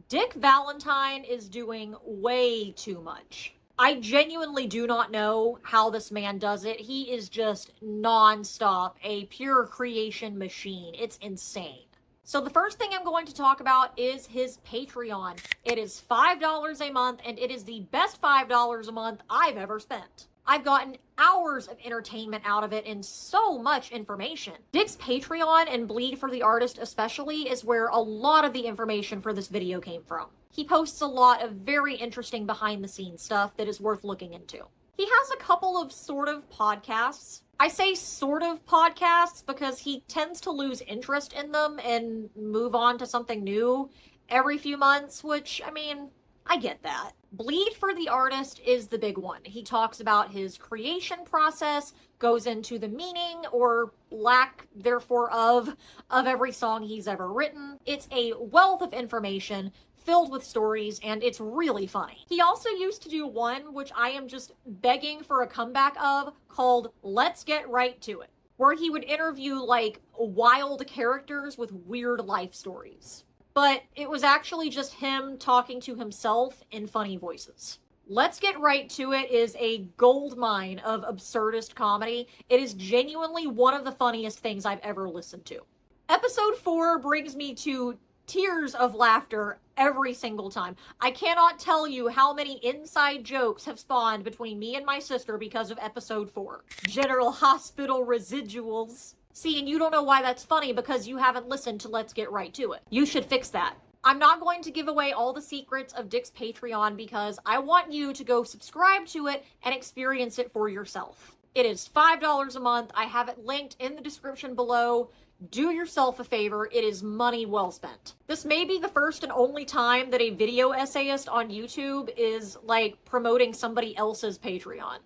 Dick Valentine is doing way too much. I genuinely do not know how this man does it. He is just non-stop a pure creation machine. It's insane. So the first thing I'm going to talk about is his Patreon. It is $5 a month, and it is the best $5 a month I've ever spent. I've gotten hours of entertainment out of it and so much information. Dick's Patreon and Bleed for the Artist especially is where a lot of the information for this video came from. He posts a lot of very interesting behind-the-scenes stuff that is worth looking into. He has a couple of sort of podcasts. I say sort of podcasts because he tends to lose interest in them and move on to something new every few months, which, I mean, I get that. Bleed for the Artist is the big one. He talks about his creation process, goes into the meaning or lack therefore of every song he's ever written. It's a wealth of information filled with stories, and it's really funny. He also used to do one, which I am just begging for a comeback of, called Let's Get Right to It, where he would interview, like, wild characters with weird life stories. But it was actually just him talking to himself in funny voices. Let's Get Right to It is a gold mine of absurdist comedy. It is genuinely one of the funniest things I've ever listened to. Episode 4 brings me to tears of laughter every single time. I cannot tell you how many inside jokes have spawned between me and my sister because of episode 4. General Hospital residuals. See, and you don't know why that's funny because you haven't listened to Let's Get Right to It. You should fix that. I'm not going to give away all the secrets of Dick's Patreon because I want you to go subscribe to it and experience it for yourself. It is $5 a month. I have it linked in the description below. Do yourself a favor. It is money well spent. This may be the first and only time that a video essayist on YouTube is, like, promoting somebody else's Patreon.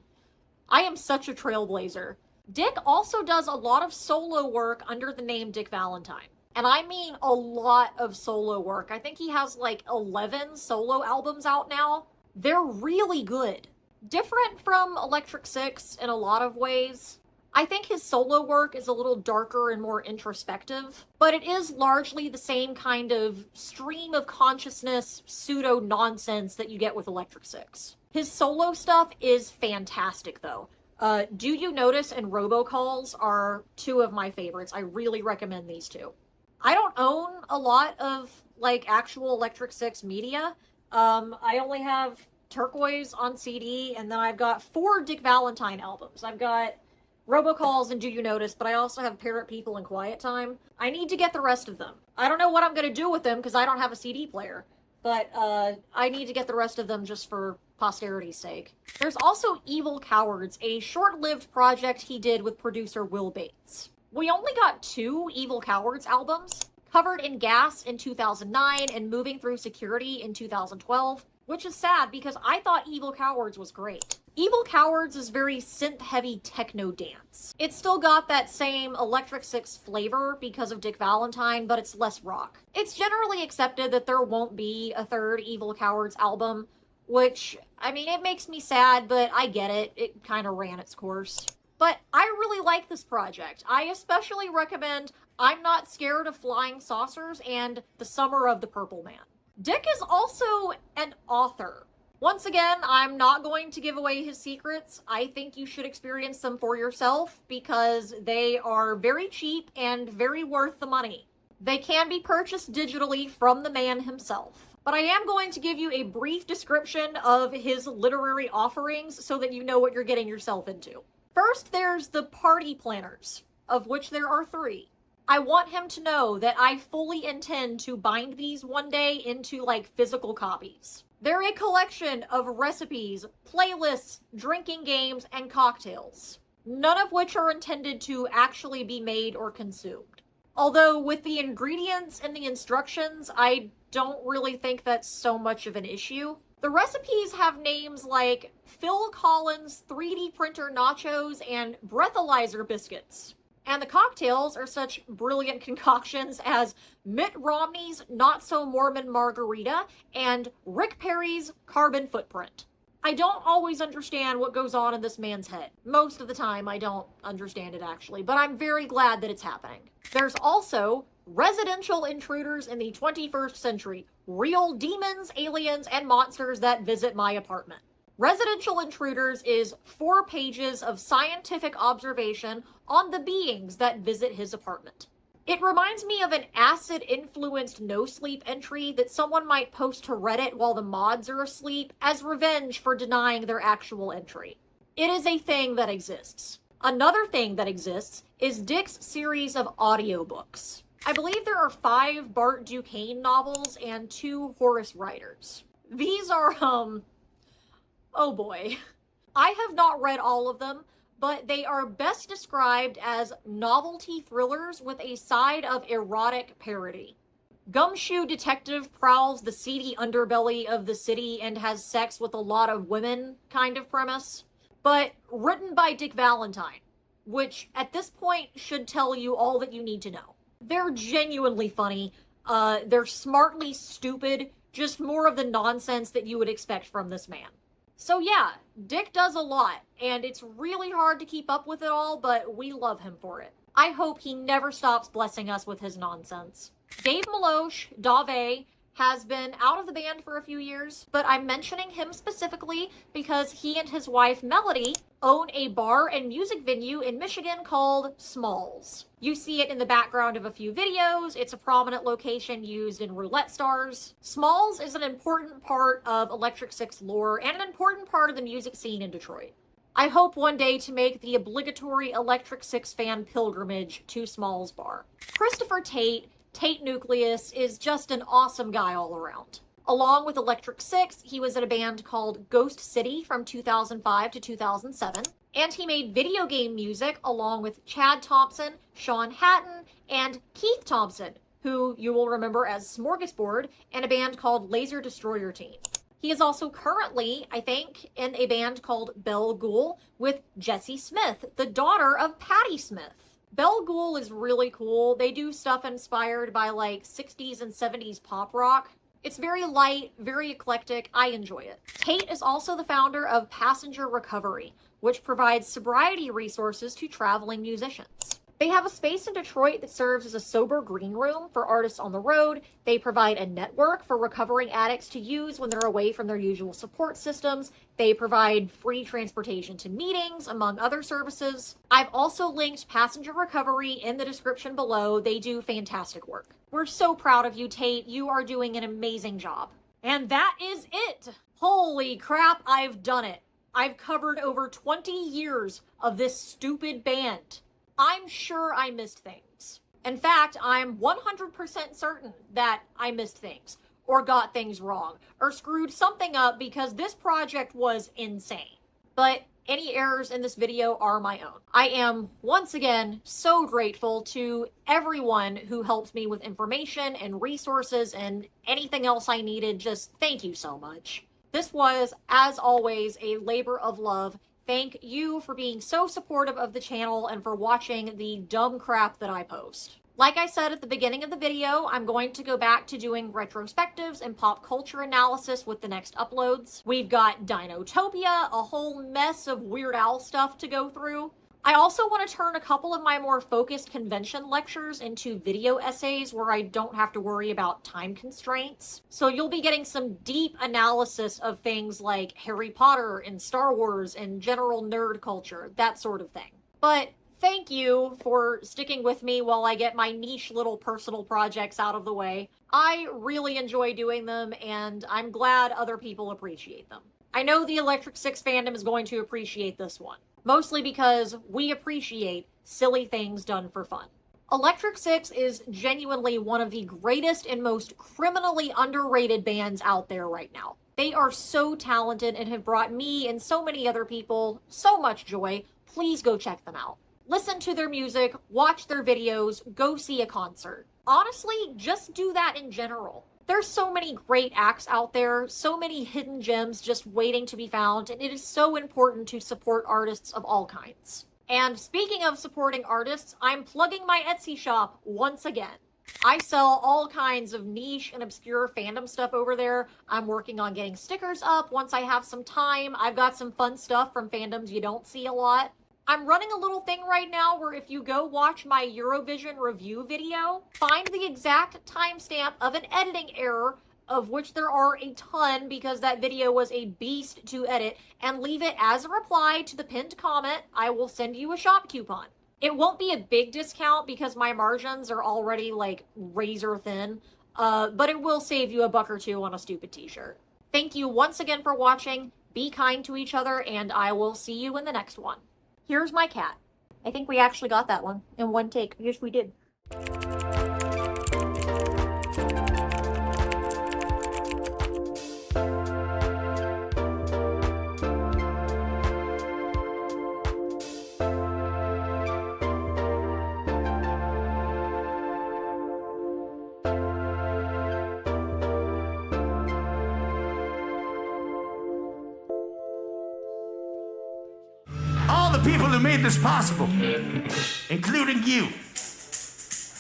I am such a trailblazer. Dick also does a lot of solo work under the name Dick Valentine. And I mean a lot of solo work. I think he has like 11 solo albums out now. They're really good. Different from Electric Six in a lot of ways. I think his solo work is a little darker and more introspective, but it is largely the same kind of stream of consciousness pseudo-nonsense that you get with Electric Six. His solo stuff is fantastic though. Do You Notice and Robocalls are two of my favorites. I really recommend these two. I don't own a lot of, like, actual Electric Six media. I only have Turquoise on CD, and then I've got 4 Dick Valentine albums. I've got robocalls and do you notice, but I also have parrot people and quiet time. I need to get the rest of them. I don't know what I'm gonna do with them because I don't have a CD player, but I need to get the rest of them just for posterity's sake. There's also Evil Cowards, a short-lived project he did with producer Will Bates. We only got 2 Evil Cowards albums, Covered in Gas in 2009 and Moving Through Security in 2012, which is sad because I thought Evil Cowards was great. Evil Cowards is very synth-heavy techno dance. It's still got that same Electric Six flavor because of Dick Valentine, but it's less rock. It's generally accepted that there won't be a 3rd Evil Cowards album, which, I mean, it makes me sad, but I get it. It kind of ran its course. But I really like this project. I especially recommend I'm Not Scared of Flying Saucers and The Summer of the Purple Man. Dick is also an author. Once again, I'm not going to give away his secrets. I think you should experience them for yourself because they are very cheap and very worth the money. They can be purchased digitally from the man himself. But I am going to give you a brief description of his literary offerings so that you know what you're getting yourself into. First, there's the Party Planners, of which there are 3. I want him to know that I fully intend to bind these one day into, like, physical copies. They're a collection of recipes, playlists, drinking games, and cocktails, none of which are intended to actually be made or consumed. Although, with the ingredients and the instructions, I don't really think that's so much of an issue. The recipes have names like Phil Collins 3D printer nachos and breathalyzer biscuits. And the cocktails are such brilliant concoctions as Mitt Romney's Not So Mormon Margarita and Rick Perry's Carbon Footprint. I don't always understand what goes on in this man's head. Most of the time, I don't understand it actually, but I'm very glad that it's happening. There's also Residential Intruders in the 21st Century, Real Demons, Aliens, and Monsters That Visit My Apartment. Residential Intruders is 4 pages of scientific observation on the beings that visit his apartment. It reminds me of an acid-influenced no-sleep entry that someone might post to Reddit while the mods are asleep as revenge for denying their actual entry. It is a thing that exists. Another thing that exists is Dick's series of audiobooks. I believe there are 5 Bart Duquesne novels and 2 Horace Riders. These are, oh boy. I have not read all of them, but they are best described as novelty thrillers with a side of erotic parody. Gumshoe detective prowls the seedy underbelly of the city and has sex with a lot of women kind of premise, but written by Dick Valentine, which at this point should tell you all that you need to know. They're genuinely funny. They're smartly stupid, just more of the nonsense that you would expect from this man. So yeah, Dick does a lot, and it's really hard to keep up with it all, but we love him for it. I hope he never stops blessing us with his nonsense. Dave Milosh, Dave, has been out of the band for a few years, but I'm mentioning him specifically because he and his wife Melody own a bar and music venue in Michigan called Smalls. You see it in the background of a few videos. It's a prominent location used in Roulette Stars. Smalls is an important part of Electric Six lore and an important part of the music scene in Detroit. I hope one day to make the obligatory Electric Six fan pilgrimage to Smalls Bar. Christopher Tate Nucleus is just an awesome guy all around. Along with Electric Six, he was in a band called Ghost City from 2005 to 2007, and he made video game music along with Chad Thompson, Sean Hatton, and Keith Thompson, who you will remember as Smorgasbord, and a band called Laser Destroyer Team. He is also currently, I think, in a band called Belle Ghoul with Jessie Smith, the daughter of Patti Smith. Belle Ghoul is really cool. They do stuff inspired by like 60s and 70s pop rock. It's very light, very eclectic. I enjoy it. Tate is also the founder of Passenger Recovery, which provides sobriety resources to traveling musicians. They have a space in Detroit that serves as a sober green room for artists on the road. They provide a network for recovering addicts to use when they're away from their usual support systems. They provide free transportation to meetings, among other services. I've also linked Passenger Recovery in the description below. They do fantastic work. We're so proud of you, Tate. You are doing an amazing job. And that is it. Holy crap, I've done it. I've covered over 20 years of this stupid band. I'm sure I missed things. In fact, I'm 100% certain that I missed things, or got things wrong, or screwed something up because this project was insane. But any errors in this video are my own. I am, once again, so grateful to everyone who helped me with information and resources and anything else I needed. Just thank you so much. This was, as always, a labor of love. Thank you for being so supportive of the channel and for watching the dumb crap that I post. Like I said at the beginning of the video, I'm going to go back to doing retrospectives and pop culture analysis with the next uploads. We've got Dinotopia, a whole mess of Weird Al stuff to go through. I also want to turn a couple of my more focused convention lectures into video essays where I don't have to worry about time constraints. So you'll be getting some deep analysis of things like Harry Potter and Star Wars and general nerd culture, that sort of thing. But thank you for sticking with me while I get my niche little personal projects out of the way. I really enjoy doing them, and I'm glad other people appreciate them. I know the Electric Six fandom is going to appreciate this one, mostly because we appreciate silly things done for fun. Electric Six is genuinely one of the greatest and most criminally underrated bands out there right now. They are so talented and have brought me and so many other people so much joy. Please go check them out. Listen to their music, watch their videos, go see a concert. Honestly, just do that in general. There's so many great acts out there, so many hidden gems just waiting to be found, and it is so important to support artists of all kinds. And speaking of supporting artists, I'm plugging my Etsy shop once again. I sell all kinds of niche and obscure fandom stuff over there. I'm working on getting stickers up once I have some time. I've got some fun stuff from fandoms you don't see a lot. I'm running a little thing right now where if you go watch my Eurovision review video, find the exact timestamp of an editing error, of which there are a ton because that video was a beast to edit, and leave it as a reply to the pinned comment. I will send you a shop coupon. It won't be a big discount because my margins are already like razor thin, but it will save you $1 or $2 on a stupid t-shirt. Thank you once again for watching. Be kind to each other, and I will see you in the next one. Here's my cat. I think we actually got that one in one take. Yes, we did. All the people who made this possible, including you,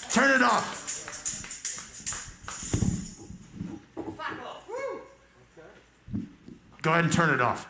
turn it off. Go ahead and turn it off.